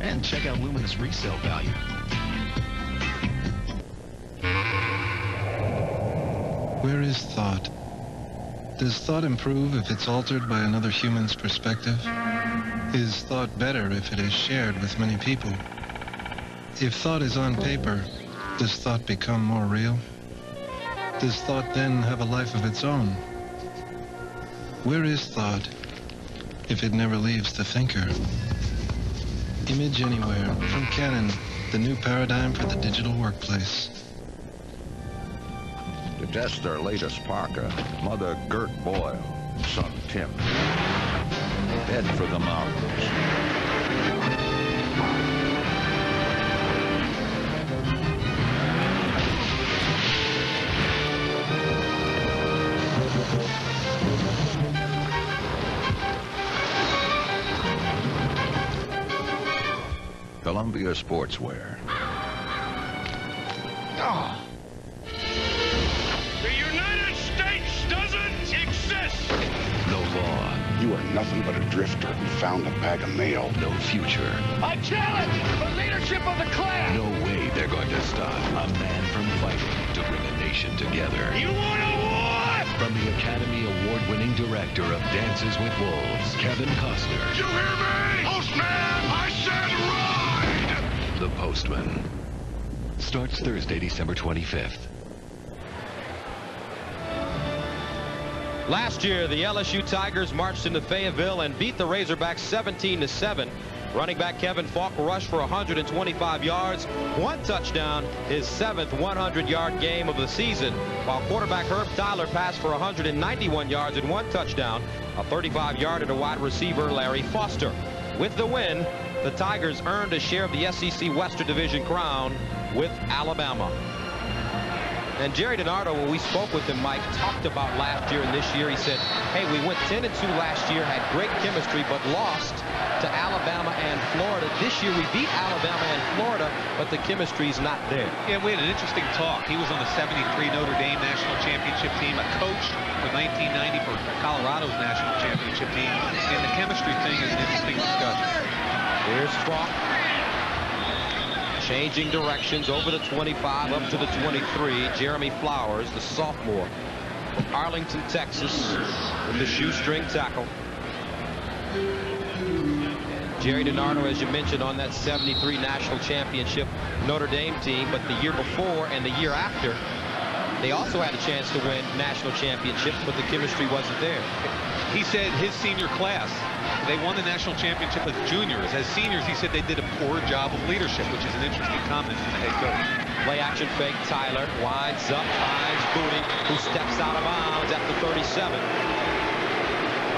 And check out Lumina's resale value. Where is thought? Does thought improve if it's altered by another human's perspective? Is thought better if it is shared with many people? If thought is on paper, does thought become more real? Does thought then have a life of its own? Where is thought if it never leaves the thinker? Image Anywhere from Canon, the new paradigm for the digital workplace. To test their latest parka, Mother Gert Boyle, son Tim, head for the mountains. Columbia Sportswear. Oh. The United States doesn't exist! No law. You are nothing but a drifter who found a bag of mail. No future. I challenge the leadership of the Klan! No way they're going to stop a man from fighting to bring a nation together. You want a war? From the Academy Award-winning director of Dances with Wolves, Kevin Costner. You hear me? Postman, I said ride! The Postman. Starts Thursday, December 25th. Last year, the LSU Tigers marched into Fayetteville and beat the Razorbacks 17-7. Running back Kevin Falk rushed for 125 yards, 1 touchdown, his 7th 100-yard game of the season, while quarterback Herb Tyler passed for 191 yards and 1 touchdown, a 35-yarder to wide receiver Larry Foster. With the win, the Tigers earned a share of the SEC Western Division crown with Alabama. And Jerry DiNardo, when we spoke with him, Mike, talked about last year and this year. He said, hey, we went 10-2 last year, had great chemistry, but lost to Alabama and Florida. This year we beat Alabama and Florida, but the chemistry's not there. Yeah, we had an interesting talk. He was on the 73 Notre Dame national championship team, a coach for 1990 for Colorado's national championship team, and the chemistry thing is an interesting discussion. Here's Falk. Changing directions over the 25 up to the 23. Jeremy Flowers, the sophomore from Arlington, Texas, with the shoestring tackle. Jerry DiNardo, as you mentioned, on that 73 national championship Notre Dame team, but the year before and the year after, they also had a chance to win national championships, but the chemistry wasn't there. He said his senior class, they won the national championship as juniors. As seniors, he said they did a poor job of leadership, which is an interesting comment from the head coach. Play action fake. Tyler winds up, finds Booty, who steps out of bounds at the 37.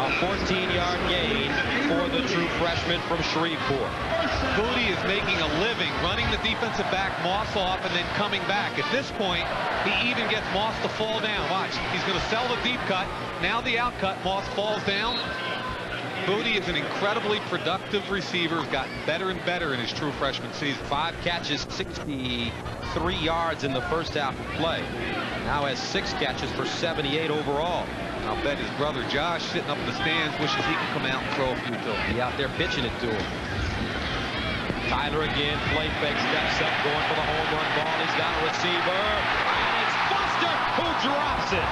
A 14-yard gain for the true freshman from Shreveport. Booty is making a living running the defensive back Moss off and then coming back. At this point, he even gets Moss to fall down. Watch, he's going to sell the deep cut. Now the out cut. Moss falls down. Booty is an incredibly productive receiver. He's gotten better and better in his true freshman season. 5 catches, 63 yards in the first half of play. Now has 6 catches for 78 overall. I'll bet his brother Josh, sitting up in the stands, wishes he could come out and throw a few to him. He out there pitching it to him. Tyler again, play fake, steps up, going for the home run ball. He's got a receiver, and it's Foster who drops it.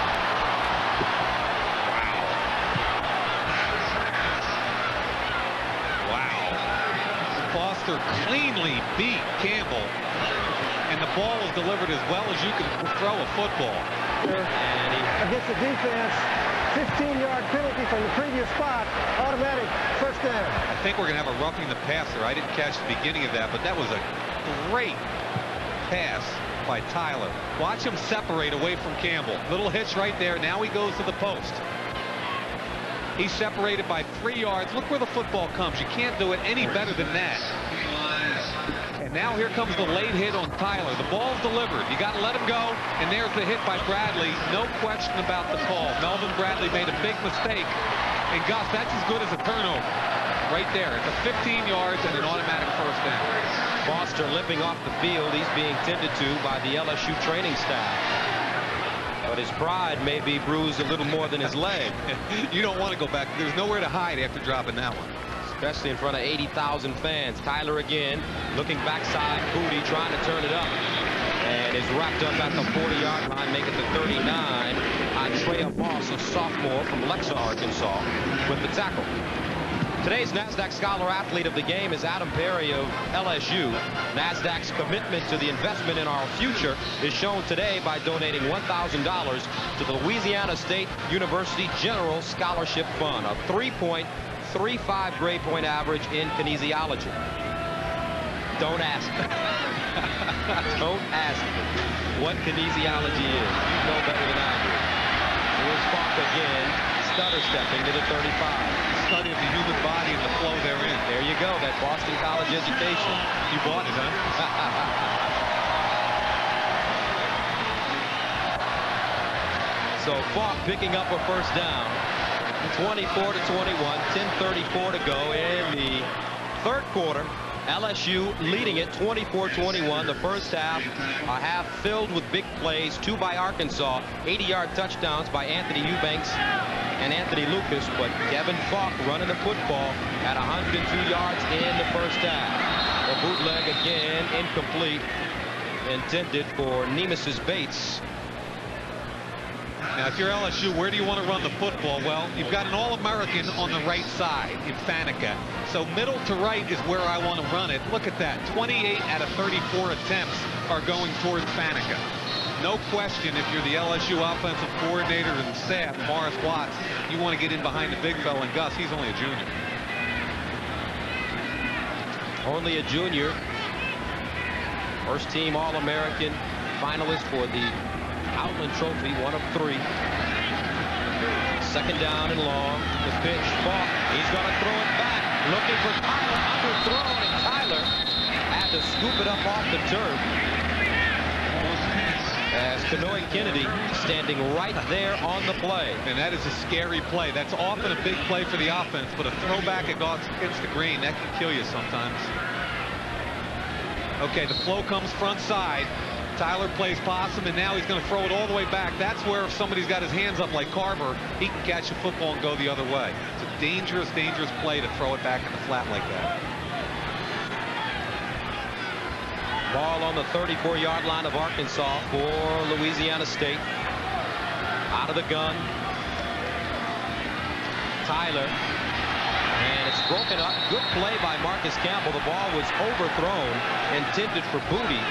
Foster cleanly beat Campbell, and the ball was delivered as well as you can throw a football. And against the defense, 15-yard penalty from the previous spot, automatic first down. I think we're going to have a roughing the passer. I didn't catch the beginning of that, but that was a great pass by Tyler. Watch him separate away from Campbell. Little hitch right there. Now he goes to the post. He's separated by 3 yards. Look where the football comes. You can't do it any better than that. And now here comes the late hit on Tyler. The ball's delivered. You got to let him go. And there's the hit by Bradley. No question about the call. Melvin Bradley made a big mistake. And Gus, that's as good as a turnover. Right there. It's a 15 yards and an automatic first down. Foster limping off the field. He's being tended to by the LSU training staff. But his pride may be bruised a little more than his leg. You don't want to go back. There's nowhere to hide after dropping that one. Especially in front of 80,000 fans. Tyler again, looking backside. Booty trying to turn it up. And is wrapped up at the 40-yard line, making the 39. Andrea Moss, a sophomore from Lexa, Arkansas, with the tackle. Today's NASDAQ Scholar Athlete of the game is Adam Perry of LSU. NASDAQ's commitment to the investment in our future is shown today by donating $1,000 to the Louisiana State University General Scholarship Fund, a 3.35 grade point average in kinesiology. Don't ask me. Don't ask me what kinesiology is. You know better than I do. Here's Falk again, stutter stepping to the 35. Study of the human body and the flow therein. There you go, that Boston College education. You bought it, huh? So Falk picking up a first down. 24-21, 10:34 to go in the third quarter. LSU leading it 24-21. The first half, a half filled with big plays, 2 by Arkansas, 80-yard touchdowns by Anthony Eubanks and Anthony Lucas, but Kevin Falk running the football at 102 yards in the first half. The bootleg again, incomplete, intended for Nemesis Bates. Now, if you're LSU, where do you want to run the football? Well, you've got an All-American on the right side in Faneca. So middle to right is where I want to run it. Look at that. 28 out of 34 attempts are going towards Faneca. No question, if you're the LSU offensive coordinator and staff, Morris Watts, you want to get in behind the big fella. And Gus, he's only a junior. Only a junior. First team All-American finalist for the Outland Trophy, 1 of 3. Second down and long. The pitch, Falk. He's going to throw it back. Looking for Tyler, underthrown, and Tyler had to scoop it up off the turf. As Canoe Kennedy standing right there on the play. And that is a scary play. That's often a big play for the offense, but a throwback against the green, that can kill you sometimes. Okay, the flow comes front side. Tyler plays possum, and now he's going to throw it all the way back. That's where if somebody's got his hands up like Carver, he can catch a football and go the other way. It's a dangerous, dangerous play to throw it back in the flat like that. Ball on the 34-yard line of Arkansas for Louisiana State. Out of the gun. Tyler. And it's broken up. Good play by Marcus Campbell. The ball was overthrown, intended for Booty.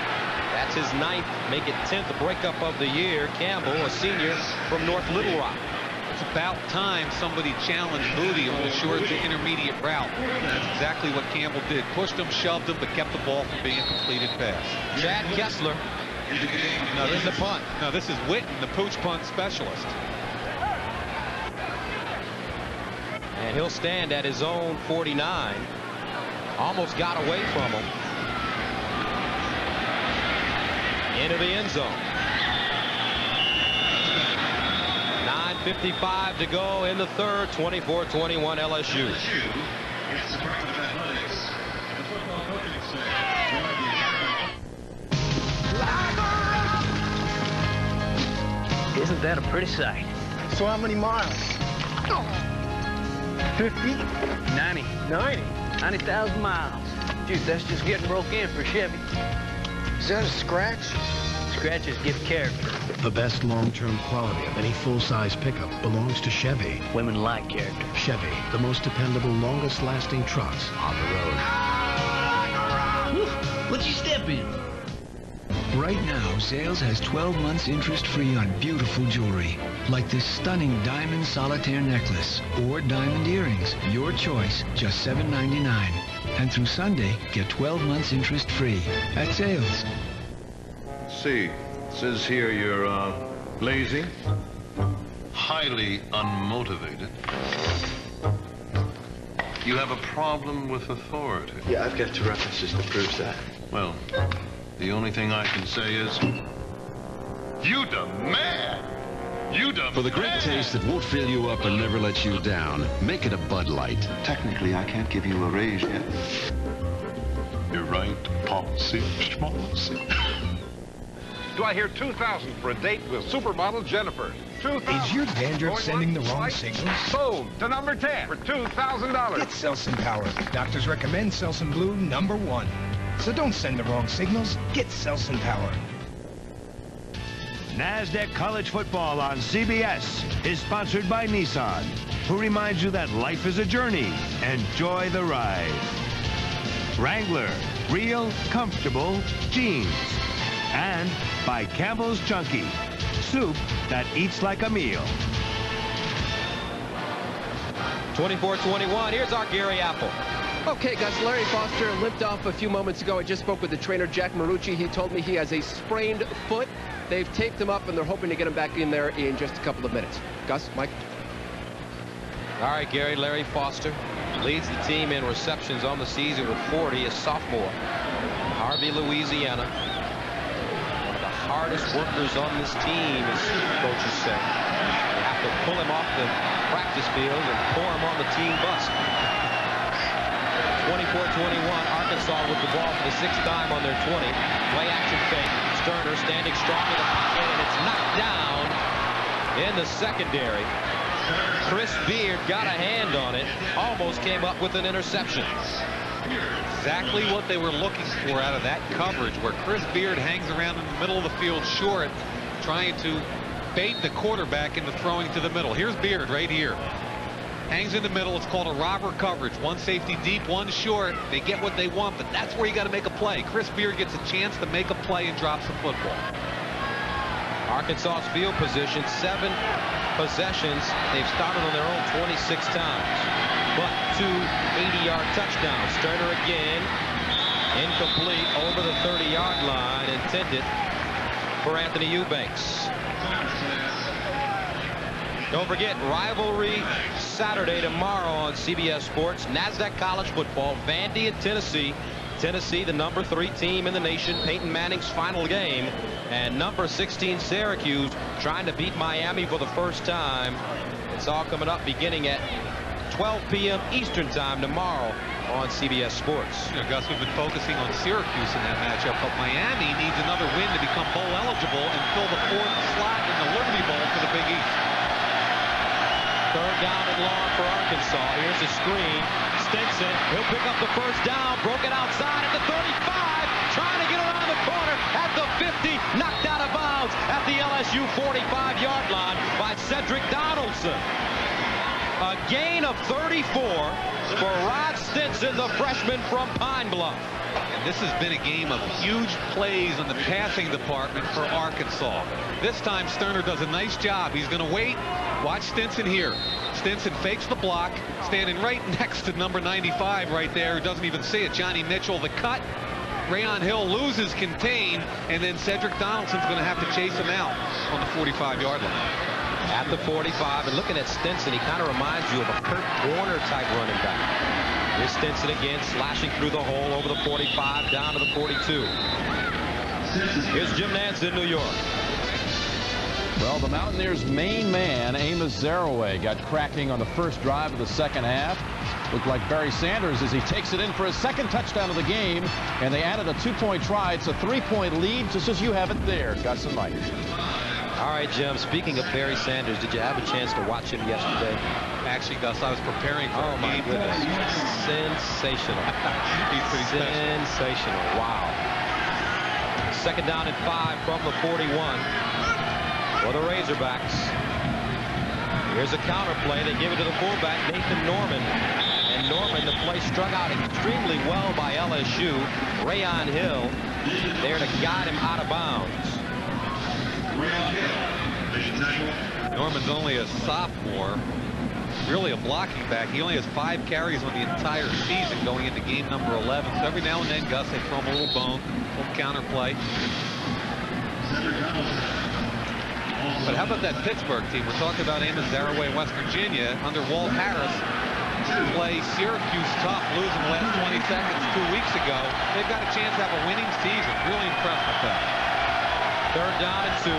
That's his 9th, make it 10th breakup of the year. Campbell, a senior from North Little Rock. It's about time somebody challenged Booty on the short to intermediate route. That's exactly what Campbell did. Pushed him, shoved him, but kept the ball from being a completed pass. Chad Kessler in the punt. No, this is Witten, the pooch punt specialist. And he'll stand at his own 49. Almost got away from him. Into the end zone. 9:55 to go in the third. 24-21 LSU. Isn't that a pretty sight? So how many miles? 50? 90. 90,000 miles. Dude, that's just getting broke in for Chevy. Is that a scratch? Scratches give character. The best long-term quality of any full-size pickup belongs to Chevy. Women like character. Chevy, the most dependable, longest-lasting trucks on the road. What'd you step in? Right now, Zales has 12 months interest-free on beautiful jewelry, like this stunning diamond solitaire necklace or diamond earrings. Your choice, just $7.99. And through Sunday, get 12 months interest-free at Zales. See, it says here you're, lazy, highly unmotivated. You have a problem with authority. Yeah, I've got 2 references that proves that. Well, the only thing I can say is, you demand! You demand! For the great taste that won't fill you up and never let you down, make it a Bud Light. Technically, I can't give you a raise yet. You're right, policy, schmaltzy. Do I hear 2,000 for a date with supermodel Jennifer? 2,000. Is your dandruff sending the wrong signals? Sold to number 10 for $2,000. Get Selsun Power. Doctors recommend Selsun Blue #1. So don't send the wrong signals. Get Selsun Power. NASDAQ College Football on CBS is sponsored by Nissan, who reminds you that life is a journey. Enjoy the ride. Wrangler, real, comfortable jeans. And by Campbell's Chunky, soup that eats like a meal. 24-21, here's our Gary Apple. Okay, guys, Larry Foster limped off a few moments ago. I just spoke with the trainer, Jack Marucci. He told me he has a sprained foot. They've taped him up, and they're hoping to get him back in there in just a couple of minutes. Gus, Mike? All right, Gary, Larry Foster leads the team in receptions on the season with 40, a sophomore. Harvey, Louisiana. One of the hardest workers on this team, as coaches say. They have to pull him off the practice field and pour him on the team bus. 24-21, Arkansas with the ball for the 6th time on their 20. Play action fake. Sterner standing strong in the pocket, and it's knocked down in the secondary. Chris Beard got a hand on it, almost came up with an interception. Exactly what they were looking for out of that coverage, where Chris Beard hangs around in the middle of the field short, trying to bait the quarterback into throwing to the middle. Here's Beard right here. Hangs in the middle. It's called a robber coverage. One safety deep, one short. They get what they want, but that's where you got to make a play. Chris Beard gets a chance to make a play and drops the football. Arkansas's field position, 7 possessions. They've started on their own 26 times, but 2 80-yard touchdowns. Sterner again, incomplete over the 30-yard line, intended for Anthony Eubanks. Don't forget, rivalry Saturday tomorrow on CBS Sports. NASDAQ College Football, Vandy and Tennessee. Tennessee, the number 3 team in the nation, Peyton Manning's final game, and number 16 Syracuse trying to beat Miami for the first time. It's all coming up beginning at 12 p.m. Eastern time tomorrow on CBS Sports. You know, Gus, we've been focusing on Syracuse in that matchup, but Miami needs another win to become bowl eligible and fill the 4th slot in the Liberty Bowl for the Big East. 3rd down and long for Arkansas. Here's a screen. Stinson, he'll pick up the first down, broken outside at the 35, trying to get around the corner at the 50, knocked out of bounds at the LSU 45-yard line by Cedric Donaldson. A gain of 34 for Rod Stinson, the freshman from Pine Bluff. And this has been a game of huge plays in the passing department for Arkansas. This time Sterner does a nice job. He's going to wait. Watch Stinson here. Stinson fakes the block, standing right next to number 95 right there, who doesn't even see it. Johnny Mitchell, the cut. Rayon Hill loses contain, and then Cedric Donaldson's going to have to chase him out on the 45-yard line. At the 45, and looking at Stinson, he kind of reminds you of a Kurt Warner type running back. Here's Stinson again, slashing through the hole over the 45 down to the 42. Here's Jim Nantz in New York. Well, the Mountaineers' main man, Amos Zaraway, got cracking on the first drive of the second half. Looked like Barry Sanders as he takes it in for his second touchdown of the game, and they added a 2-point try. It's a 3-point lead, just as you have it there. Gus and Mike. All right, Jim, speaking of Barry Sanders, did you have a chance to watch him yesterday? Actually, Gus, I was preparing for a game today. Sensational. He's pretty special. Sensational. Wow. 2nd down and 5 from the 41 for the Razorbacks. Here's a counter play. They give it to the fullback, Nathan Norman. And Norman, the play strung out extremely well by LSU. Rayon Hill there to guide him out of bounds. Norman's only a sophomore, really a blocking back. He only has 5 carries on the entire season going into game number 11. So every now and then, Gus, they throw him a little bone, a little counter play. But how about that Pittsburgh team? We're talking about Amos Zaraway, West Virginia, under Walt Harris. Play Syracuse tough, losing the last 20 seconds 2 weeks ago. They've got a chance to have a winning season. Really impressed with that. 3rd down and 2.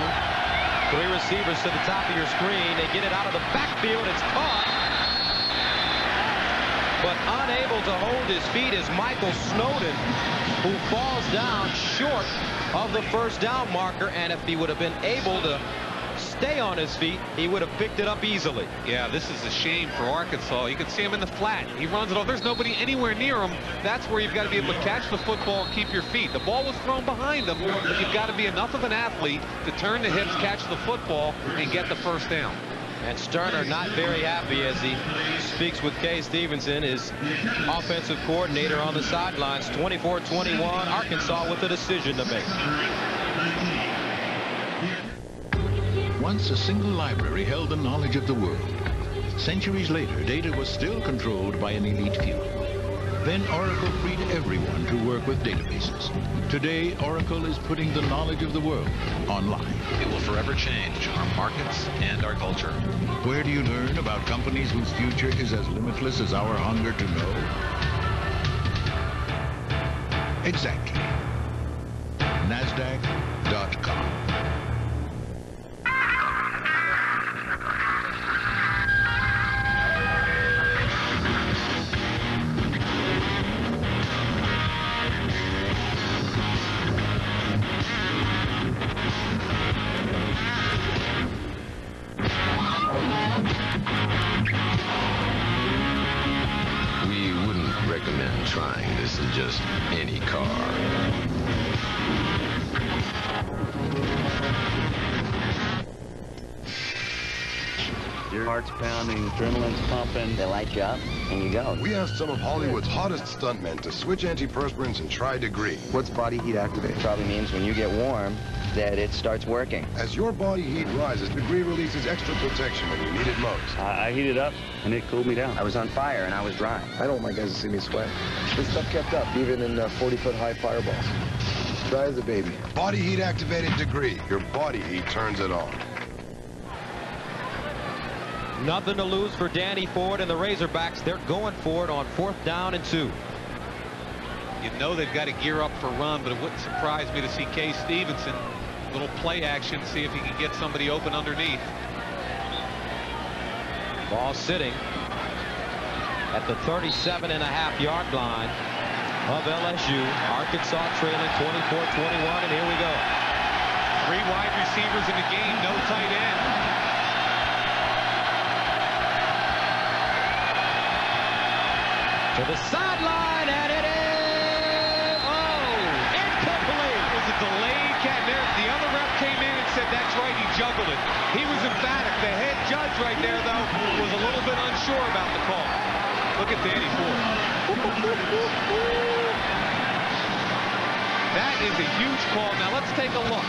3 receivers to the top of your screen. They get it out of the backfield. It's caught. But unable to hold his feet is Michael Snowden, who falls down short of the first down marker. And if he would have been able to stay on his feet, he would have picked it up easily. Yeah, this is a shame for Arkansas. You can see him in the flat. He runs it off. There's nobody anywhere near him. That's where you've got to be able to catch the football and keep your feet. The ball was thrown behind him, but you've got to be enough of an athlete to turn the hips, catch the football, and get the first down. And Sterner not very happy as he speaks with Kay Stevenson, his offensive coordinator on the sidelines. 24-21, Arkansas with a decision to make. Once a single library held the knowledge of the world. Centuries later, data was still controlled by an elite few. Then Oracle freed everyone to work with databases. Today, Oracle is putting the knowledge of the world online. It will forever change our markets and our culture. Where do you learn about companies whose future is as limitless as our hunger to know? Exactly. NASDAQ.com. Trying this in just any car. Your heart's pounding, adrenaline's pumping. They light you up, and you go. We asked some of Hollywood's hottest stuntmen to switch antiperspirants and try Degree. What's body heat activate? Probably means when you get warm, that it starts working. As your body heat rises, Degree releases extra protection when you need it most. I heated up, and it cooled me down. I was on fire, and I was dry. I don't want my guys to see me sweat. This stuff kept up, even in 40-foot high fireballs. Dry as a baby. Body heat activated Degree. Your body heat turns it on. Nothing to lose for Danny Ford and the Razorbacks. They're going for it on 4th down and 2. You know they've got to gear up for run, but it wouldn't surprise me to see Kay Stevenson, little play action, see if he can get somebody open underneath. Ball sitting at the 37.5-yard line of LSU. Arkansas trailing 24-21, and here we go. 3 wide receivers in the game, no tight end. To the sideline, and it is, incomplete. It was a delayed catch. The other ref came in and said, that's right, he juggled it. He was emphatic. The head judge right there, though, was a little bit unsure about the call. Look at Danny Ford. That is a huge call. Now let's take a look.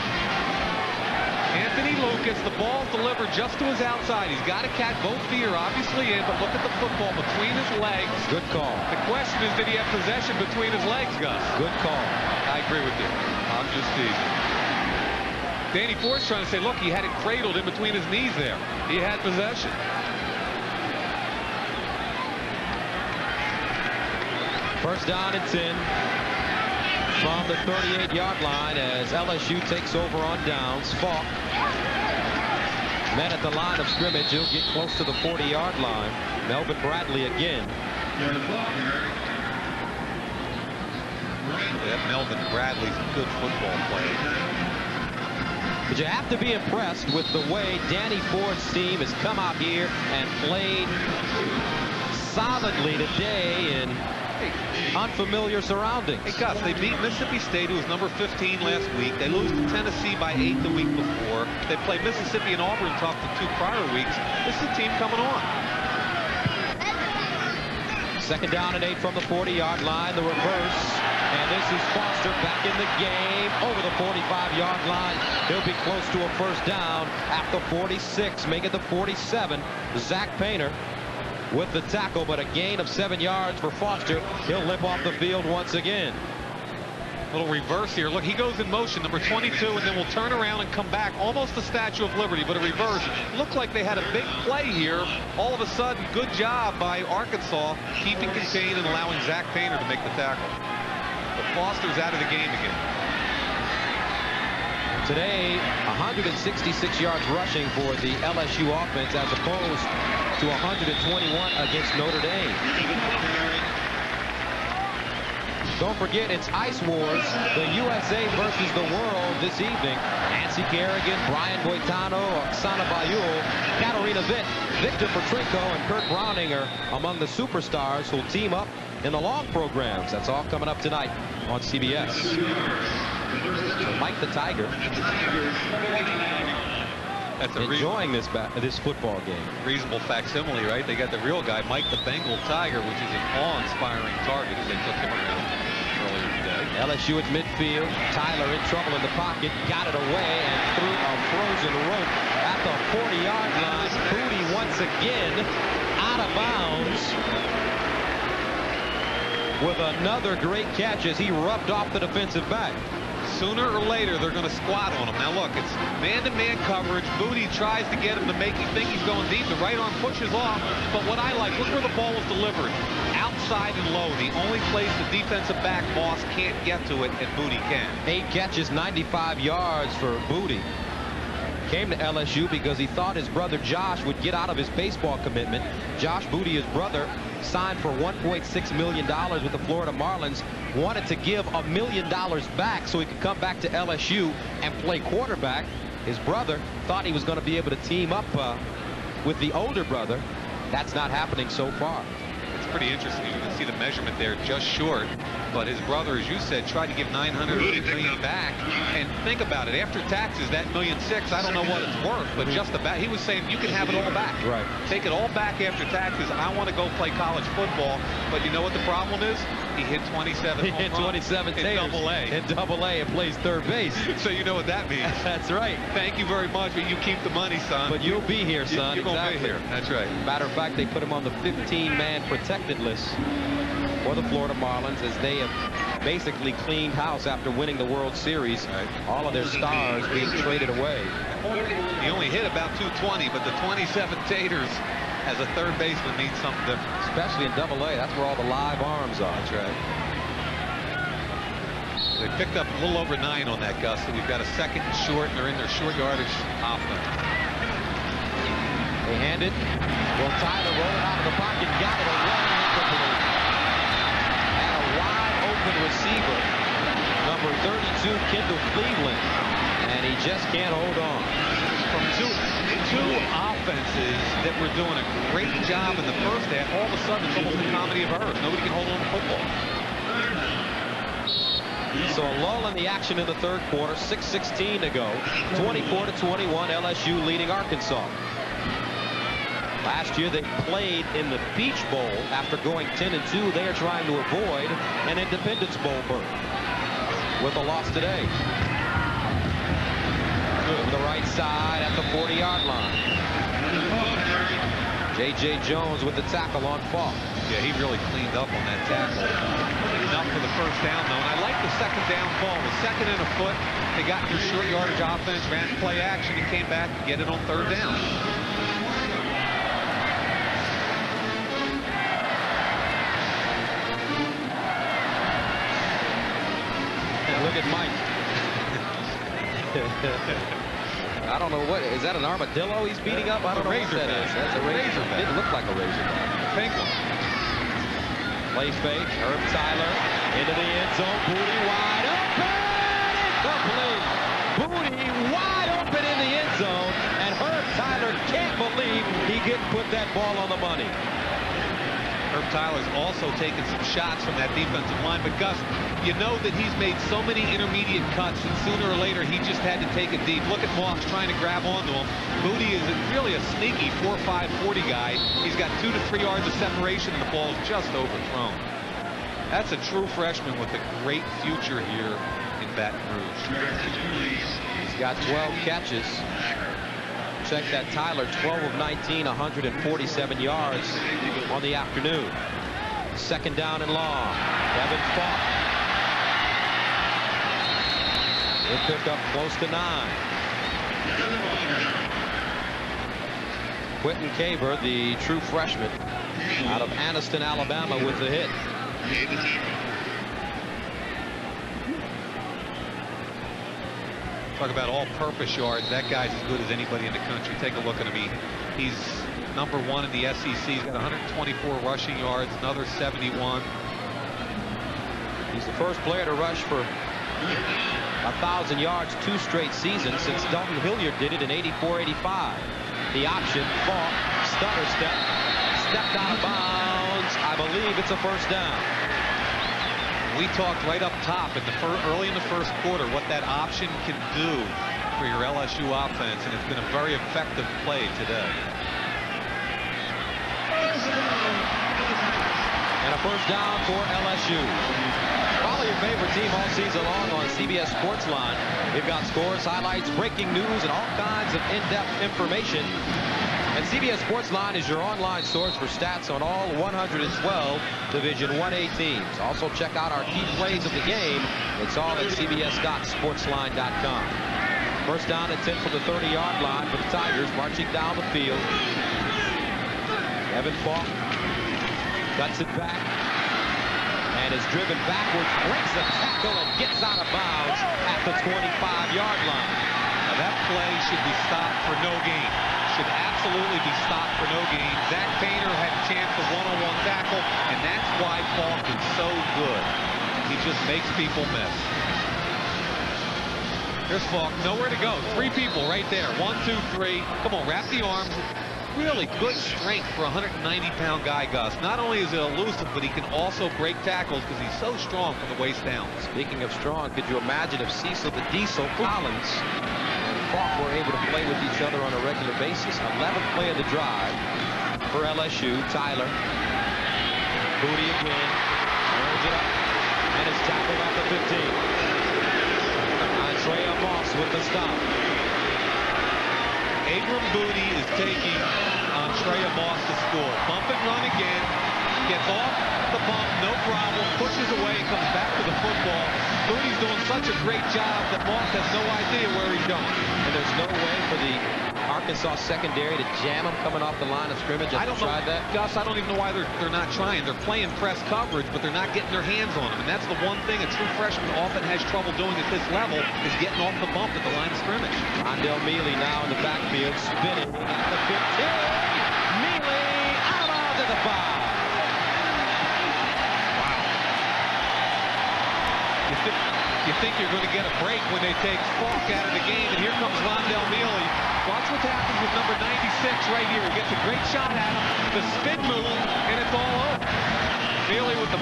Anthony Lucas, the ball's delivered just to his outside. He's got to catch. Both feet are obviously in, but look at the football between his legs. Good call. The question is, did he have possession between his legs, Gus? Good call. I agree with you. I'm just teasing. Danny Ford's trying to say, look, he had it cradled in between his knees there. He had possession. First down and 10 from the 38-yard line as LSU takes over on downs. Falk met at the line of scrimmage. He'll get close to the 40-yard line. Melvin Bradley again. That Melvin Bradley's a good football player. But you have to be impressed with the way Danny Ford's team has come out here and played solidly today in unfamiliar surroundings. Hey, Gus, they beat Mississippi State, who was number 15 last week. They lose to Tennessee by 8 the week before. They played Mississippi and Auburn tough the 2 prior weeks. This is a team coming on. Second down and 8 from the 40-yard line. The reverse. And this is Foster back in the game over the 45-yard line. He'll be close to a first down at the 46, make it the 47. Zach Painter with the tackle, but a gain of 7 yards for Foster. He'll limp off the field once again. Little reverse here. Look, he goes in motion, number 22, and then will turn around and come back. Almost the Statue of Liberty, but a reverse. Looked like they had a big play here. All of a sudden, good job by Arkansas keeping contained and allowing Zach Painter to make the tackle. But Foster's out of the game again. Today, 166 yards rushing for the LSU offense as opposed to 121 against Notre Dame. Don't forget, it's Ice Wars, the USA versus the world this evening. Nancy Kerrigan, Brian Boitano, Oksana Bayul, Katarina Witt, Victor Petrenko, and Kurt Browning are among the superstars who'll team up in the long programs. That's all coming up tonight on CBS. So Mike the Tiger enjoying this football game. Reasonable facsimile, right? They got the real guy, Mike the Bengal Tiger, which is an awe-inspiring target as they took him around earlier today. LSU at midfield. Tyler in trouble in the pocket. Got it away and threw a frozen rope at the 40-yard line. Booty once again out of bounds with another great catch as he rubbed off the defensive back. Sooner or later, they're going to squat on him. Now, look, it's man-to-man coverage. Booty tries to get him to make him think he's going deep. The right arm pushes off. But what I like, look where the ball was delivered. Outside and low. The only place the defensive back, Moss, can't get to it, and Booty can. 8 catches, 95 yards for Booty. Came to LSU because he thought his brother Josh would get out of his baseball commitment. Josh Booty, his brother, signed for $1.6 million with the Florida Marlins, wanted to give $1 million back so he could come back to LSU and play quarterback. His brother thought he was going to be able to team up with the older brother. That's not happening so far. It's pretty interesting. You can see the measurement there just short. But his brother, as you said, tried to give $950 million back. And think about it. After taxes, that $1.6 million, I don't know what it's worth, but just about, he was saying you can have it all back. Right. Take it all back after taxes. I want to go play college football. But you know what the problem is? He hit 27 He hit 27 in Double-A. In Double-A and plays third base. So you know what that means. That's right. Thank you very much, but you keep the money, son. But you'll be here, son. You're exactly. going to be here. That's right. Matter of fact, they put him on the 15-man protected list for the Florida Marlins as they have basically cleaned house after winning the World Series. Right. All of their stars being traded away. He only hit about 220, but the 27 taters as a third baseman means something different. Especially in Double-A. That's where all the live arms are. That's right. They picked up a little over 9 on that, Gus. So you've got a second and short, and they're in their short yardage offense. They hand it. Well, Tyler rolled out of the pocket, got it away, incomplete. And a wide open receiver, number 32, Kendall Cleveland, and he just can't hold on. From two offenses that were doing a great job in the first half, all of a sudden it's almost a comedy of errors. Nobody can hold on to football. So a lull in the action in the third quarter, 6:16 to go. 24-21, LSU leading Arkansas. Last year they played in the Peach Bowl. After going 10-2, they are trying to avoid an Independence Bowl berth with a loss today. From the right side at the 40-yard line. J.J. Jones with the tackle on Falk. Yeah, he really cleaned up on that tackle. Enough for the first down, though. And I like the second down call. With second and a foot, they got their short yardage offense, ran play action, and came back and get it on third down. And look at Mike. I don't know what is that, an armadillo he's beating up? I don't know what that is. That's a razor. It didn't look like a razor. Pink one. Play fake. Herb Tyler into the end zone. Booty wide open. Incomplete. Booty wide open in the end zone, and Herb Tyler can't believe he didn't put that ball on the money. Herb Tyler's also taken some shots from that defensive line, but Gus, you know that he's made so many intermediate cuts, and sooner or later he just had to take it deep. Look at Moss trying to grab onto him. Booty is really a sneaky 4.5 40 guy. He's got 2 to 3 yards of separation, and the ball is just overthrown. That's a true freshman with a great future here in Baton Rouge. He's got 12 catches. Check that, Tyler, 12 of 19, 147 yards on the afternoon. Second down and long. Devin Falk. He'll pick up close to 9. Quentin Caber, the true freshman out of Anniston, Alabama, with the hit. Talk about all-purpose yards. That guy's as good as anybody in the country. Take a look at him. He's number 1 in the SEC. He's got 124 rushing yards, another 71. He's the first player to rush for 1,000 yards 2 straight seasons since Dalton Hilliard did it in 84-85. The option, Falk, stutter step, stepped out of bounds. I believe it's a first down. We talked right up top in the early in the first quarter what that option can do for your LSU offense, and it's been a very effective play today. And a first down for LSU. Follow your favorite team all season long on CBS Sportsline. We've got scores, highlights, breaking news, and all kinds of in-depth information. And CBS Sportsline is your online source for stats on all 112 Division 1A teams. Also check out our key plays of the game. It's all at cbs.sportsline.com. First down at 10 from the 30-yard line for the Tigers, marching down the field. Evan Falk cuts it back and is driven backwards, breaks the tackle, and gets out of bounds at the 25-yard line. Now that play should be stopped for no gain. Should absolutely be stopped for no gain. Zach Painter had a chance for one-on-one tackle, and that's why Falk is so good. He just makes people miss. Here's Falk, nowhere to go. 3 people right there. 1, 2, 3. Come on, wrap the arms. Really good strength for a 190-pound guy, Gus. Not only is he elusive, but he can also break tackles because he's so strong from the waist down. Speaking of strong, could you imagine if Cecil the Diesel Collins and Falk were able to play with each other on a regular basis? 11th play of the drive for LSU. Tyler. Booty again. Turns it up. And is tackled at the 15. Andrea Moss with the stop. Abram Booty is taking Andrea Moss to score. Bump and run again. Gets off the bump, no problem, pushes away, and comes back to the football. Moody's doing such a great job that Moss has no idea where he's going. And there's no way for the Arkansas secondary to jam him coming off the line of scrimmage. I don't know, Gus, I don't even know why they're not trying. They're playing press coverage, but they're not getting their hands on him. And that's the one thing a true freshman often has trouble doing at this level, is getting off the bump at the line of scrimmage. Rondell Mealy now in the backfield, spinning at the 15. Mealy out onto the 5. You think you're going to get a break when they take Falk out of the game, and here comes Rondell Mealy. Watch what happens with number 96 right here. He gets a great shot at him, the spin move, and it's all over. Mealy with a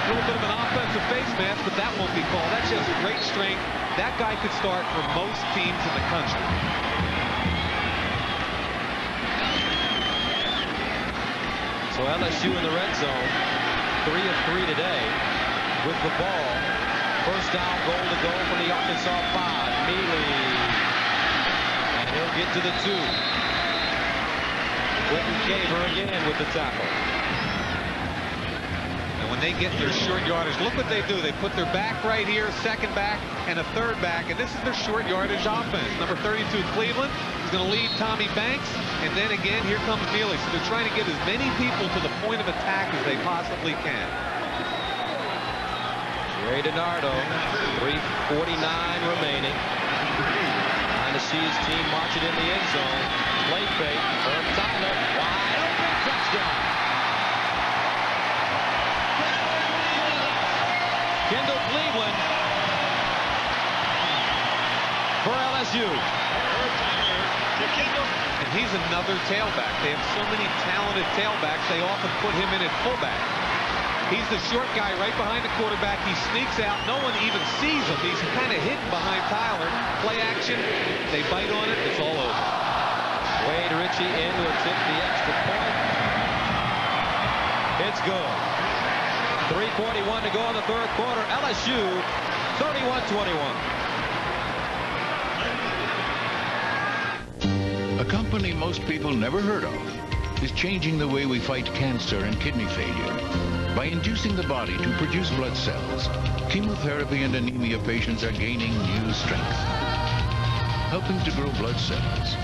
little bit of an offensive face mask, but that won't be called. That's just great strength. That guy could start for most teams in the country. So LSU in the red zone, 3 of 3 today with the ball. First down, goal to go from the Arkansas 5. Mealy. And he'll get to the 2. Quentin Caver again with the tackle. And when they get their short yardage, look what they do. They put their back right here, second back, and a third back. And this is their short yardage offense. Number 32, Cleveland, is going to lead Tommy Banks. And then again, here comes Mealy. So they're trying to get as many people to the point of attack as they possibly can. Ray DiNardo, 3:49 remaining. Trying to see his team march it in the end zone. Play fake from Tyler. Wide open, touchdown. Kendall Cleveland for LSU. And he's another tailback. They have so many talented tailbacks, they often put him in at fullback. He's the short guy right behind the quarterback. He sneaks out. No one even sees him. He's kind of hidden behind Tyler. Play action. They bite on it. It's all over. Wade Ritchie in to attempt the extra point. It's good. 3:41 to go in the third quarter. LSU 31-21. A company most people never heard of is changing the way we fight cancer and kidney failure. By inducing the body to produce blood cells, chemotherapy and anemia patients are gaining new strength. Helping to grow blood cells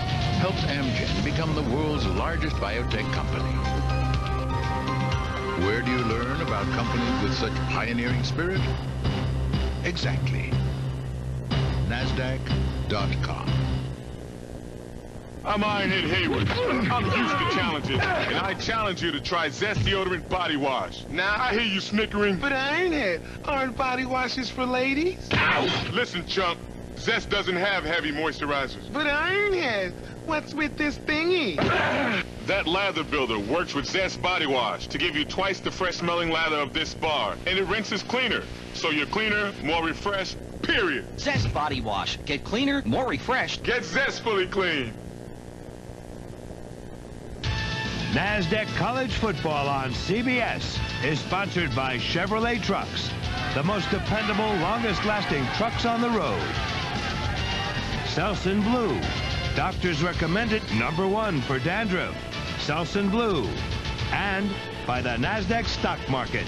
helped Amgen become the world's largest biotech company. Where do you learn about companies with such pioneering spirit? Exactly. NASDAQ.com. I'm Ironhead Hayward. I'm used to challenges, and I challenge you to try Zest Deodorant Body Wash. Now, I hear you snickering. But Ironhead, aren't body washes for ladies? Ow! Listen, chump, Zest doesn't have heavy moisturizers. But Ironhead, what's with this thingy? That lather builder works with Zest Body Wash to give you twice the fresh-smelling lather of this bar, and it rinses cleaner, so you're cleaner, more refreshed, period. Zest Body Wash. Get cleaner, more refreshed. Get zestfully clean. NASDAQ College Football on CBS is sponsored by Chevrolet Trucks, the most dependable, longest-lasting trucks on the road. Selsun Blue. Doctors recommend it #1 for dandruff. Selsun Blue. And by the NASDAQ Stock Market.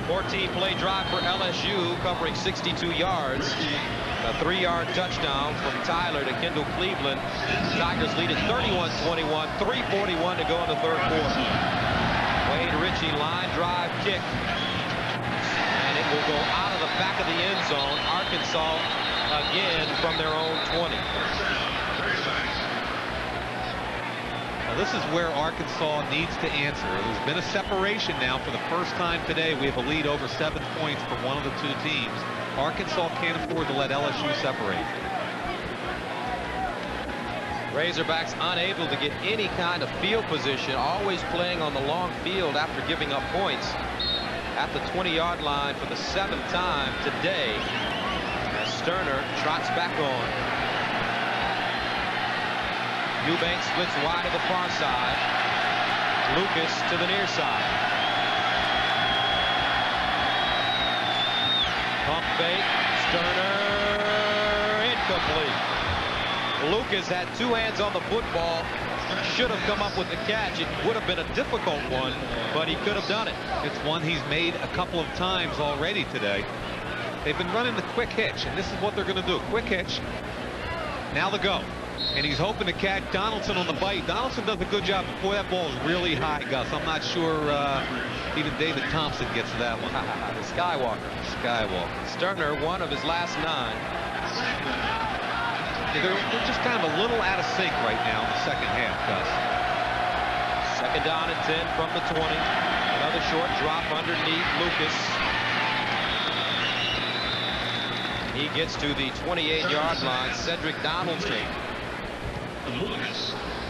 14-play drive for LSU, covering 62 yards. A 3-yard touchdown from Tyler to Kendall Cleveland. Tigers lead at 31-21, 3:41 to go in the third quarter. Wade Ritchie line drive kick. And it will go out of the back of the end zone. Arkansas again from their own 20. Now, this is where Arkansas needs to answer. There's been a separation now for the first time today. We have a lead over 7 points for one of the two teams. Arkansas can't afford to let LSU separate. Razorbacks unable to get any kind of field position, always playing on the long field after giving up points at the 20-yard line for the 7th time today, as Sterner trots back on. Eubanks splits wide to the far side. Lucas to the near side. Pump fake. Sterner incomplete. Lucas had 2 hands on the football should have come up with the catch. It would have been a difficult one, but he could have done it. It's one he's made a couple of times already today. They've been running the quick hitch, and this is what they're going to do. Quick hitch. Now the go. And he's hoping to catch Donaldson on the bite. Donaldson does a good job. Boy, that ball is really high, Gus. I'm not sure even David Thompson gets to that one. The Skywalker. Sterner, one of his last 9. They're just kind of a little out of sync right now in the second half, Gus. Second down and 10 from the 20. Another short drop underneath Lucas. He gets to the 28-yard line. Cedric Donaldson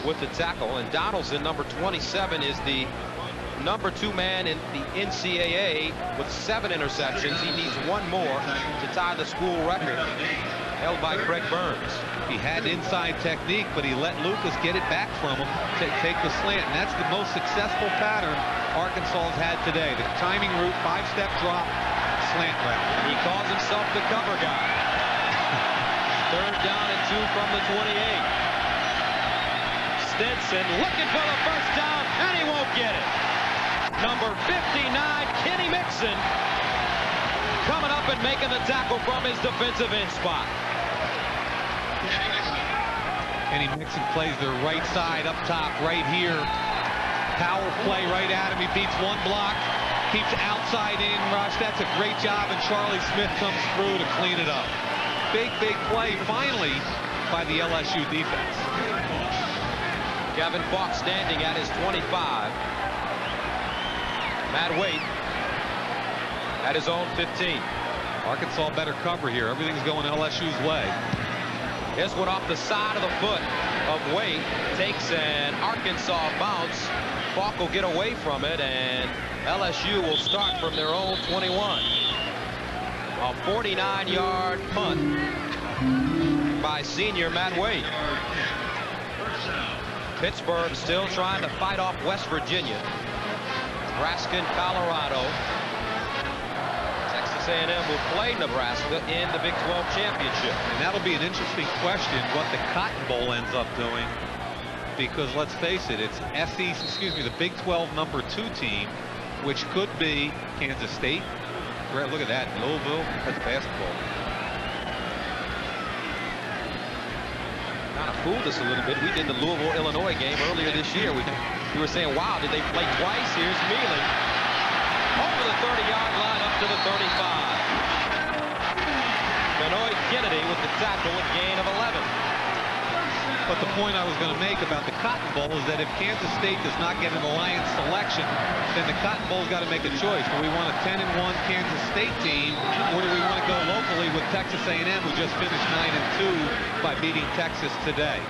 with the tackle. And Donaldson, number 27, is the number 2 man in the NCAA with 7 interceptions. He needs 1 more to tie the school record held by Craig Burns. He had inside technique, but he let Lucas get it back from him to take the slant. And that's the most successful pattern Arkansas has had today. The timing route, 5-step drop, slant route. He calls himself the cover guy. Third down and 2 from the 28. Stinson looking for the first down, and he won't get it. Number 59, Kenny Mixon, coming up and making the tackle from his defensive end spot. Kenny Mixon plays the right side up top right here. Power play right at him. He beats 1 block, keeps outside in rush. That's a great job, and Charlie Smith comes through to clean it up. Big play finally by the LSU defense. Gavin Fox standing at his 25. Matt Waite at his own 15. Arkansas better cover here. Everything's going LSU's way. This one off the side of the foot of Waite. Takes an Arkansas bounce. Falk will get away from it, and LSU will start from their own 21. A 49-yard punt by senior Matt Waite. Pittsburgh still trying to fight off West Virginia. Nebraska and Colorado. Texas A&M will play Nebraska in the Big 12 championship. And that'll be an interesting question what the Cotton Bowl ends up doing, because let's face it, it's the Big 12 number 2 team, which could be Kansas State. Look at that, Louisville. That's basketball. Kind of fooled us a little bit. We did the Louisville-Illinois game earlier this year. We were saying, wow, did they play twice? Here's Mealy over the 30-yard line up to the 35. Benoit Kennedy with the tackle, a gain of 11. But the point I was going to make about the Cotton Bowl is that if Kansas State does not get an alliance selection, then the Cotton Bowl's got to make a choice. Do we want a 10-1 Kansas State team, or do we want to go locally with Texas A&M, who just finished 9-2 by beating Texas today?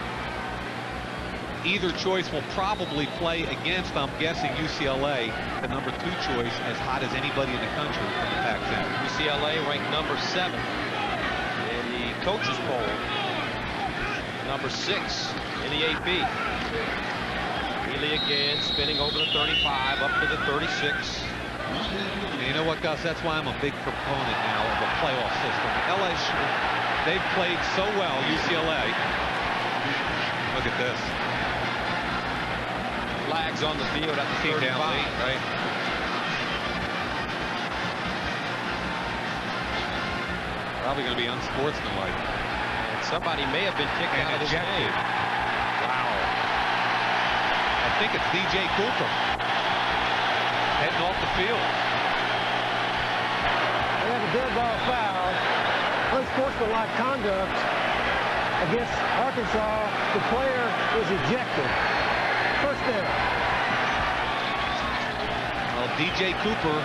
Either choice will probably play against, I'm guessing, UCLA, the number 2 choice, as hot as anybody in the country from the Pac-10. UCLA ranked number 7 in the coaches poll. Number 6 in the AP. Healy again spinning over the 35 up to the 36. And you know what, Gus? That's why I'm a big proponent now of a playoff system. LSU, they've played so well, UCLA. Look at this. Flags on the field at the 35. Down late, right? Probably going to be unsportsmanlike. Somebody may have been kicked out of this game. Wow. I think it's DJ Cooper heading off the field. They have a dead ball foul. Unsportsmanlike conduct against Arkansas. The player is ejected. First down. Well, DJ Cooper,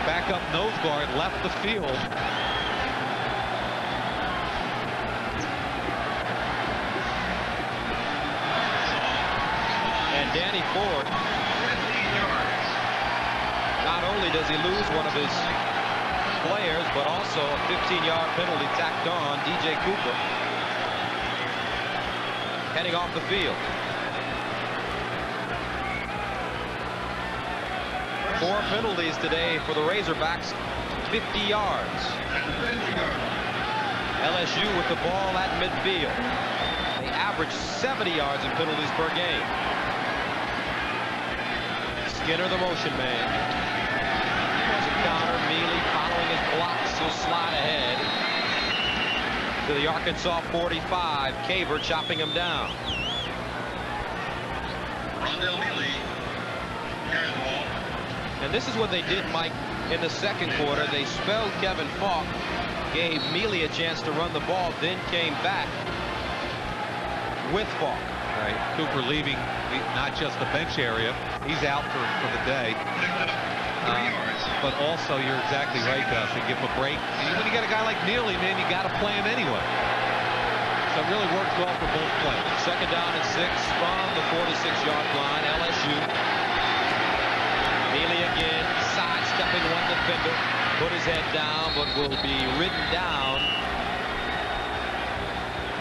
backup nose guard, left the field. Danny Ford, not only does he lose one of his players, but also a 15-yard penalty tacked on. DJ Cooper heading off the field. 4 penalties today for the Razorbacks, 50 yards. LSU with the ball at midfield. They average 70 yards in penalties per game. Skinner, the motion man. There's a counter. Mealy following his blocks. He'll slide ahead to the Arkansas 45. Caver chopping him down. And this is what they did, Mike, in the second quarter. They spelled Kevin Falk, gave Mealy a chance to run the ball, then came back with Falk. Right. Cooper leaving not just the bench area. He's out for the day. But also, you're exactly right, Gus. They give him a break. And when you got a guy like Neely, man, you got to play him anyway. So it really works well for both players. Second down and 6 from the 46-yard line. LSU. Mealy again, sidestepping one defender. Put his head down, but will be ridden down.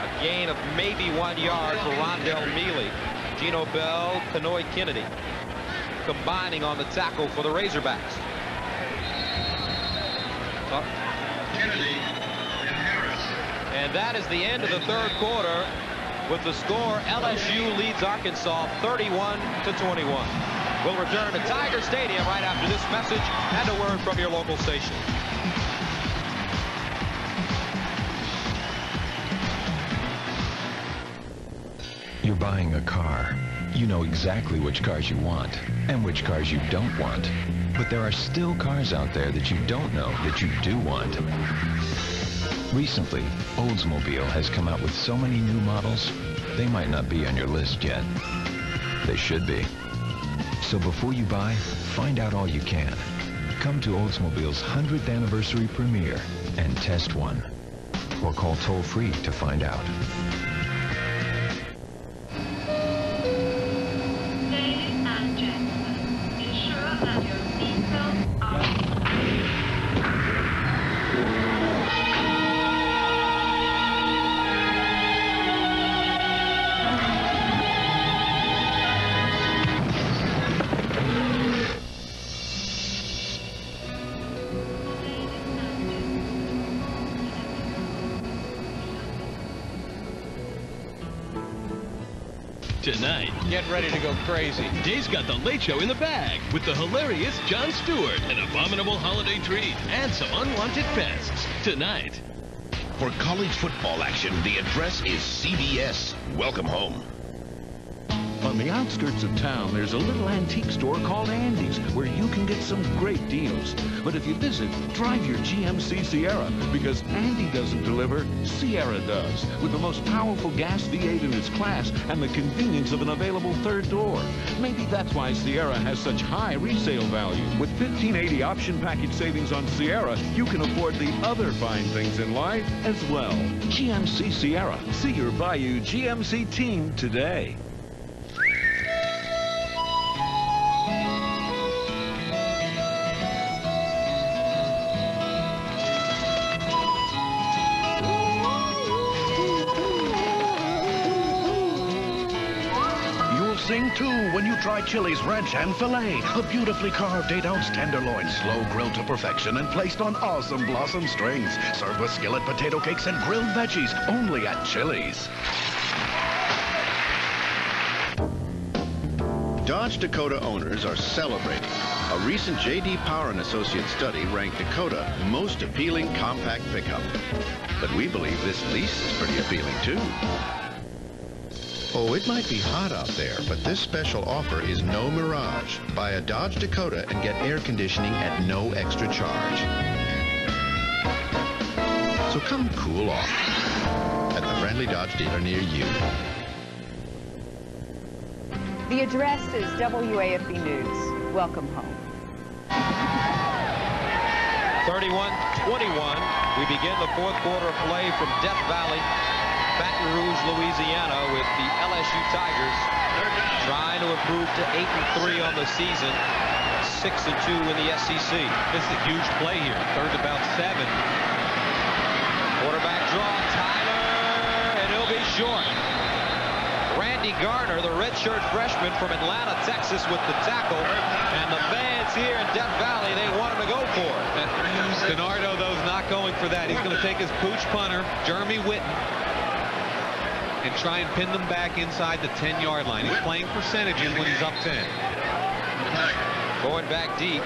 A gain of maybe 1 yard for Rondell Mealy. Gino Bell, Kanoy Kennedy combining on the tackle for the Razorbacks. And that is the end of the third quarter. With the score, LSU leads Arkansas 31-21. We'll return to Tiger Stadium right after this message and a word from your local station. You're buying a car. You know exactly which cars you want and which cars you don't want. But there are still cars out there that you don't know that you do want. Recently, Oldsmobile has come out with so many new models, they might not be on your list yet. They should be. So before you buy, find out all you can. Come to Oldsmobile's 100th anniversary premiere and test one. Or call toll-free to find out. Ladies and gentlemen, ensure that your seatbelts are... Tonight, get ready to go crazy. Jay's got the Late Show in the bag with the hilarious Jon Stewart, an abominable holiday treat, and some unwanted pests. Tonight. For college football action, the address is CBS. Welcome home. On the outskirts of town, there's a little antique store called Andy's where you can get some great deals. But if you visit, drive your GMC Sierra because Andy doesn't deliver, Sierra does. With the most powerful gas V8 in its class and the convenience of an available third door. Maybe that's why Sierra has such high resale value. With $1,580 option package savings on Sierra, you can afford the other fine things in life as well. GMC Sierra. See your Bayou GMC team today. Sing too when you try Chili's Ranch and Filet, a beautifully carved 8-ounce tenderloin, slow grilled to perfection and placed on awesome blossom strings. Served with skillet potato cakes and grilled veggies, only at Chili's. Dodge Dakota owners are celebrating. A recent J.D. Power & Associates study ranked Dakota most appealing compact pickup. But we believe this lease is pretty appealing too. Oh, it might be hot out there, but this special offer is no mirage. Buy a Dodge Dakota and get air conditioning at no extra charge. So come cool off at the friendly Dodge dealer near you. The address is WAFB News. Welcome home. 31-21. We begin the fourth quarter of play from Death Valley, Baton Rouge, Louisiana, with the LSU Tigers trying to improve to 8-3 on the season, 6-2 in the SEC. This is a huge play here. Third about 7. Quarterback draw, Tyler, and he'll be short. Randy Garner, the redshirt freshman from Atlanta, Texas, with the tackle, and the fans here in Death Valley, they want him to go for it. DiNardo, though, is not going for that. He's going to take his pooch punter, Jeremy Witten, and try and pin them back inside the 10-yard line. He's playing percentages when he's up 10. Going back deep,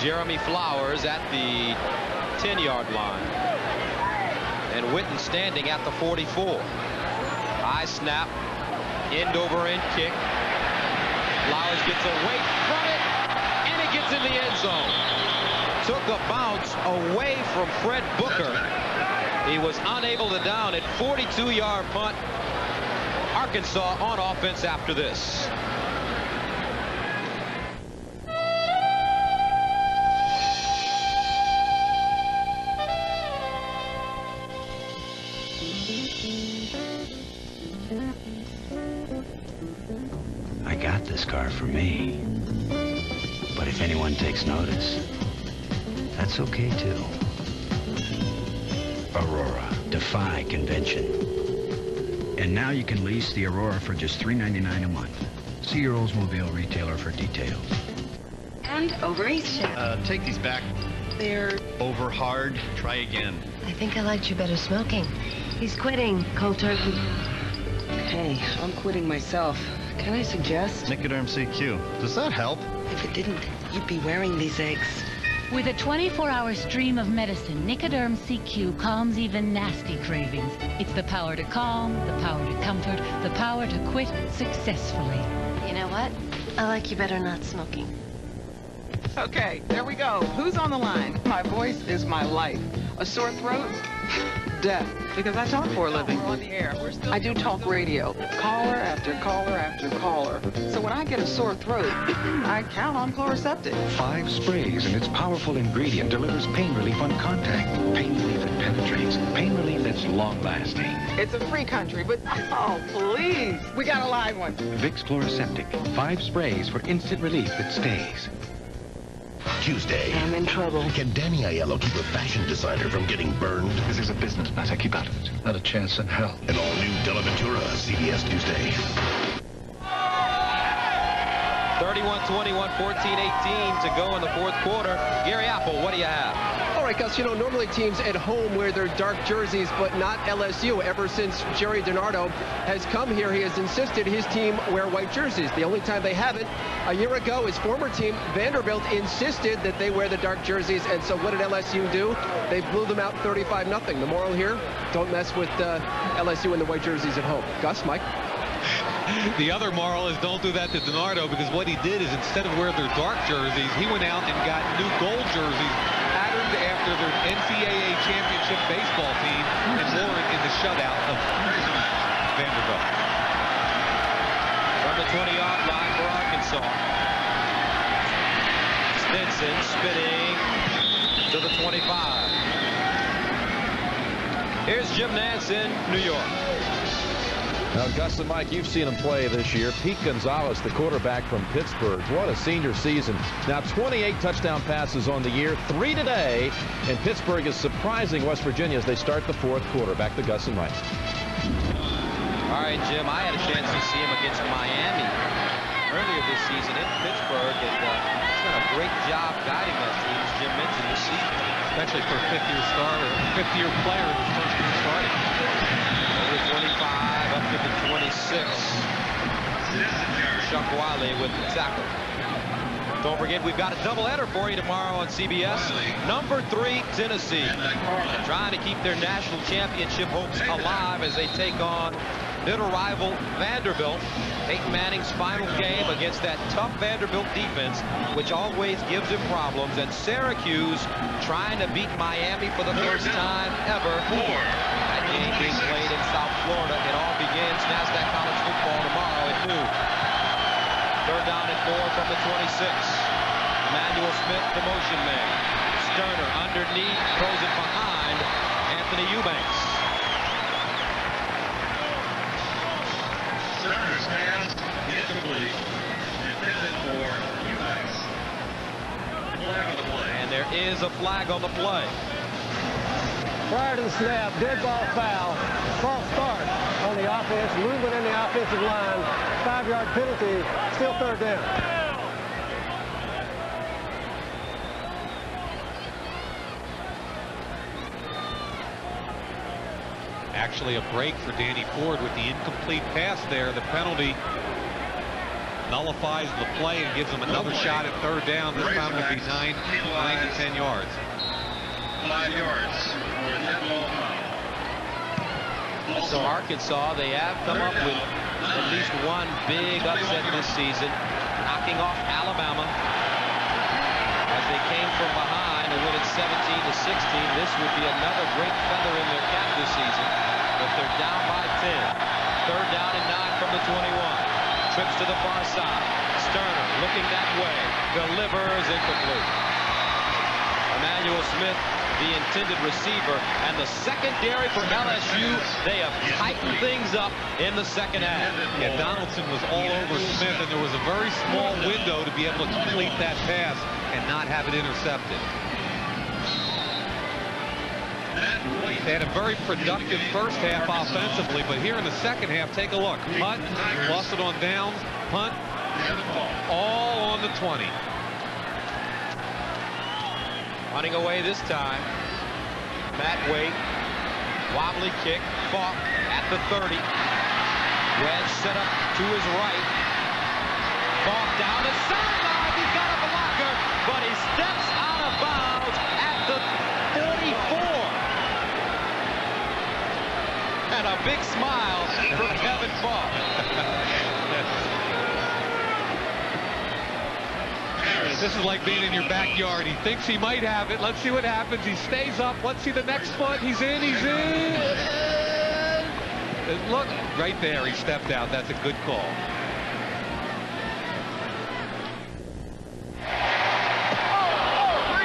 Jeremy Flowers at the 10-yard line. And Witten standing at the 44. High snap, end over end kick. Flowers gets away from it, and it gets in the end zone. Took a bounce away from Fred Booker. He was unable to down it. 42-yard punt. Arkansas on offense after this. I got this car for me. But if anyone takes notice, that's okay too. Aurora, defy convention. And now you can lease the Aurora for just $3.99 a month. See your Oldsmobile retailer for details. And over East. Take these back. They're Over hard. Try again. I think I liked you better smoking. He's quitting, cold turkey. Hey, I'm quitting myself. Can I suggest? Nicoderm CQ. Does that help? If it didn't, you'd be wearing these eggs. With a 24-hour stream of medicine, Nicoderm CQ calms even nasty cravings. It's the power to calm, the power to comfort, the power to quit successfully. You know what? I like you better not smoking. Okay, there we go. Who's on the line? My voice is my life. A sore throat? Death. Because I talk for a living. We're on the air. I do talk radio. Caller after caller after caller. So when I get a sore throat, I count on Chloraseptic. 5 sprays and its powerful ingredient delivers pain relief on contact. Pain relief that penetrates. Pain relief that's long-lasting. It's a free country, but oh, please. We got a live one. Vicks Chloraseptic. 5 sprays for instant relief that stays. Tuesday. I'm in trouble. Can Danny Aiello keep a fashion designer from getting burned? This is a business matter. Keep out of it. Not a chance in hell. An all-new Delaventura, CBS Tuesday. 31-21, 14-18 to go in the fourth quarter. Gary Apple, what do you have? All right, Gus, you know, normally teams at home wear their dark jerseys, but not LSU. Ever since Jerry DiNardo has come here, he has insisted his team wear white jerseys. The only time they haven't, a year ago, his former team, Vanderbilt, insisted that they wear the dark jerseys, and so what did LSU do? They blew them out 35-0. The moral here, don't mess with LSU in the white jerseys at home. Gus, Mike? The other moral is don't do that to DiNardo, because what he did is instead of wearing their dark jerseys, he went out and got new gold jerseys patterned after their NCAA championship baseball team and wore it in the shutout of Vanderbilt. From the 20-yard line for Arkansas. Stinson spinning to the 25. Here's Jim Nance in New York. Now, Gus and Mike, you've seen him play this year. Pete Gonzalez, the quarterback from Pittsburgh. What a senior season. Now, 28 touchdown passes on the year, 3 today. And Pittsburgh is surprising West Virginia as they start the fourth quarter. Back to Gus and Mike. All right, Jim, I had a chance to see him against Miami earlier this season in Pittsburgh. And he's done a great job guiding that team, as Jim mentioned, this season. Especially for a fifth-year player in his first year starting. Over 25, up to the 26. Chuck Wiley with the tackle. Don't forget, we've got a doubleheader for you tomorrow on CBS. Number 3, Tennessee. Trying to keep their national championship hopes alive as they take on bitter rival Vanderbilt. Peyton Manning's final game against that tough Vanderbilt defense, which always gives him problems. And Syracuse trying to beat Miami for the first time ever. That game being played in South Florida. It all begins NASDAQ College Football tomorrow at noon. Third down and 4 from the 26. Emmanuel Smith, the motion man. Sterner underneath, throws it behind Anthony Eubanks. Sterner's pass incomplete. Intended for Eubanks. Flag on the play. And there is a flag on the play. Prior to the snap, dead ball foul, false start on the offense, movement in the offensive line, 5-yard penalty, still third down. Actually a break for Danny Ford with the incomplete pass there. The penalty nullifies the play and gives them another shot at third down. This time will be 9 to 10 yards. 5 yards for a dead ball foul. So Arkansas, they have come up with at least one big upset this season, knocking off Alabama as they came from behind and win it 17-16. This would be another great feather in their cap this season, but they're down by 10. Third down and 9 from the 21. Trips to the far side. Sterner looking that way. Delivers incomplete. Emmanuel Smith, the intended receiver, and the secondary for LSU, they have tightened things up in the second half. Yeah, Donaldson was all over Smith, and there was a very small window to be able to complete that pass and not have it intercepted. They had a very productive first half offensively, but here in the second half, take a look. Punt, lost it on downs, punt, all on the 20. Running away this time. Matt Wade. Wobbly kick. Falk at the 30. Wedge set up to his right. Falk down the sideline. He's got a blocker, but he steps out of bounds at the 34. And a big smile from Kevin Falk. This is like being in your backyard. He thinks he might have it. Let's see what happens. He stays up. Let's see the next foot. He's in. He's in. Look, right there. He stepped out. That's a good call.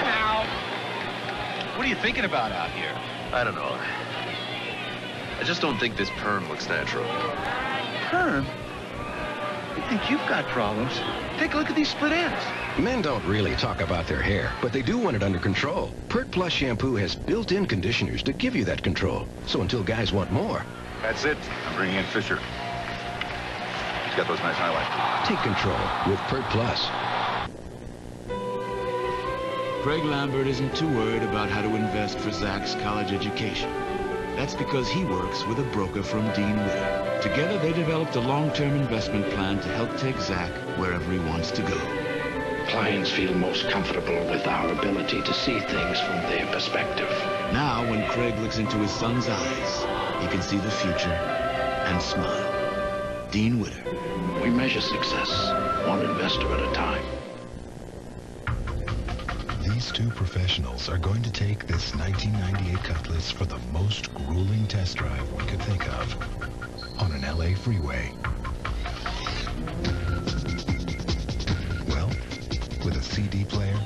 Now. What are you thinking about out here? I don't know. I just don't think this perm looks natural. Perm? You think you've got problems? Take a look at these split ends. Men don't really talk about their hair, but they do want it under control. Pert Plus shampoo has built-in conditioners to give you that control. So until guys want more, That's it. I'm bringing in Fisher. He's got those nice highlights. take control with Pert Plus. Craig Lambert isn't too worried about how to invest for Zach's college education. That's because he works with a broker from Dean Witter. Together, they developed a long-term investment plan to help take Zach wherever he wants to go. Clients feel most comfortable with our ability to see things from their perspective. Now, when Craig looks into his son's eyes, he can see the future and smile. Dean Witter. We measure success one investor at a time. These two professionals are going to take this 1998 Cutlass for the most grueling test drive we could think of on an LA freeway. Well, with a CD player,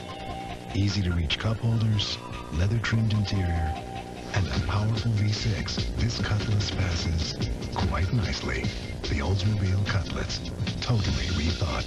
easy-to-reach cup holders, leather-trimmed interior, and a powerful V6, this Cutlass passes quite nicely. The Oldsmobile Cutlass, totally rethought.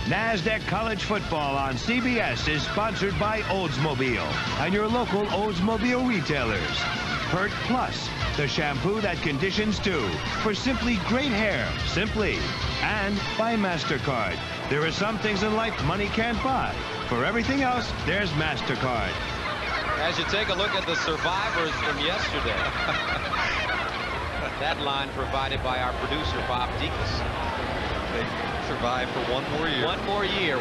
NASDAQ College Football on CBS is sponsored by Oldsmobile and your local Oldsmobile retailers. Pert Plus, the shampoo that conditions too, for simply great hair, simply. And by MasterCard. There are some things in life money can't buy. For everything else, there's MasterCard. As you take a look at the survivors from yesterday. That line provided by our producer, Bob Dekas. They survive for one more year. One more year.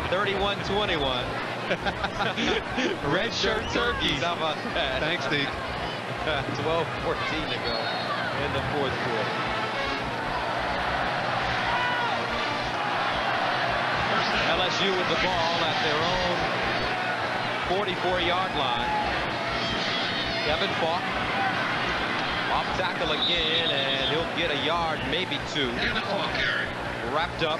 31-21. Red shirt turkeys. How about that? Thanks, Steve. 12-14 to go in the fourth quarter. LSU with the ball at their own 44-yard line. Kevin Falk off tackle again, and he'll get a yard, maybe two. Wrapped up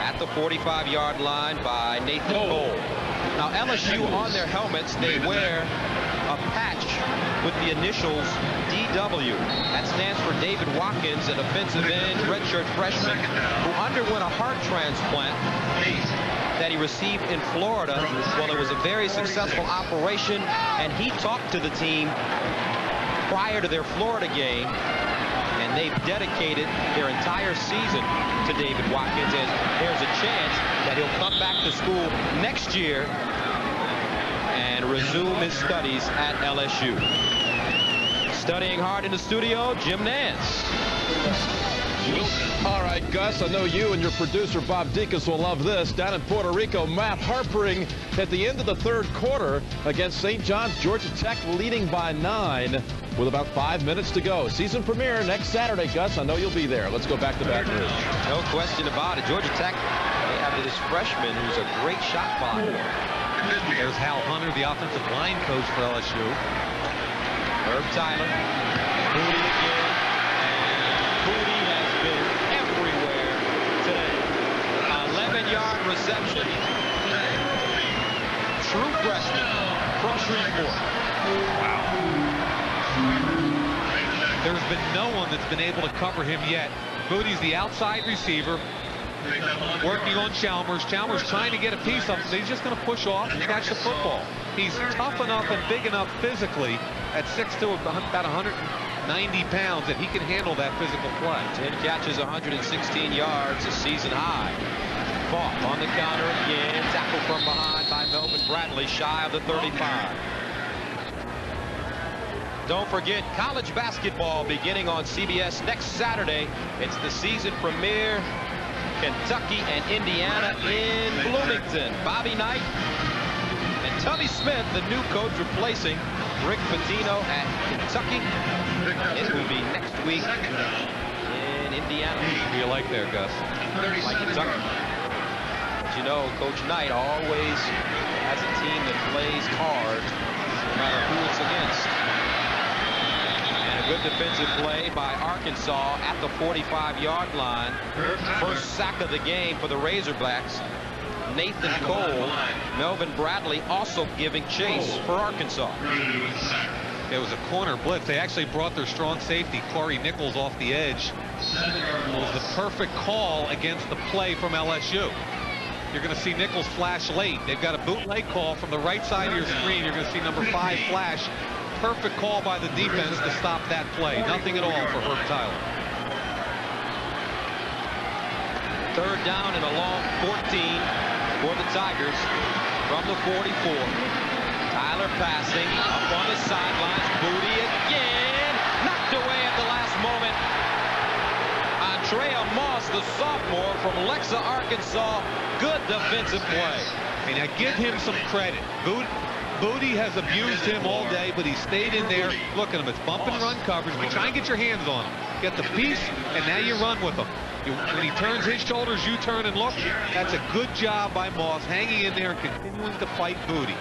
at the 45-yard line by Nathan Cole. Now LSU, on their helmets, they wear a patch with the initials DW. That stands for David Watkins, an offensive end, redshirt freshman, who underwent a heart transplant that he received in Florida. Well, it was a very successful operation, and he talked to the team prior to their Florida game, and they've dedicated their entire season to David Watkins, and there's a chance that he'll come back to school next year and resume his studies at LSU. Studying hard in the studio, Jim Nance. All right, Gus, I know you and your producer, Bob Deacons, will love this. Down in Puerto Rico, Matt Harpering at the end of the third quarter against St. John's. Georgia Tech leading by 9 with about 5 minutes to go. Season premiere next Saturday, Gus. I know you'll be there. Let's go back to Baton Rouge. No question about it. Georgia Tech, they have this freshman who's a great shot blocker. There's Hal Hunter, the offensive line coach for LSU. Herb Tyler. Booty again. And Booty has been everywhere today. 11-yard reception. True freshman from Shreveport. Wow. There's been no one that's been able to cover him yet. Booty's the outside receiver, working on Chalmers. Chalmers trying to get a piece of him, so he's just going to push off and catch the football. He's tough enough and big enough physically at 6'2", about 190 pounds, that he can handle that physical play. 10 catches, 116 yards, a season high. Falk on the counter again. Tackle from behind by Melvin Bradley, shy of the 35. Don't forget college basketball beginning on CBS next Saturday. It's the season premiere. Kentucky and Indiana in Bloomington. Bobby Knight and Tubby Smith, the new coach replacing Rick Pitino at Kentucky. It will be next week in Indiana. Who do you like there, Gus? Like Kentucky. But you know, Coach Knight always has a team that plays hard no matter who it's against. And a good defensive play by Arkansas at the 45-yard line. First sack of the game for the Razorbacks. Nathan Cole, Melvin Bradley also giving chase for Arkansas. It was a corner blitz. They actually brought their strong safety, Corey Nichols, off the edge. It was the perfect call against the play from LSU. You're going to see Nichols flash late. They've got a bootleg call from the right side of your screen. You're going to see number 5 flash. Perfect call by the defense to stop that play. Nothing at all for Herb Tyler. Third down and a long 14 for the Tigers from the 44. Tyler passing up on the sidelines. Booty again. Knocked away at the last moment. Andrea Moss, the sophomore from Lexa, Arkansas. Good defensive play. I mean, I give him some credit. Booty has abused him all day, but he stayed in there. Look at him. It's bump and run coverage, but try and get your hands on him. Get the piece, and now you run with him. When he turns his shoulders, you turn and look. That's a good job by Moss, hanging in there and continuing to fight Booty.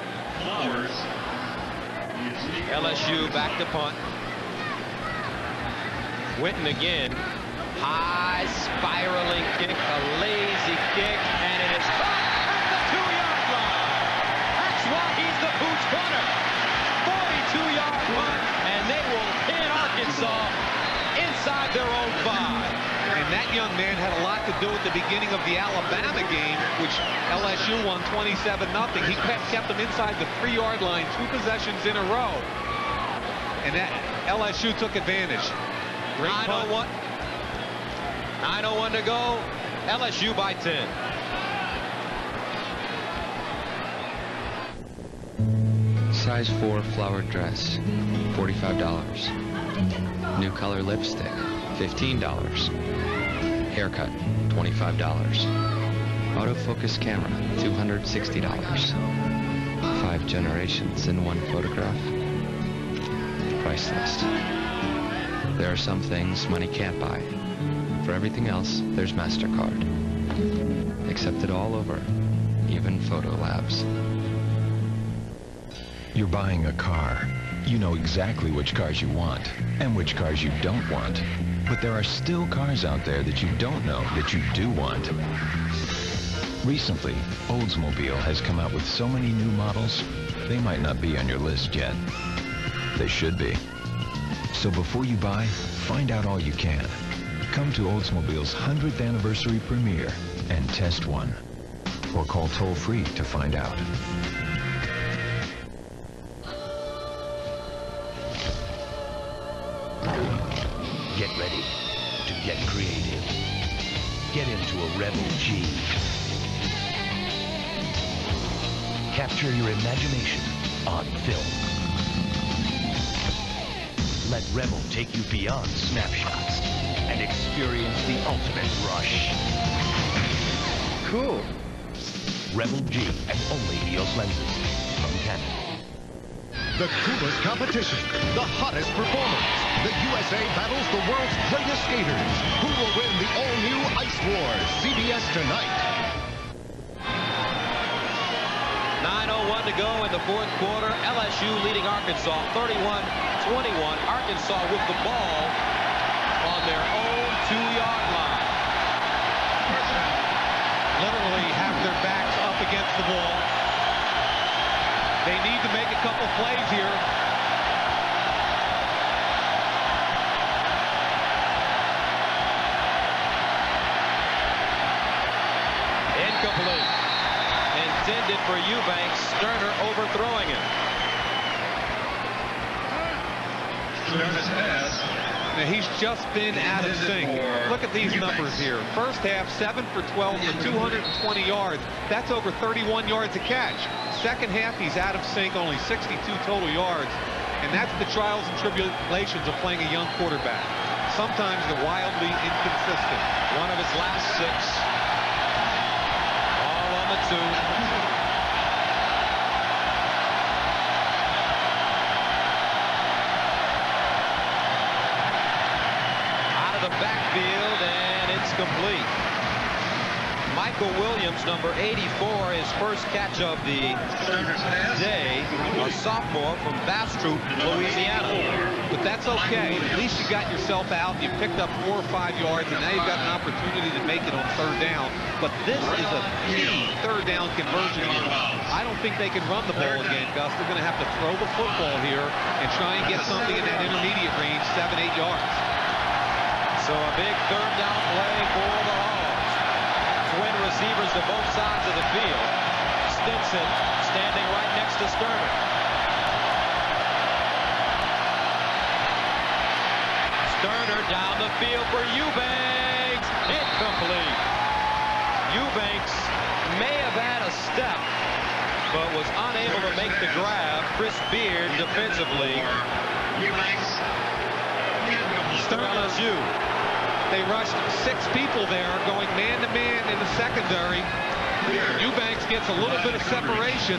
LSU back to punt. Witten again. High spiraling kick, a lazy kick, and it is caught at the 2-yard line. That's why he's the Hoots punter. 42-yard punt, and they will pin Arkansas inside their own 5. And that young man had a lot to do at the beginning of the Alabama game, which LSU won 27-0. He kept them inside the 3-yard line 2 possessions in a row. And that LSU took advantage. Great punt. 9:01 to go. LSU by 10. Size 4 flowered dress, $45. New color lipstick, $15. Haircut, $25. Autofocus camera, $260. 5 generations in one photograph. Priceless. There are some things money can't buy. For everything else, there's MasterCard. Accepted all over, even photo labs. You're buying a car. You know exactly which cars you want and which cars you don't want. But there are still cars out there that you don't know that you do want. Recently, Oldsmobile has come out with so many new models, they might not be on your list yet. They should be. So before you buy, find out all you can. Come to Oldsmobile's 100th anniversary premiere and test one. Or call toll-free to find out. Get ready to get creative. Get into a Rebel G. Capture your imagination on film. Let Rebel take you beyond snapshots and experience the ultimate rush. Cool. Rebel G and only EOS lenses from Canon. The coolest competition, the hottest performers. The USA battles the world's greatest skaters. Who will win the all-new Ice Wars? CBS tonight. 9:01 to go in the fourth quarter. LSU leading Arkansas 31-21. Arkansas with the ball on their own 2-yard line. Literally have their backs up against the wall. They need to make a couple plays here. Incomplete. Intended for Eubanks. Sterner overthrowing him. Now he's just been out of sync. Look at these numbers here. First half, 7 for 12 for 220 yards. That's over 31 yards a catch. Second half, he's out of sync, only 62 total yards. And that's the trials and tribulations of playing a young quarterback. Sometimes they're wildly inconsistent. One of his last 6. All on the 2. Backfield, and it's complete. Michael Williams, number 84, his first catch of the day, a sophomore from Bastrop, Louisiana. But that's okay. At least you got yourself out. You picked up 4 or 5 yards, and now you've got an opportunity to make it on third down. But this is a key third down conversion here. I don't think they can run the ball again, Gus. They're going to have to throw the football here and try and get something in that intermediate range, 7-8 yards. So a big third down play for the Hogs. Twin receivers to both sides of the field. Stinson standing right next to Sterner. Sterner down the field for Eubanks. Incomplete. Eubanks may have had a step, but was unable to make the grab. Chris Beard defensively. LSU. They rushed 6 people there, going man-to-man in the secondary. Eubanks gets a little bit of separation.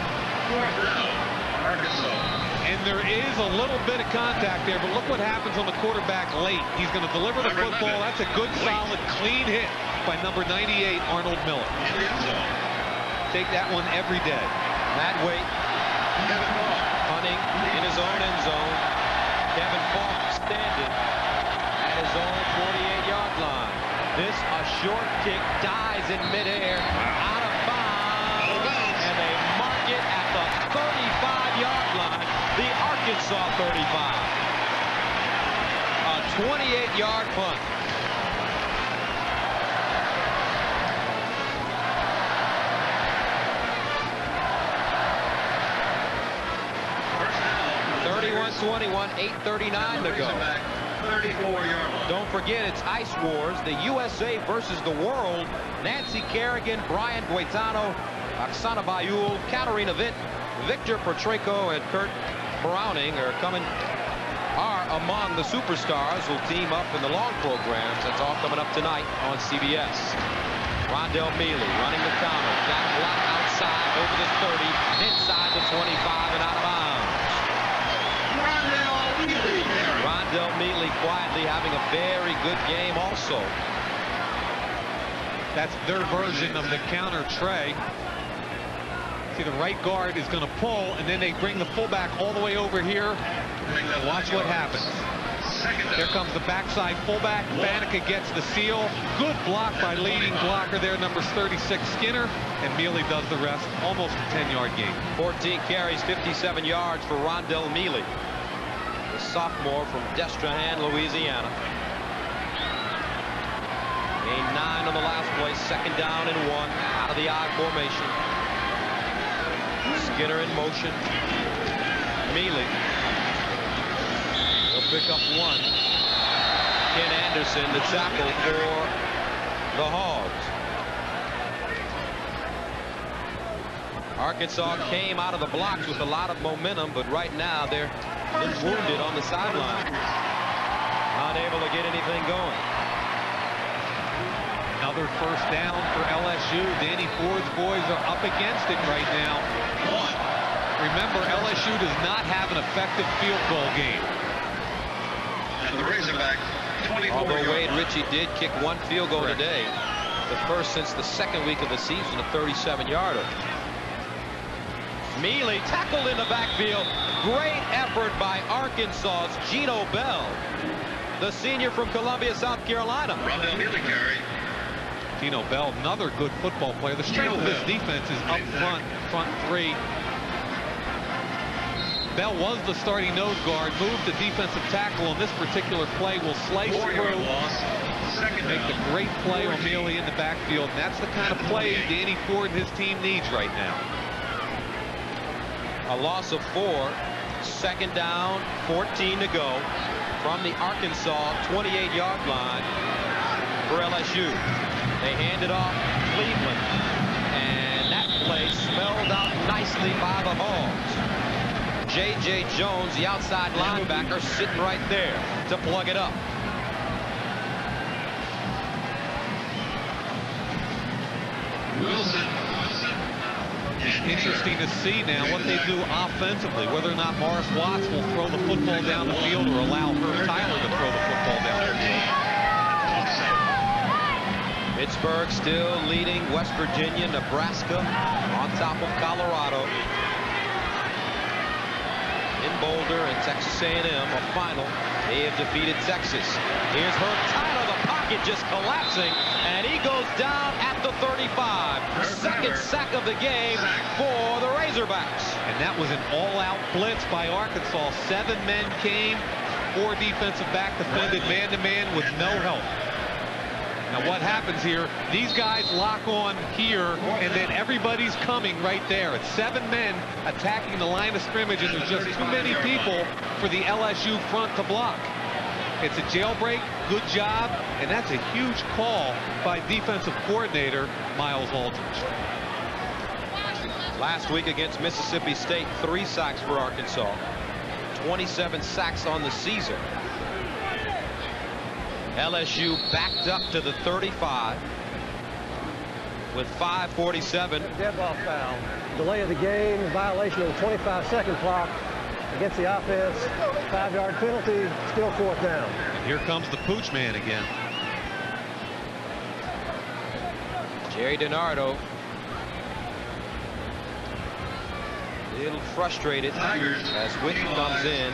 And there is a little bit of contact there, but look what happens on the quarterback late. He's going to deliver the football. That's a good, solid, clean hit by number 98, Arnold Miller. Take that one every day. Matt Waite punting in his own end zone. Kevin Falk standing at his own 48-yard line. This, a short kick, dies in midair, out of bounds, and they mark it at the 35-yard line, the Arkansas 35. A 28-yard punt. (31-21), 8:39 to go. Don't forget, it's Ice Wars, the USA versus the world. Nancy Kerrigan, Brian Guaitano, Oksana Bayul, Katarina Witt, Victor Petrenko, and Kurt Browning are among the superstars who'll team up in the long programs. That's all coming up tonight on CBS. Rondell Mealy running the counter. Jack Black outside over the 30, inside the 25 and out of bounds. Rondell Mealy quietly having a very good game also. That's their version of the counter tray. See, the right guard is going to pull, and then they bring the fullback all the way over here. And watch what happens. Here comes the backside fullback. Faneca gets the seal. Good block by leading blocker there, number 36, Skinner. And Mealy does the rest. Almost a 10-yard gain. 14 carries, 57 yards for Rondell Mealy, the sophomore from Destrehan, Louisiana. Gain 9 on the last play. 2nd down and 1 out of the I formation. Skinner in motion. Mealy. He'll pick up 1. Ken Anderson, the tackle for the Hogs. Arkansas came out of the blocks with a lot of momentum, but right now they're wounded on the sideline. Unable to get anything going. Another first down for LSU. Danny Ford's boys are up against it right now. Remember, LSU does not have an effective field goal game. And the Razorback, 24 Although Wade Ritchie did kick one field goal today, the first since the second week of the season, a 37-yarder. Mealy tackled in the backfield. Great effort by Arkansas's Gino Bell, the senior from Columbia, South Carolina. Rondell Mealy carry. Gino Bell, another good football player. The strength of this defense is up front three. Bell was the starting nose guard, moved to defensive tackle on this particular play, will slice through, make the great play on Mealy in the backfield, and that's the kind of play Danny Ford and his team needs right now. A loss of 4, second down, 14 to go from the Arkansas 28-yard line for LSU. They hand it off Cleveland, and that play spelled out nicely by the Hogs. J.J. Jones, the outside linebacker, sitting right there to plug it up. Wilson. Interesting to see now what they do offensively, whether or not Morris Watts will throw the football down the field or allow Herb Tyler to throw the football down the field. Pittsburgh still leading West Virginia, Nebraska on top of Colorado. In Boulder and Texas A&M a final. They have defeated Texas. Here's Herb Tyler, the pocket just collapsing, and he goes down at the 35. Second sack of the game for the Razorbacks. And that was an all-out blitz by Arkansas. 7 men came, 4 defensive back defended man-to-man with no help. Now what happens here, these guys lock on here, and then everybody's coming right there. It's 7 men attacking the line of scrimmage, and there's just too many people for the LSU front to block. It's a jailbreak, good job, and that's a huge call by defensive coordinator Miles Aldridge. Last week against Mississippi State, 3 sacks for Arkansas. 27 sacks on the season. LSU backed up to the 35 with 5:47. Dead ball foul. Delay of the game, violation of the 25-second clock against the offense. 5-yard penalty, still 4th down. And here comes the pooch man again. Jerry DiNardo a little frustrated as Witten comes in,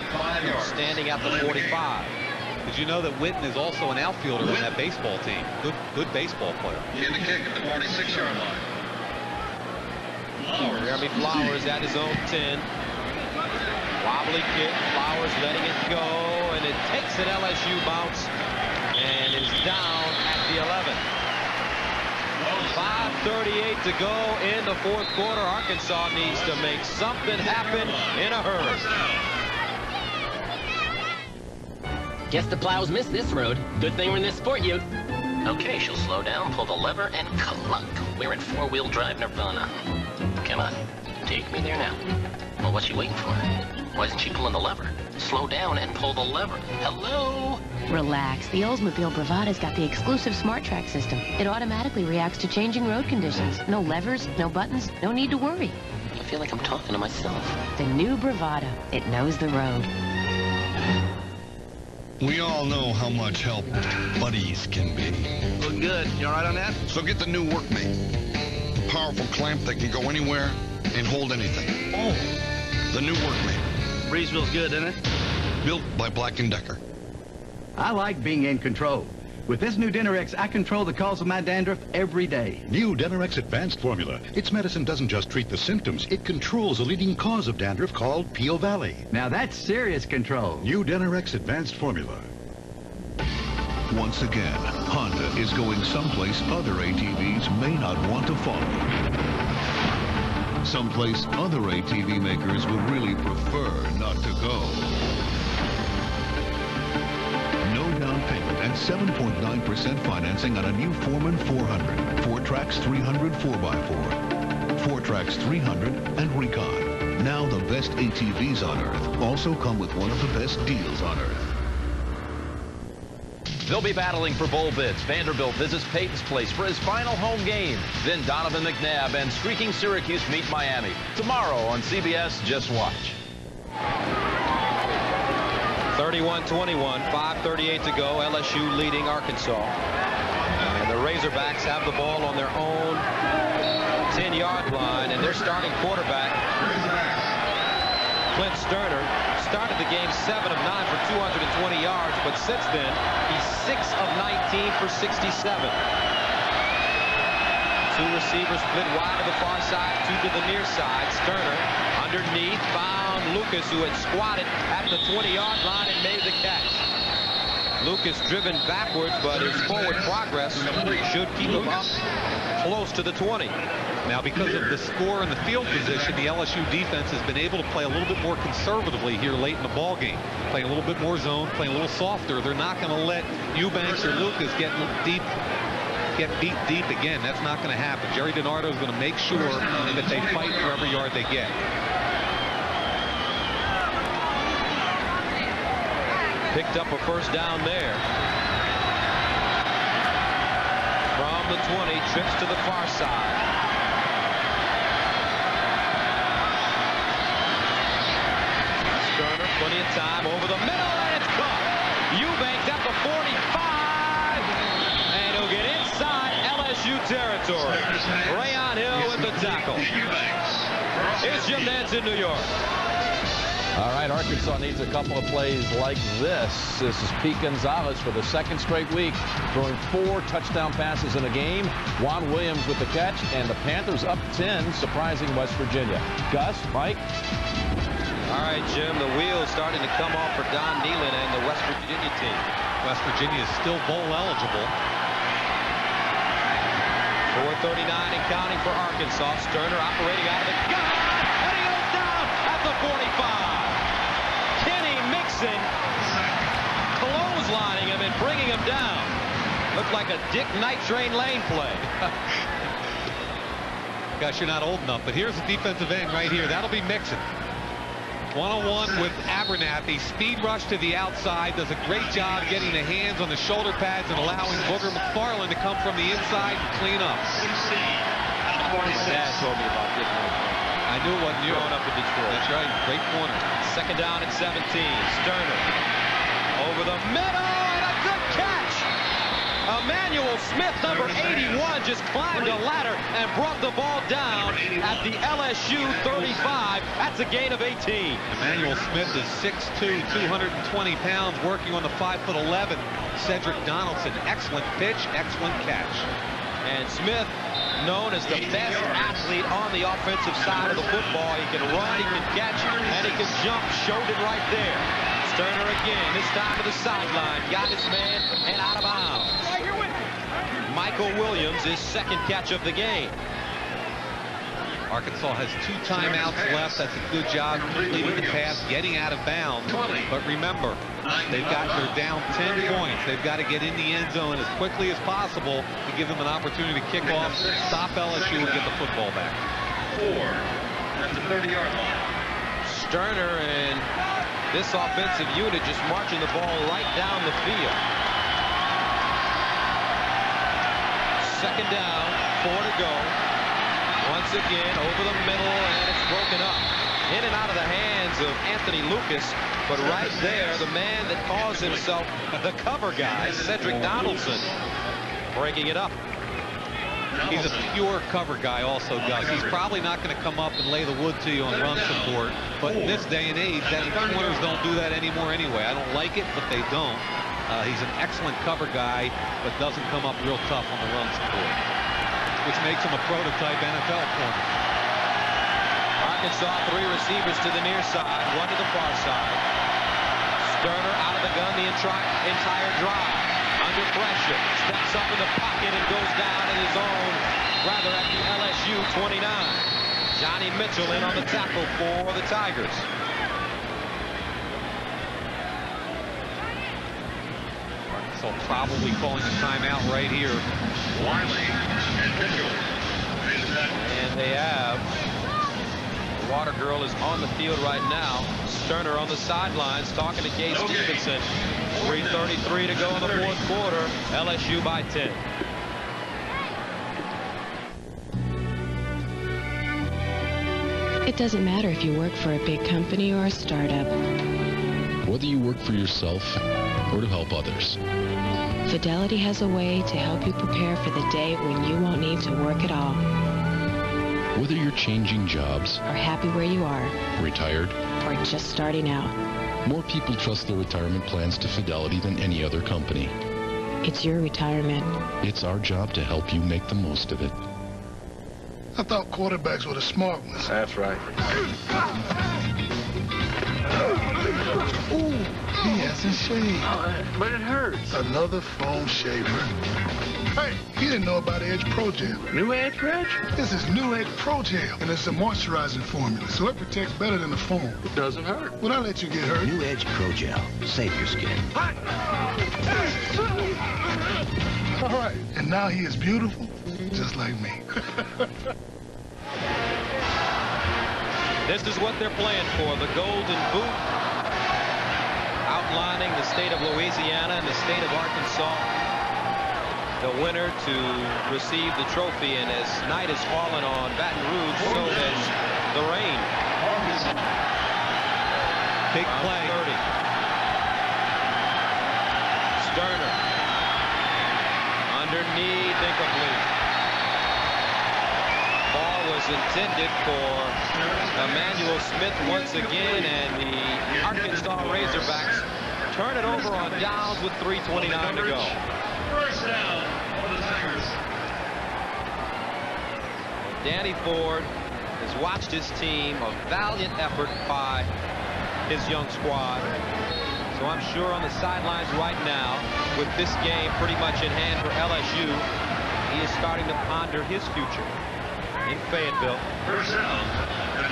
standing at the 45. Did you know that Witten is also an outfielder on that baseball team? Good baseball player. In the kick at the 46-yard line. Jeremy Flowers at his own 10. Wobbly kick. Flowers letting it go, and it takes an LSU bounce and is down at the 11. 5:38 to go in the 4th quarter. Arkansas needs to make something happen in a hurry. Guess the plows missed this road. Good thing we're in this sport ute. Okay, she'll slow down, pull the lever, and cluck. We're in 4-wheel drive nirvana. Come on, take me there now. Well, what's she waiting for? Why isn't she pulling the lever? Slow down and pull the lever. Hello? Relax. The Oldsmobile Bravada's got the exclusive Smart Track system. It automatically reacts to changing road conditions. No levers, no buttons, no need to worry. I feel like I'm talking to myself. The new Bravada. It knows the road. We all know how much help buddies can be. Look good. You all right on that? So get the new Workmate. A powerful clamp that can go anywhere and hold anything. Oh. The new Workmate. Breeze feels good, doesn't it? Built by Black & Decker. I like being in control. With this new Dinerex, I control the cause of my dandruff every day. New Dinerex Advanced Formula. Its medicine doesn't just treat the symptoms, it controls a leading cause of dandruff called Peel Valley. Now that's serious control. New Dinerex Advanced Formula. Once again, Honda is going someplace other ATVs may not want to follow. Someplace other ATV makers would really prefer not to go. No down payment and 7.9% financing on a new Foreman 400. 4 tracks 300 4x4. 4Trax 300, and Recon. Now the best ATVs on Earth also come with one of the best deals on Earth. They'll be battling for bowl bids. Vanderbilt visits Peyton's Place for his final home game. Then Donovan McNabb and streaking Syracuse meet Miami. Tomorrow on CBS, just watch. 31-21, 5:38 to go. LSU leading Arkansas. And the Razorbacks have the ball on their own 10-yard line, and their starting quarterback, Clint Sterner, started the game 7 of 9 for 220 yards, but since then, he's 6 of 19 for 67. Two receivers split wide to the far side, two to the near side. Sterner underneath found Lucas, who had squatted at the 20-yard line and made the catch. Lucas driven backwards, but his forward progress should keep him up close to the 20. Now, because of the score and the field position, the LSU defense has been able to play a little bit more conservatively here late in the ball game. Playing a little bit more zone, playing a little softer. They're not going to let Eubanks or Lucas get beat deep again. That's not going to happen. Jerry DiNardo is going to make sure that they fight for every yard they get. Picked up a first down there. From the 20, trips to the far side. Sterner, plenty of time over the middle, and it's caught. Eubanks at the 45, and he'll get inside LSU territory. Rayon Hill with the tackle. Here's Jim Nantz in New York. All right, Arkansas needs a couple of plays like this. This is Pete Gonzalez for the second straight week, throwing 4 touchdown passes in a game. Juan Williams with the catch, and the Panthers up 10, surprising West Virginia. Gus, Mike? All right, Jim, the wheels starting to come off for Don Nehlen and the West Virginia team. West Virginia is still bowl eligible. 4:39 and counting for Arkansas. Sterner operating out of the gun, and he goes down at the 45. Clotheslining him and bringing him down. Looked like a Dick Night Train Lane play. Gosh, you're not old enough, but here's the defensive end right here. That'll be Mixon. One-on-one with Abernathy. Speed rush to the outside. Does a great job getting the hands on the shoulder pads and allowing Booger McFarland to come from the inside and clean up. My dad told me about Dick Night Train. I knew it wasn't you. Growing up in Detroit. That's right. Great corner. Second down at 17. Sterner over the middle, and a good catch. Emmanuel Smith, number 81, just climbed a ladder and brought the ball down at the LSU 35. That's a gain of 18. Emmanuel Smith is 6'2", 220 pounds, working on the 5'11". Cedric Donaldson. Excellent pitch, excellent catch. And Smith, known as the best athlete on the offensive side of the football. He can run, he can catch, and he can jump. Showed it right there. Sterner again, this time to the sideline. Got his man and out of bounds. Michael Williams, his second catch of the game. Arkansas has 2 timeouts left. That's a good job completing the pass, getting out of bounds. But remember, they're down 10 points. They've got to get in the end zone as quickly as possible to give them an opportunity to kick off, stop LSU, and get the football back. 4 at the 30-yard line. Sterner and this offensive unit just marching the ball right down the field. Second down, 4 to go. Once again, over the middle, and it's broken up. In and out of the hands of Anthony Lucas, but right there, the man that calls himself the cover guy, Cedric Donaldson, breaking it up. He's a pure cover guy also, Gus. He's probably not going to come up and lay the wood to you on run support, but in this day and age, corners don't do that anymore anyway. I don't like it, but they don't. He's an excellent cover guy, but doesn't come up real tough on the run support, which makes him a prototype NFL corner. Arkansas, 3 receivers to the near side, 1 to the far side. Sterner out of the gun the entire drive. Under pressure, steps up in the pocket and goes down in his own, rather at the LSU 29. Johnny Mitchell in on the tackle for the Tigers. Arkansas probably calling a timeout right here. Wiley and Mitchell. And they have. The Water Girl is on the field right now. Sterner on the sidelines talking to Gay Stevenson. 3:33 to go in the fourth quarter. LSU by 10. It doesn't matter if you work for a big company or a startup. Whether you work for yourself or to help others. Fidelity has a way to help you prepare for the day when you won't need to work at all. Whether you're changing jobs, Or happy where you are, retired, or just starting out. more people trust their retirement plans to Fidelity than any other company. It's your retirement. It's our job to help you make the most of it. I thought quarterbacks were the smart ones. That's right. Ooh, he hasn't shaved. But it hurts. Another foam shaver. Hey, he didn't know about Edge Pro Gel. New Edge, Reg? This is New Edge Pro Gel, and it's a moisturizing formula, so it protects better than the foam. It doesn't hurt. Would I let you get hurt? New Edge Pro Gel. Save your skin. All right, and now he is beautiful, just like me. This is what they're playing for, the Golden Boot, outlining the state of Louisiana and the state of Arkansas. The winner to receive the trophy, and as night has fallen on Baton Rouge, so has the rain. Big play. 30. Sterner. Underneath, incomplete. Ball was intended for Emmanuel Smith once again, and the Arkansas Razorbacks turn it over on downs with 3:29 to go. First down for the Tigers. Danny Ford has watched his team, a valiant effort by his young squad. So I'm sure on the sidelines right now, with this game pretty much in hand for LSU, he is starting to ponder his future in Fayetteville. First down.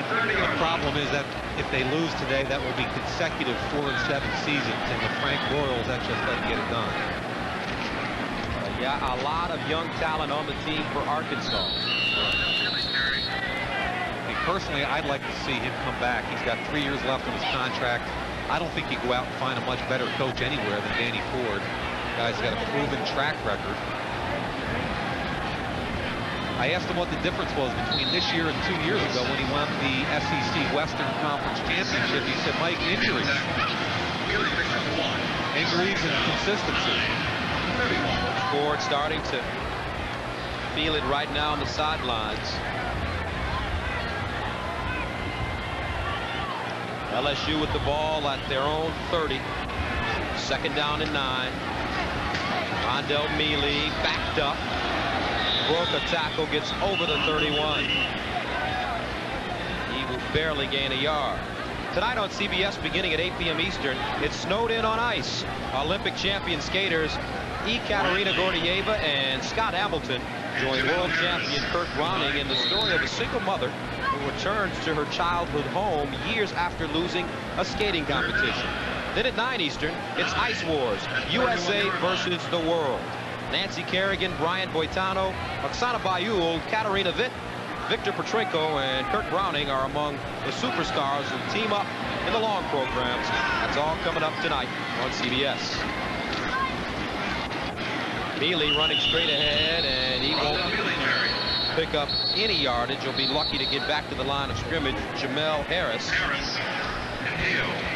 The problem is that if they lose today, that will be consecutive 4-7 seasons, and with Frank Broyles, that just doesn't get it done. Yeah, a lot of young talent on the team for Arkansas. Personally, I'd like to see him come back. He's got 3 years left on his contract. I don't think you go out and find a much better coach anywhere than Danny Ford. The guy's got a proven track record. I asked him what the difference was between this year and 2 years ago when he won the SEC Western Conference Championship. He said, Mike, injuries. Injuries and consistency. Ford starting to feel it right now on the sidelines. LSU with the ball at their own 30. Second down and 9. Rondell Mealy backed up. Broke a tackle, gets over the 31. He will barely gain a yard. Tonight on CBS, beginning at 8 p.m. Eastern, it's snowed in on ice. Olympic champion skaters Ekaterina Gordieva and Scott Hamilton join world champion Kurt Browning in the story of a single mother who returns to her childhood home years after losing a skating competition. Then at 9 Eastern, it's Ice Wars, USA versus the world. Nancy Kerrigan, Brian Boitano, Oksana Bayul, Katarina Witt, Victor Petrenko, and Kurt Browning are among the superstars who team up in the long programs. That's all coming up tonight on CBS. Mealy running straight ahead, and he won't pick up any yardage. He'll be lucky to get back to the line of scrimmage. Jamel Harris,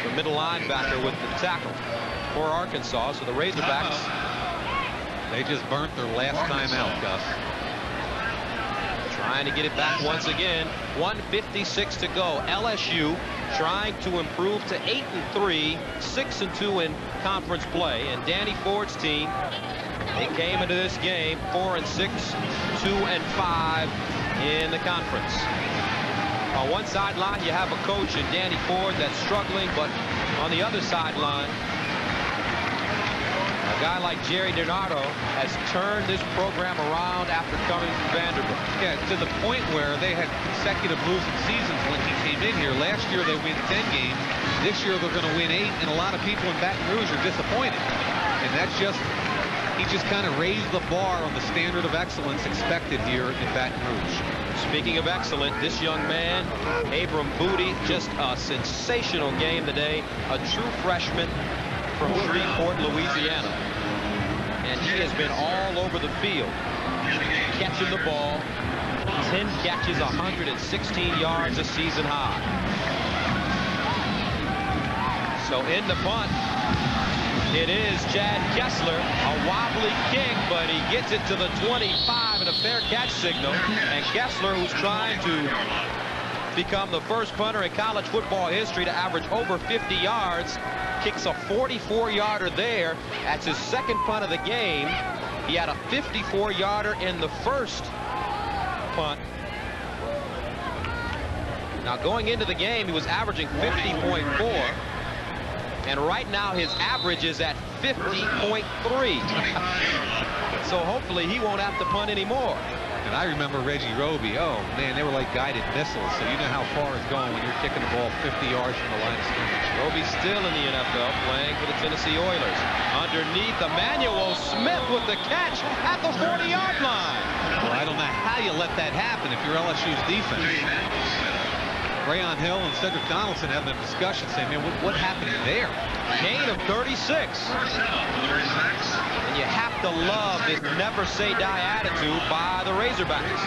the middle linebacker, with the tackle for Arkansas. So the Razorbacks, they just burnt their last time out, Gus. Trying to get it back once again. 1:56 to go. LSU trying to improve to 8-3, 6-2 in conference play. And Danny Ford's team, they came into this game 4-6, 2-5 in the conference. On one sideline, you have a coach in Danny Ford that's struggling, but on the other sideline, a guy like Jerry DiNardo has turned this program around after coming from Vanderbilt. Yeah, to the point where they had consecutive losing seasons when he came in here. Last year they win 10 games. This year they're going to win 8, and a lot of people in Baton Rouge are disappointed. And that's just, he just kind of raised the bar on the standard of excellence expected here in Baton Rouge. Speaking of excellent, this young man, Abram Booty, just a sensational game today. A true freshman from Shreveport, Louisiana. And he has been all over the field, catching the ball. 10 catches, 116 yards, a season high. So in the punt, it is Chad Kessler, a wobbly kick, but he gets it to the 25 and a fair catch signal. And Kessler, who's trying to become the first punter in college football history to average over 50 yards, kicks a 44-yarder there. That's his second punt of the game. He had a 54-yarder in the first punt. Now going into the game, he was averaging 50.4. And right now his average is at 50.3. So hopefully he won't have to punt anymore. And I remember Reggie Roby. Oh, man, they were like guided missiles. So you know how far it's going when you're kicking the ball 50 yards from the line of scrimmage. Roby's still in the NFL playing for the Tennessee Oilers. Underneath, Emmanuel Smith with the catch at the 40-yard line. Well, I don't know how you let that happen if you're LSU's defense. Rayon Hill and Cedric Donaldson having a discussion saying, man, what happened there? Gain of 36. And you have to love this never say die attitude by the Razorbacks.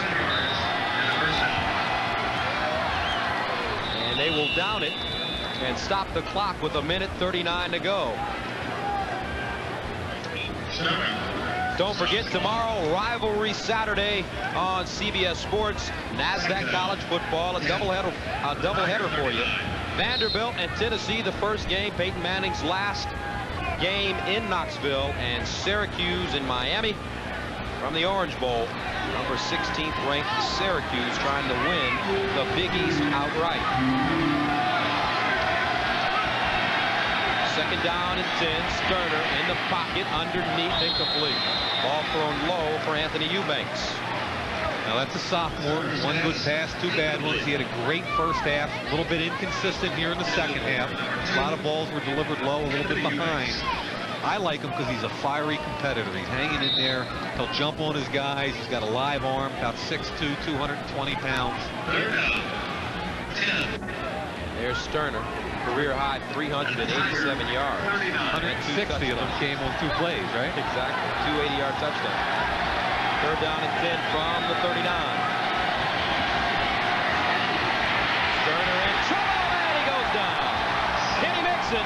And they will down it and stop the clock with 1:39 to go. Don't forget, tomorrow, Rivalry Saturday on CBS Sports. NASDAQ College Football, a doubleheader for you. Vanderbilt and Tennessee, the first game, Peyton Manning's last game in Knoxville, and Syracuse in Miami from the Orange Bowl. Number 16th ranked Syracuse trying to win the Big East outright. Second down and 10. Sterner in the pocket, underneath, incomplete. Ball thrown low for Anthony Eubanks. Now that's a sophomore. One good pass, two bad ones. He had a great first half. A little bit inconsistent here in the second half. A lot of balls were delivered low, a little bit behind. I like him because he's a fiery competitor. He's hanging in there. He'll jump on his guys. He's got a live arm, about 6'2", 220 pounds. There's Sterner. Career high 387 yards. 160 of them came on 2 plays, right? Exactly. 2 80-yard touchdowns. Third down and 10 from the 39. Sterner in trouble, and he goes down. Kenny Mixon,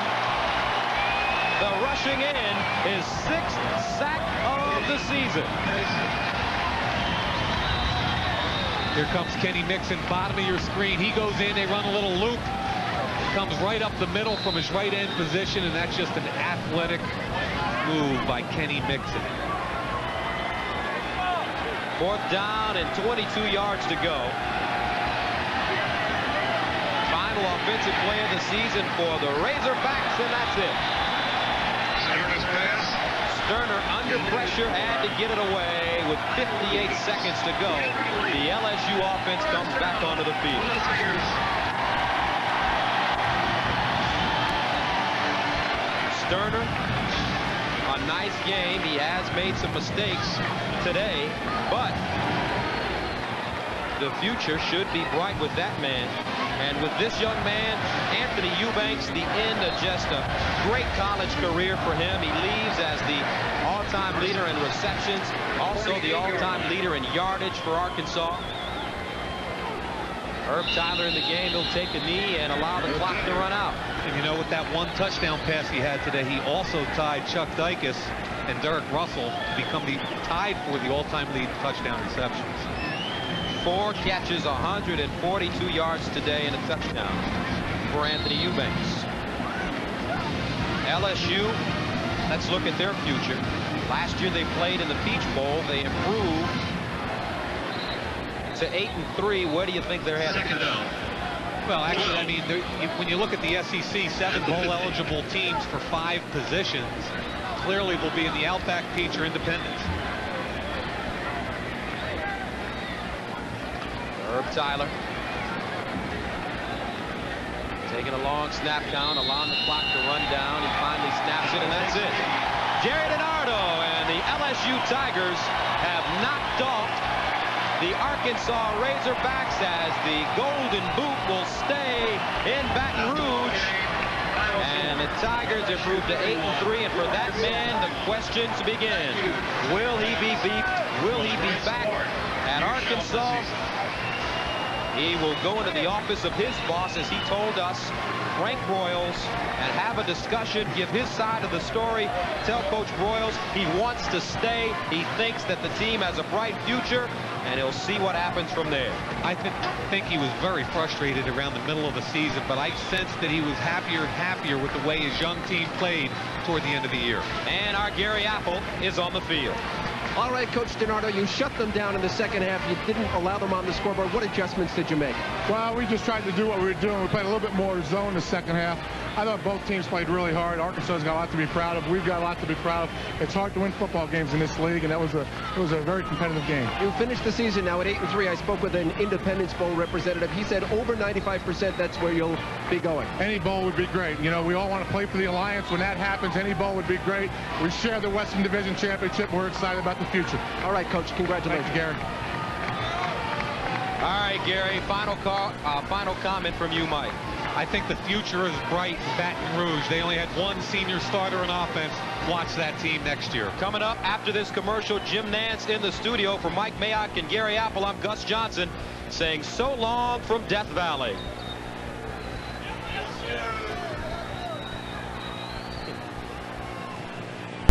the rushing in, his 6th sack of the season. Here comes Kenny Mixon, bottom of your screen. He goes in, they run a little loop. Comes right up the middle from his right end position, and that's just an athletic move by Kenny Mixon. 4th down and 22 yards to go. Final offensive play of the season for the Razorbacks, and that's it. Sterner under pressure, had to get it away with 58 seconds to go. The LSU offense comes back onto the field. Sterner, a nice game. He has made some mistakes today, but the future should be bright with that man. And with this young man, Anthony Eubanks, the end of just a great college career for him. He leaves as the all-time leader in receptions, also the all-time leader in yardage for Arkansas. Herb Tyler in the game. He'll take a knee and allow the clock to run out. And you know, with that one touchdown pass he had today, he also tied Chuck Dicus and Derek Russell to become tied for the all-time lead touchdown receptions. 4 catches, 142 yards today, and a touchdown for Anthony Eubanks. LSU, let's look at their future. Last year they played in the Peach Bowl. They improved to 8-3. Where do you think they're headed? Well, actually, I mean, when you look at the SEC, 7 bowl-eligible teams for 5 positions, clearly they'll be in the Outback, Peach, or Independence. Herb Tyler taking a long snap count, allowing the clock to run down. He finally snaps it, and that's it. Jerry DiNardo and the LSU Tigers have knocked off the Arkansas Razorbacks, as the Golden Boot will stay in Baton Rouge. And the Tigers improved to 8-3, and for that man, the questions begin. Will he be beat? Will he be back at Arkansas? He will go into the office of his boss, as he told us, Frank Broyles, and have a discussion, give his side of the story, tell Coach Broyles he wants to stay. He thinks that the team has a bright future, and he'll see what happens from there. I think he was very frustrated around the middle of the season, but I sensed that he was happier and happier with the way his young team played toward the end of the year. And our Gary Apple is on the field. All right, Coach DiNardo, you shut them down in the second half. You didn't allow them on the scoreboard. What adjustments did you make? Well, we just tried to do what we were doing. We played a little bit more zone in the second half. I thought both teams played really hard. Arkansas's got a lot to be proud of. We've got a lot to be proud of. It's hard to win football games in this league, and it was a very competitive game. You finished the season now at 8-3. I spoke with an Independence Bowl representative. He said over 95%, that's where you'll be going. Any bowl would be great. You know, we all want to play for the Alliance. When that happens, any bowl would be great. We share the Western Division Championship. We're excited about the future. All right, Coach. Congratulations. Thank you, Gary. All right, Gary, final comment from you, Mike. I think the future is bright in Baton Rouge. They only had one senior starter in offense. Watch that team next year. Coming up after this commercial, Jim Nance in the studio. For Mike Mayock and Gary Apple, I'm Gus Johnson saying so long from Death Valley.